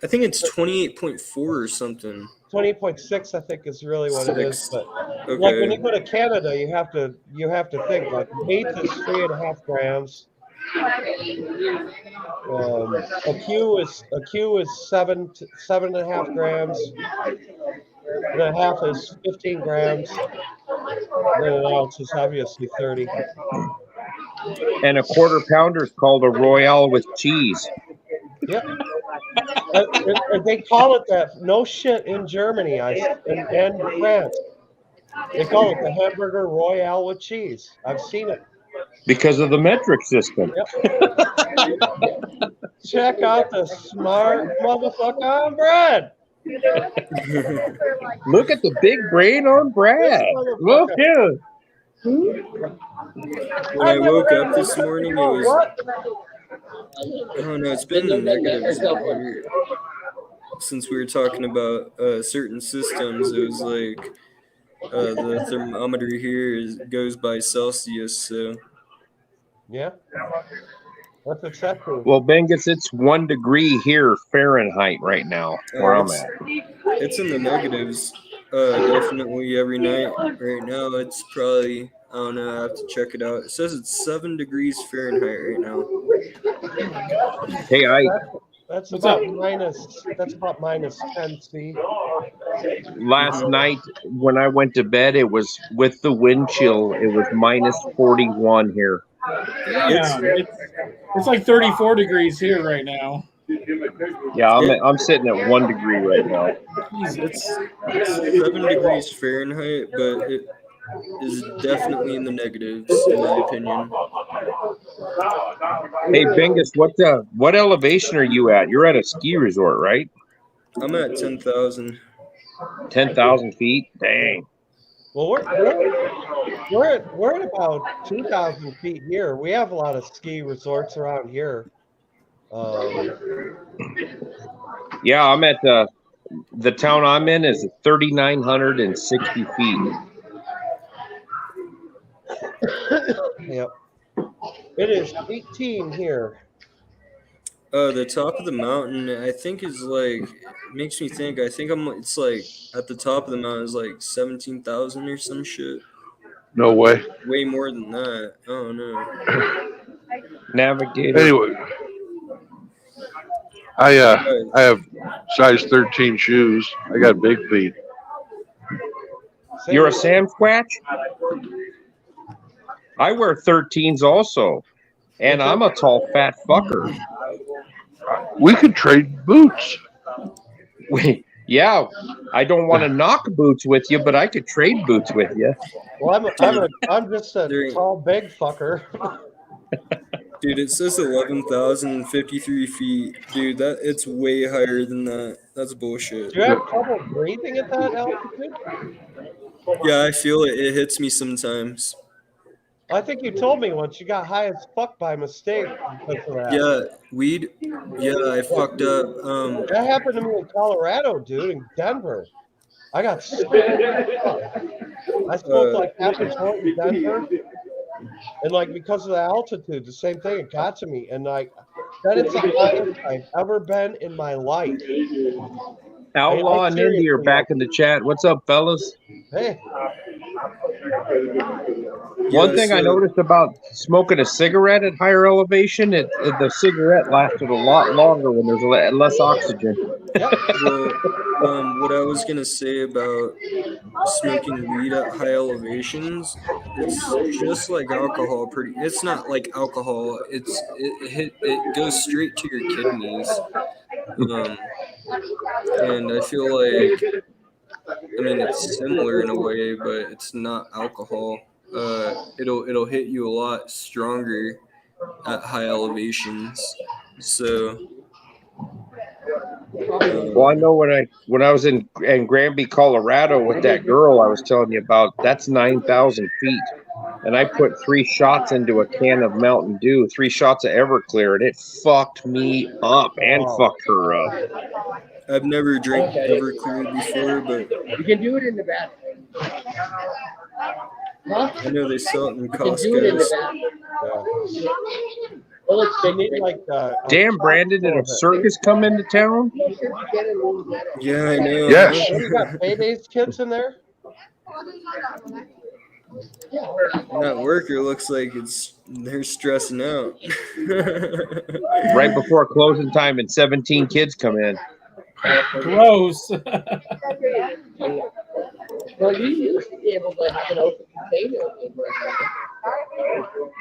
I think it's 28.4 or something. 20.6, I think, is really what it is. 6. But like when Okay. you go to Canada, you have to think like an eighth is 3.5 grams. A Q is 7.5 grams, and a half is 15 grams. And then an ounce is obviously 30. And a quarter pounder is called a Royale with cheese. Yep. They call it that. No shit in Germany, and France. They call it the hamburger Royale with cheese. I've seen it. Because of the metric system. Yep. Check out the smart motherfucker on bread. Look at the big brain on Brad. Look here. When I woke up this morning, it was. Oh no, it's been in the negatives here. Since we were talking about certain systems, it was like the thermometer here goes by Celsius, so. Yeah. That's acceptable. Well, Bengus, it's 1 degree here Fahrenheit right now where I'm at. It's in the negatives, definitely every night. Right now, it's probably, I don't know, I have to check it out. It says it's 7 degrees Fahrenheit right now. Hey, That's about minus 10 C. Last night when I went to bed, it was with the wind chill. It was minus 41 here. Yeah, it's like 34 degrees here right now. Yeah, I'm sitting at 1 degree right now. It's 7 degrees Fahrenheit, but it is definitely in the negatives, in my opinion. Hey, Bengus, what elevation are you at? You're at a ski resort, right? I'm at 10,000. 10,000 feet? Dang. Well, we're at about 2,000 feet here. We have a lot of ski resorts around here. Yeah, I'm at the town I'm in is 3,960 feet. Yep. It is 18 here. The top of the mountain, I think is like, makes me think. I think it's like at the top of the mountain is like 17,000 or some shit. No way. Way more than that. I don't know. Navigator. Anyway, I have size 13 shoes. I got big feet. You're a Sasquatch? I wear 13s also, and I'm a tall fat fucker. We could trade boots. Yeah, I don't want to knock boots with you, but I could trade boots with you. Well, I'm just a tall, big fucker. Dude, it says 11,053 feet. Dude, it's way higher than that. That's bullshit. Do you have trouble breathing at that altitude? Yeah, I feel it. It hits me sometimes. I think you told me once you got high as fuck by mistake because of that. Yeah, weed. Yeah, I fucked up. That happened to me in Colorado, dude, in Denver. I got scared. I smoked like half a joint in Denver, and like because of the altitude, the same thing. It got to me, and like That is the highest I've ever been in my life. Outlaw and Indy are back in the chat. What's up, fellas? Hey. One thing I noticed about smoking a cigarette at higher elevation, the cigarette lasted a lot longer when there's less oxygen. Well, what I was gonna say about smoking weed at high elevations, it's just like alcohol. It's not like alcohol. It goes straight to your kidneys. And I feel like, I mean, it's similar in a way, but it's not alcohol. It'll hit you a lot stronger at high elevations. So. Well, I know when I was in Granby, Colorado with that girl I was telling you about, that's 9,000 feet. And I put 3 shots into a can of Mountain Dew, 3 shots of Everclear, and it fucked me up and fucked her up. I've never drank Everclear before, but you can do it in Nevada. Huh? I know they sell it in You can do it in Costco. Nevada. Well, it's they need like Damn, Brandon, did a circus come into town? Yeah, I know. Yes. What, you got baby's kids in there? That worker looks like they're stressing out. Right before closing time, and 17 kids come in. Gross. Well, you used to be able to have an open container.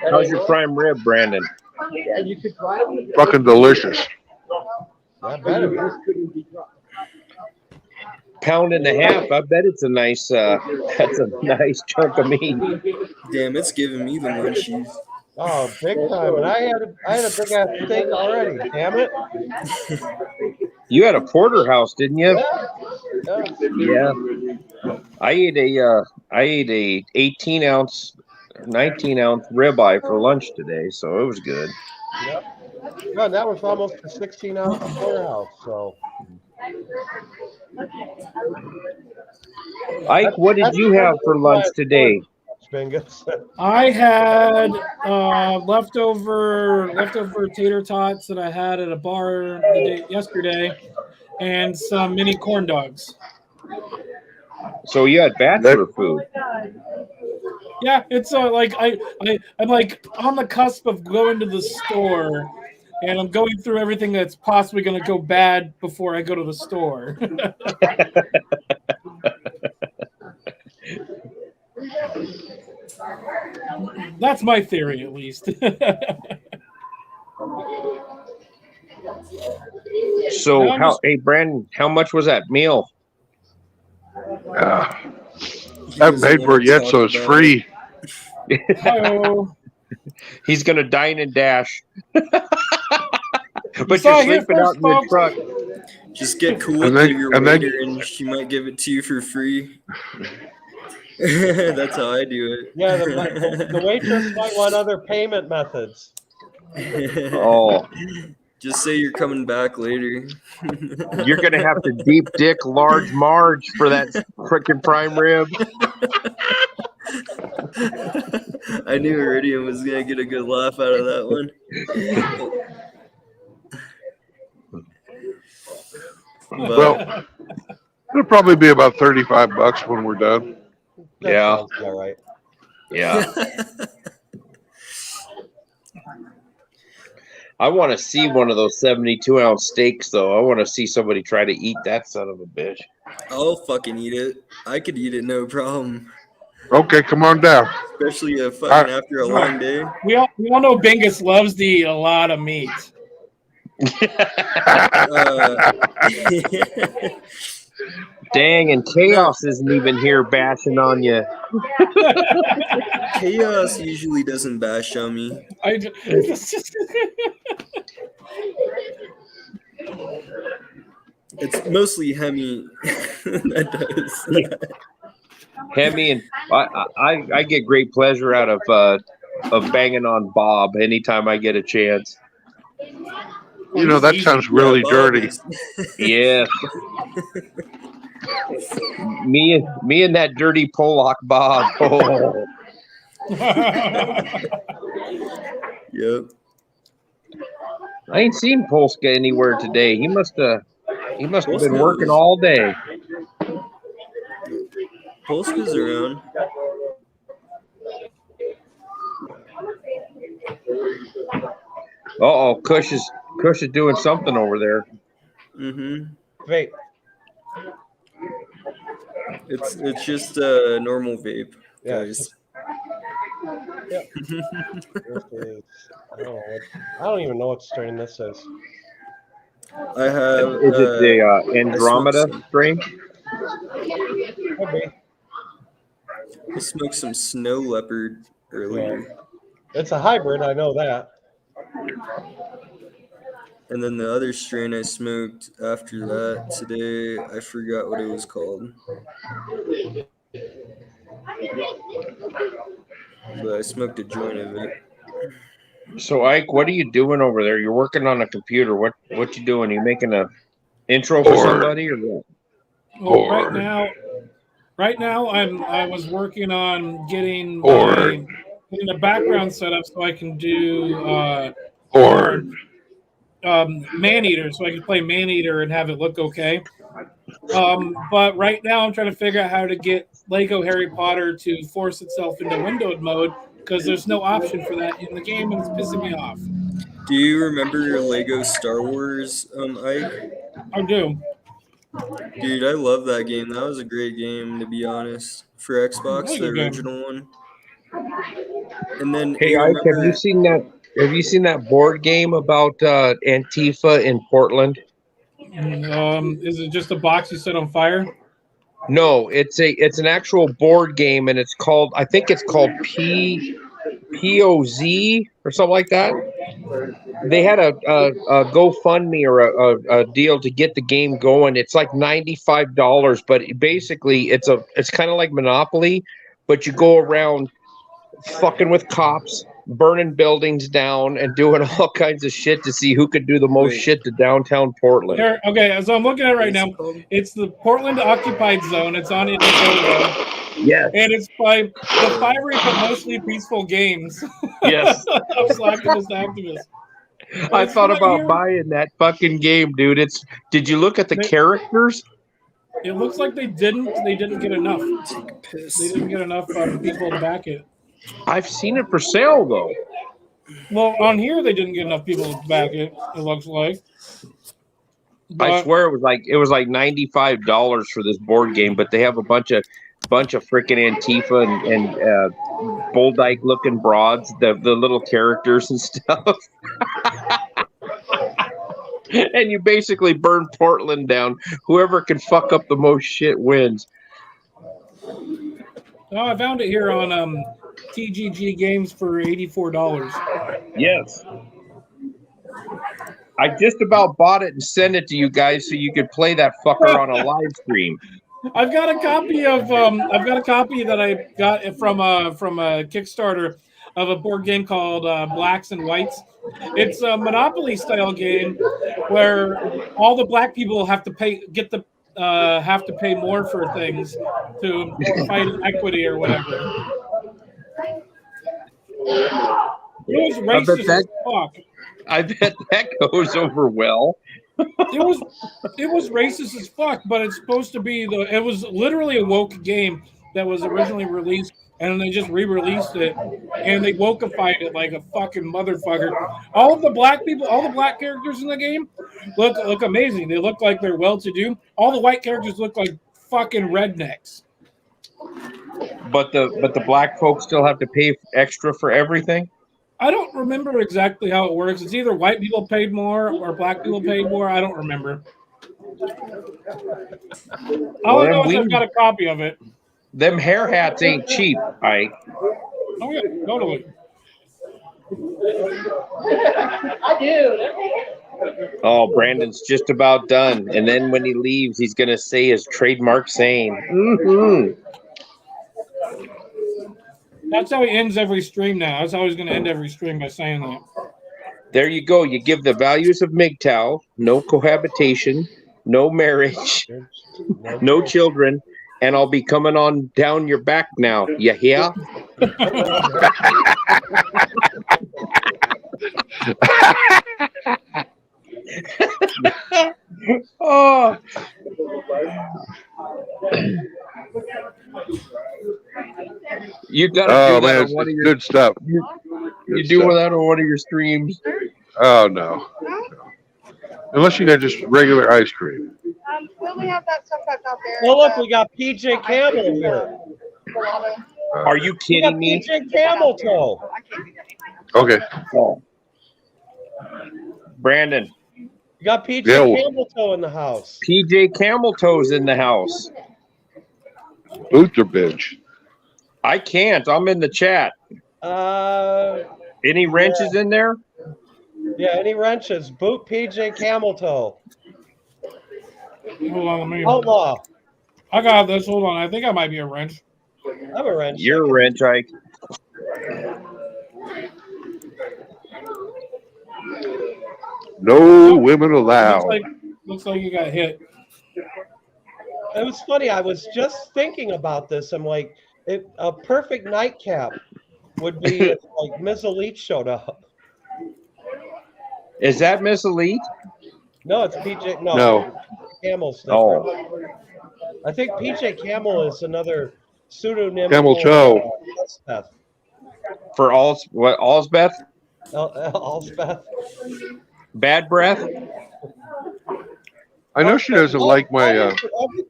How's your prime rib, Brandon? Yeah, you could try it. Fucking delicious. I bet it is. Pound and a half. I bet it's a nice. That's a nice chunk of meat. Damn, it's giving me the munchies. Oh, big time! And I had a big ass steak already. Damn it! You had a porterhouse, didn't you? Yeah. I ate a 18-ounce, 19-ounce ribeye for lunch today, so it was good. Yep. No, that was almost a 16-ounce porterhouse. So. Ike, what did you have for lunch today? I had leftover tater tots that I had at a bar yesterday, and some mini corn dogs. So you had bachelor food. Yeah, it's like I'm like on the cusp of going to the store, and I'm going through everything that's possibly going to go bad before I go to the store. That's my theory, at least. So, hey, Brandon, how much was that meal? I haven't paid for it yet, so it's free. He's gonna dine and dash. But saw you're it here sleeping out first, in the folks. truck. Just get cool And with then- your and then- waiter, and she might give it to you for free. That's how I do it. Yeah, the waitress might want other payment methods. Oh, Just say you're coming back later. you're gonna have to deep dick large Marge for that freaking prime rib. I knew Iridium was gonna get a good laugh out of that one. But Well, it'll probably be about $35 when we're done. That Yeah. sounds all right. Yeah. I want to see one of those 72-ounce steaks, though. I want to see somebody try to eat that son of a bitch. I'll fucking eat it. I could eat it, no problem. Okay, come on down. Especially after a long day. We all know Bingus loves to eat a lot of meat. Dang, and Chaos isn't even here bashing on you. Chaos usually doesn't bash on me. It's mostly Hemi that does that. Hemi and I get great pleasure out of banging on Bob anytime I get a chance. You know, that sounds really dirty. Yeah. Me and that dirty Pollock Bob. Oh. Yep. I ain't seen Polska anywhere today. He must have been Polska working was- all day. Polska's around. Uh-oh, Kush is doing something over there. Mm-hmm. Vape. It's just a normal vape, Yeah, guys. This is, I don't even know what strain this is. I have. Is it the I smoked Andromeda some. strain? Could be. I smoked some snow leopard earlier, It's a hybrid, I know that. and then the other strain I smoked after that today, I forgot what it was called. But I smoked a joint of it. So Ike, what are you doing over there? You're working on a computer. What you doing? You making a intro for somebody or what? Well, right now I was working on getting a background set up so I can do Maneater, so I can play Maneater and have it look okay. But right now I'm trying to figure out how to get Lego Harry Potter to force itself into windowed mode because there's no option for that in the game and it's pissing me off. Do you remember Lego Star Wars, Ike? I do. Dude, I love that game. That was a great game, to be honest, for Xbox, Really the good game. original one. And then Hey you Ike, have remember, you seen that? Have you seen that board game about Antifa in Portland? Is it just a box you set on fire? No, it's an actual board game, and it's called, I think it's called POZ or something like that. They had a GoFundMe or a deal to get the game going. It's like $95, but basically it's kind of like Monopoly, but you go around fucking with cops, burning buildings down, and doing all kinds of shit to see who could do the most shit to downtown Portland. Here, okay, so I'm looking at it right now. It's the Portland Occupied Zone. It's on Indiegogo. Yes. And it's by the fiery but mostly peaceful games. Yes. of activists. I thought about buying that fucking game, dude. Did you look at the characters? It looks like they didn't get enough. They didn't get enough people to back it. I've seen it for sale though. Well, on here they didn't get enough people to back it. It looks like. I swear it was like $95 for this board game, but they have a bunch of freaking Antifa and Bull Dyke looking broads, the little characters and stuff. And you basically burn Portland down. Whoever can fuck up the most shit wins. Oh, I found it here on TGG Games for $84. Yes. I just about bought it and sent it to you guys so you could play that fucker on a live stream. I've got a copy that I got from a Kickstarter of a board game called Blacks and Whites. It's a Monopoly style game where all the black people have to pay more for things to fight equity or whatever. It was racist as fuck. I bet that goes over well. It was racist as fuck, but it's supposed to be it was literally a woke game that was originally released, and they just re-released it, and they wokeified it like a fucking motherfucker. All the black characters in the game look amazing. They look like they're well-to-do. All the white characters look like fucking rednecks. But the black folks still have to pay extra for everything? I don't remember exactly how it works. It's either white people paid more or black people paid more. I don't remember. All I know is I've got a copy of it. Them hair hats ain't cheap, Ike. Oh yeah, totally. I do. Oh, Brandon's just about done. And then when he leaves, he's going to say his trademark saying. Mm-hmm. That's how he ends every stream now. That's how he's going to end every stream, by saying that. There you go. You give the values of MGTOW, no cohabitation, no marriage, no children, and I'll be coming on down your back now. You hear? Oh, you gotta Oh do that man, on it's one of your. good stuff. You Good do stuff. that on one of your streams. Oh no. Unless you got just regular ice cream. We only have that stuff that's out there. Oh, look, we got PJ Camel here. Are you We got kidding me? PJ Camel Toe. Okay. Oh. Brandon, You got PJ Yeah, well- Camel Toe in the house. PJ Camel Toe's in the house. Boots or bitch? I can't. I'm in the chat. Any wrenches in there? Yeah, any wrenches? Boot PJ Camel Toe. Hold on, let me. Outlaw. I got this. Hold on. I think I might be a wrench. I'm a wrench. You're a wrench, Ike. No women allowed. Looks like you got hit. It was funny. I was just thinking about this. I'm like, a perfect nightcap would be if like Miss Elite showed up. Is that Miss Elite? No, it's PJ. No. Camel's different. Oh. I think PJ Camel is another pseudonym. Camel for, Toe. Elspeth. For Allsbeth? Elspeth. Bad breath? I know she doesn't like my. Every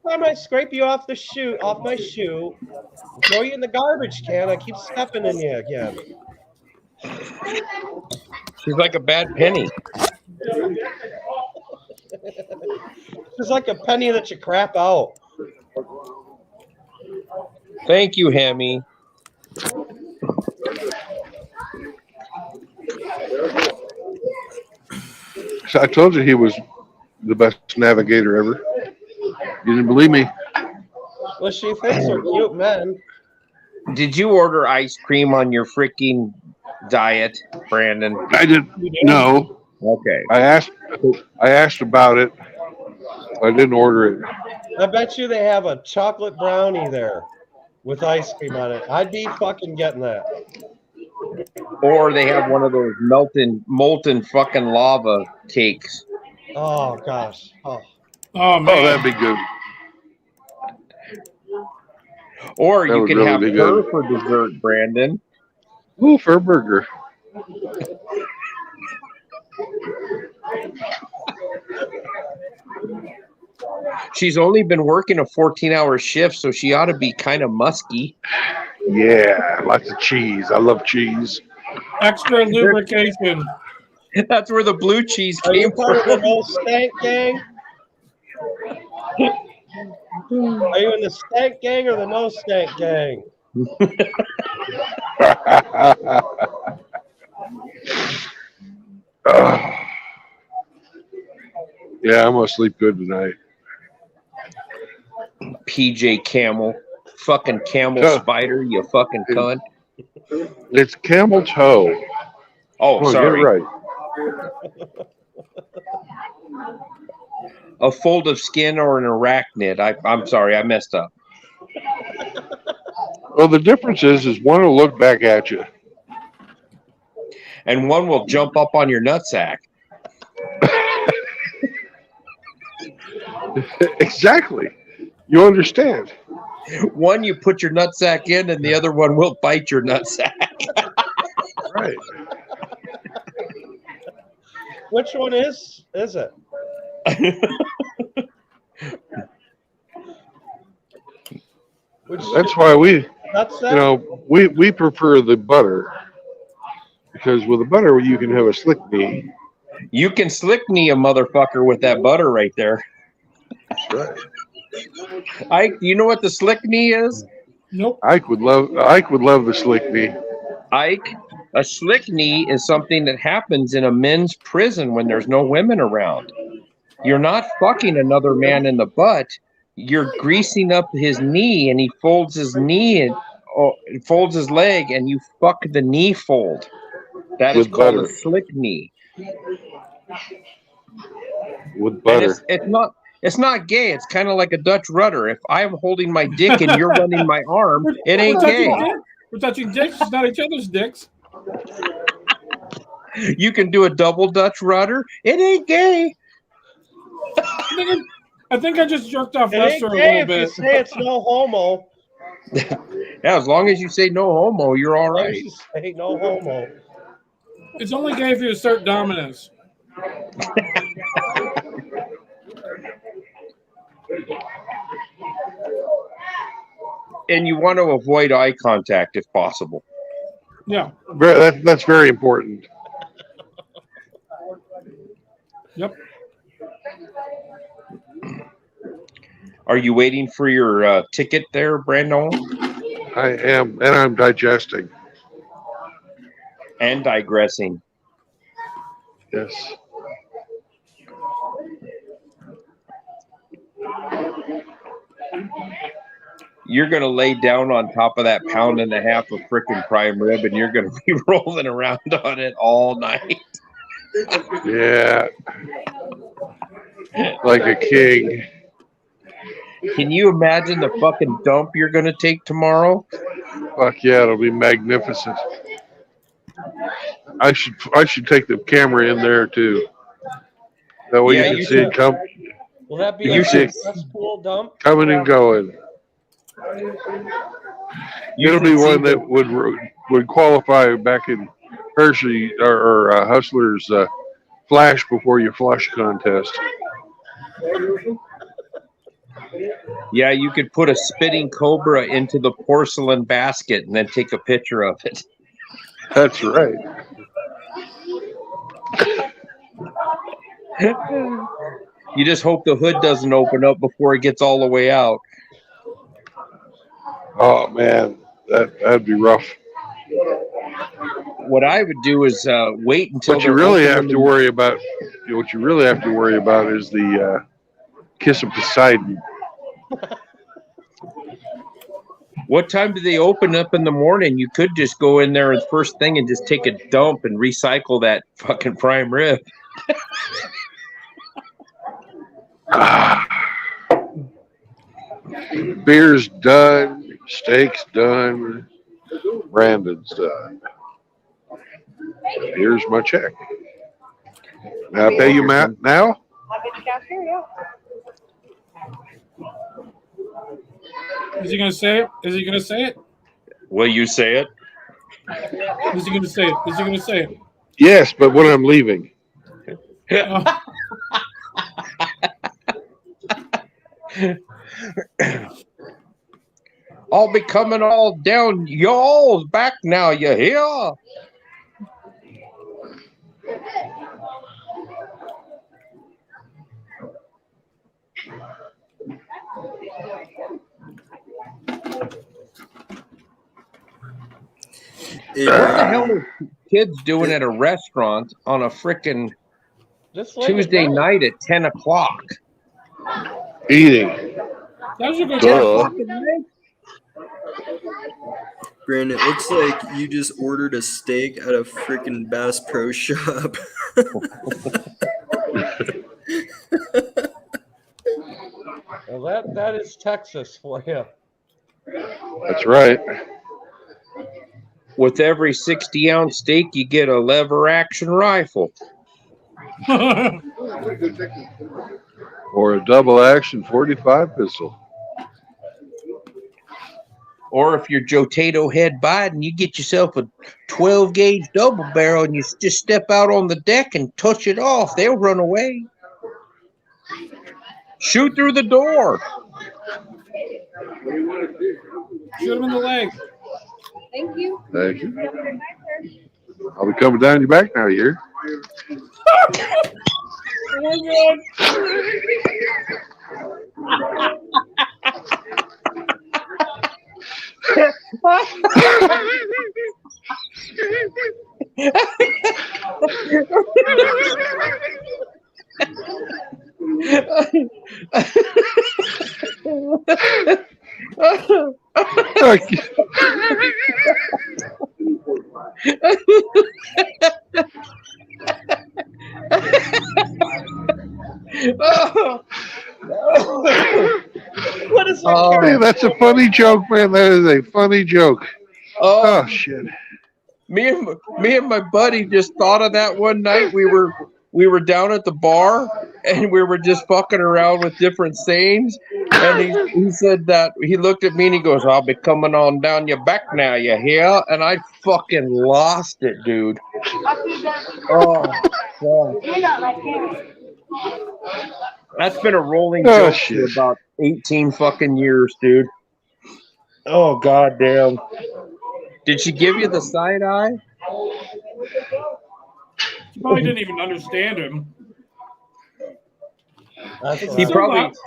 time I scrape you off my shoe, throw you in the garbage can, I keep stepping in you again. She's like a bad penny. It's like a penny that you crap out. Thank you, Hemi. I told you he was the best navigator ever. You didn't believe me? Well, she thinks they're cute men. Did you order ice cream on your freaking diet, Brandon? I didn't. No. Okay. I asked about it. I didn't order it. I bet you they have a chocolate brownie there with ice cream on it. I'd be fucking getting that. Or they have one of those molten fucking lava cakes. Oh gosh. Oh. Oh man. Oh, that'd be good. Or That you would can really have be her good. for dessert, Brandon. Ooh, for a burger. She's only been working a 14-hour shift, so she ought to be kind of musky. Yeah, lots of cheese. I love cheese. Extra lubrication. That's where the blue cheese Are you came part of the from. no stank gang? Are you in the stank gang or the no stank gang? Yeah, I'm gonna sleep good tonight. PJ Camel. Fucking camel Huh. spider, you fucking cunt. It's camel toe. Oh, Come on, sorry. get it right. A fold of skin or an arachnid. I'm sorry, I messed up. Well, the difference is one will look back at you. And one will jump up on your nutsack. Exactly. You understand? One you put your nutsack in, and the other one will bite your nutsack. Right. Which one is it? That's why we That? we prefer the butter, because with the butter you can have a slick knee. You can slick knee a motherfucker with that butter right there. That's right. You know what the slick knee is? Nope. Ike would love the slick knee. Ike, a slick knee is something that happens in a men's prison when there's no women around. You're not fucking another man in the butt. You're greasing up his knee, and he folds his knee and folds his leg, and you fuck the knee fold. That is With called butter. a slick knee. With And butter. it's not gay. It's kind of like a Dutch rudder. If I'm holding my dick and you're running my arm, it ain't gay. We're touching dicks, it's not each other's dicks. You can do a double Dutch rudder. It ain't gay. I think I just jerked off It ain't Lester a gay little if you bit. say it's no homo. Yeah, as long as you say no homo, you're all As long right. as you say no homo. It's only gay if you assert dominance. And you want to avoid eye contact if possible. Yeah. That's very important. Yep. Are you waiting for your ticket there, Brandon? I am, and I'm digesting. And digressing. Yes. You're going to lay down on top of that pound and a half of frickin' prime rib, and you're going to be rolling around on it all night. Yeah. Like a king. Can you imagine the fucking dump you're going to take tomorrow? Fuck yeah, it'll be magnificent. I should take the camera in there too. That way Yeah, you you can see it come. Will that be You like see a it cesspool dump? coming and going. It'll be one that would qualify back in Hershey or Hustler's flash before you flush contest. Yeah, you could put a spitting cobra into the porcelain basket and then take a picture of it. That's right. You just hope the hood doesn't open up before it gets all the way out. Oh man, that'd be rough. What I would do is wait until What you really have to worry about, what you really have to worry about is the kiss of Poseidon. What time do they open up in the morning? You could just go in there and first thing and just take a dump and recycle that fucking prime rib. Beer's done, steak's done, Brandon's done. Here's my check. Now I pay you, Matt, now? I'll get the cashier, yeah. Is he going to say it? Is he going to say it? Will you say it? Is he going to say it? Is he going to say it? Yes, but when I'm leaving. Oh. I'll be coming all down y'all's back now, you hear? Hey, What the Brandon, hell are kids doing at a restaurant on a frickin' Just late Tuesday at night at 10 o'clock? Eating. That was a good Duh. Brandon, it looks like you just ordered a steak at a freaking Bass Pro Shop. Well, that is Texas for you. That's right. With every 60-ounce steak, you get a lever action rifle. Or a double action 45 pistol. Or if you're Joe Tato head Biden, you get yourself a 12-gauge double barrel and you just step out on the deck and touch it off. They'll run away. Shoot through the door. Shoot him in the leg. Thank you. Thank you. I'll be coming down your back now, you hear? Oh my God. Thank you. What is that? Hey, that's a funny joke, man. That is a funny joke. Oh, Oh, shit. me and my buddy just thought of that one night. We were down at the bar and we were just fucking around with different sayings. And he said that he looked at me and he goes, "I'll be coming on down your back now, you hear?" And I fucking lost it, dude. Oh, God. That's been a rolling joke for about 18 fucking years, dude. Oh, goddamn. Did she give you the side eye? She probably didn't even understand him.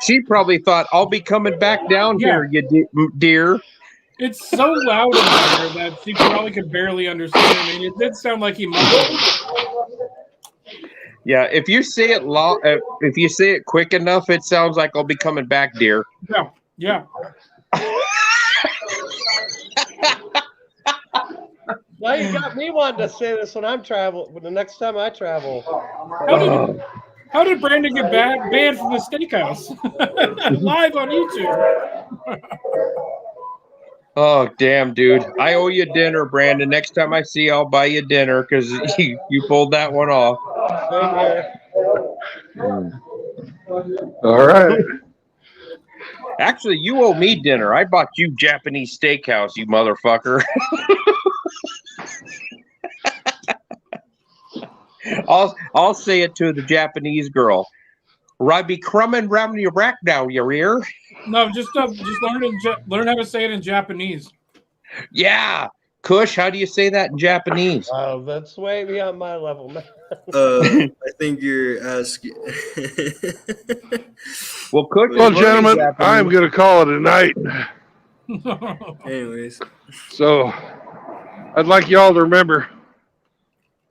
She probably thought, "I'll be coming back down here, you dear." It's so loud in there that she probably could barely understand him. And it did sound like he mumbled. Yeah, if you say it if you say it quick enough, it sounds like, "I'll be coming back, dear." Yeah, yeah. Now you got me wanting to say this when I'm traveling. The next time I travel. How did Brandon get banned from the steakhouse? Live on YouTube. Oh, damn, dude. I owe you dinner, Brandon. Next time I see you, I'll buy you dinner because you pulled that one off. All right. Actually, you owe me dinner. I bought you Japanese steakhouse, you motherfucker. I'll say it to the Japanese girl. "Rabi crummin' round your rack now, your ear." No, just learn how to say it in Japanese. Yeah. Kush, how do you say that in Japanese? That's way beyond my level, man. I think you're asking. Well, Kush. Well, gentlemen, I'm going to call it a night. Anyways. So, I'd like y'all to remember,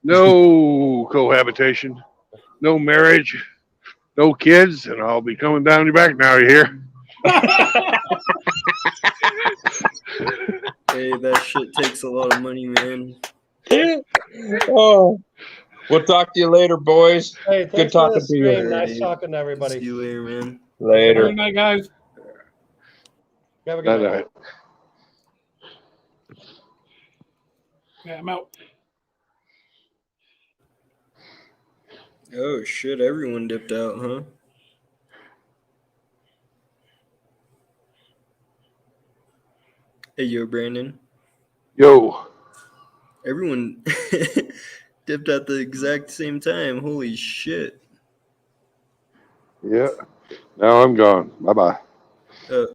no cohabitation, no marriage, no kids, and I'll be coming down your back now, you hear? Hey, that shit takes a lot of money, man. Oh, we'll talk to you later, boys. Hey, good talking to you. Nice talking to everybody. See you later, man. Later. Good night, guys. Have a good night. Yeah, I'm out. Oh shit! Everyone dipped out, huh? Hey, yo, Brandon. Yo. Everyone dipped at the exact same time. Holy shit. Yeah. Now I'm gone. Bye-bye.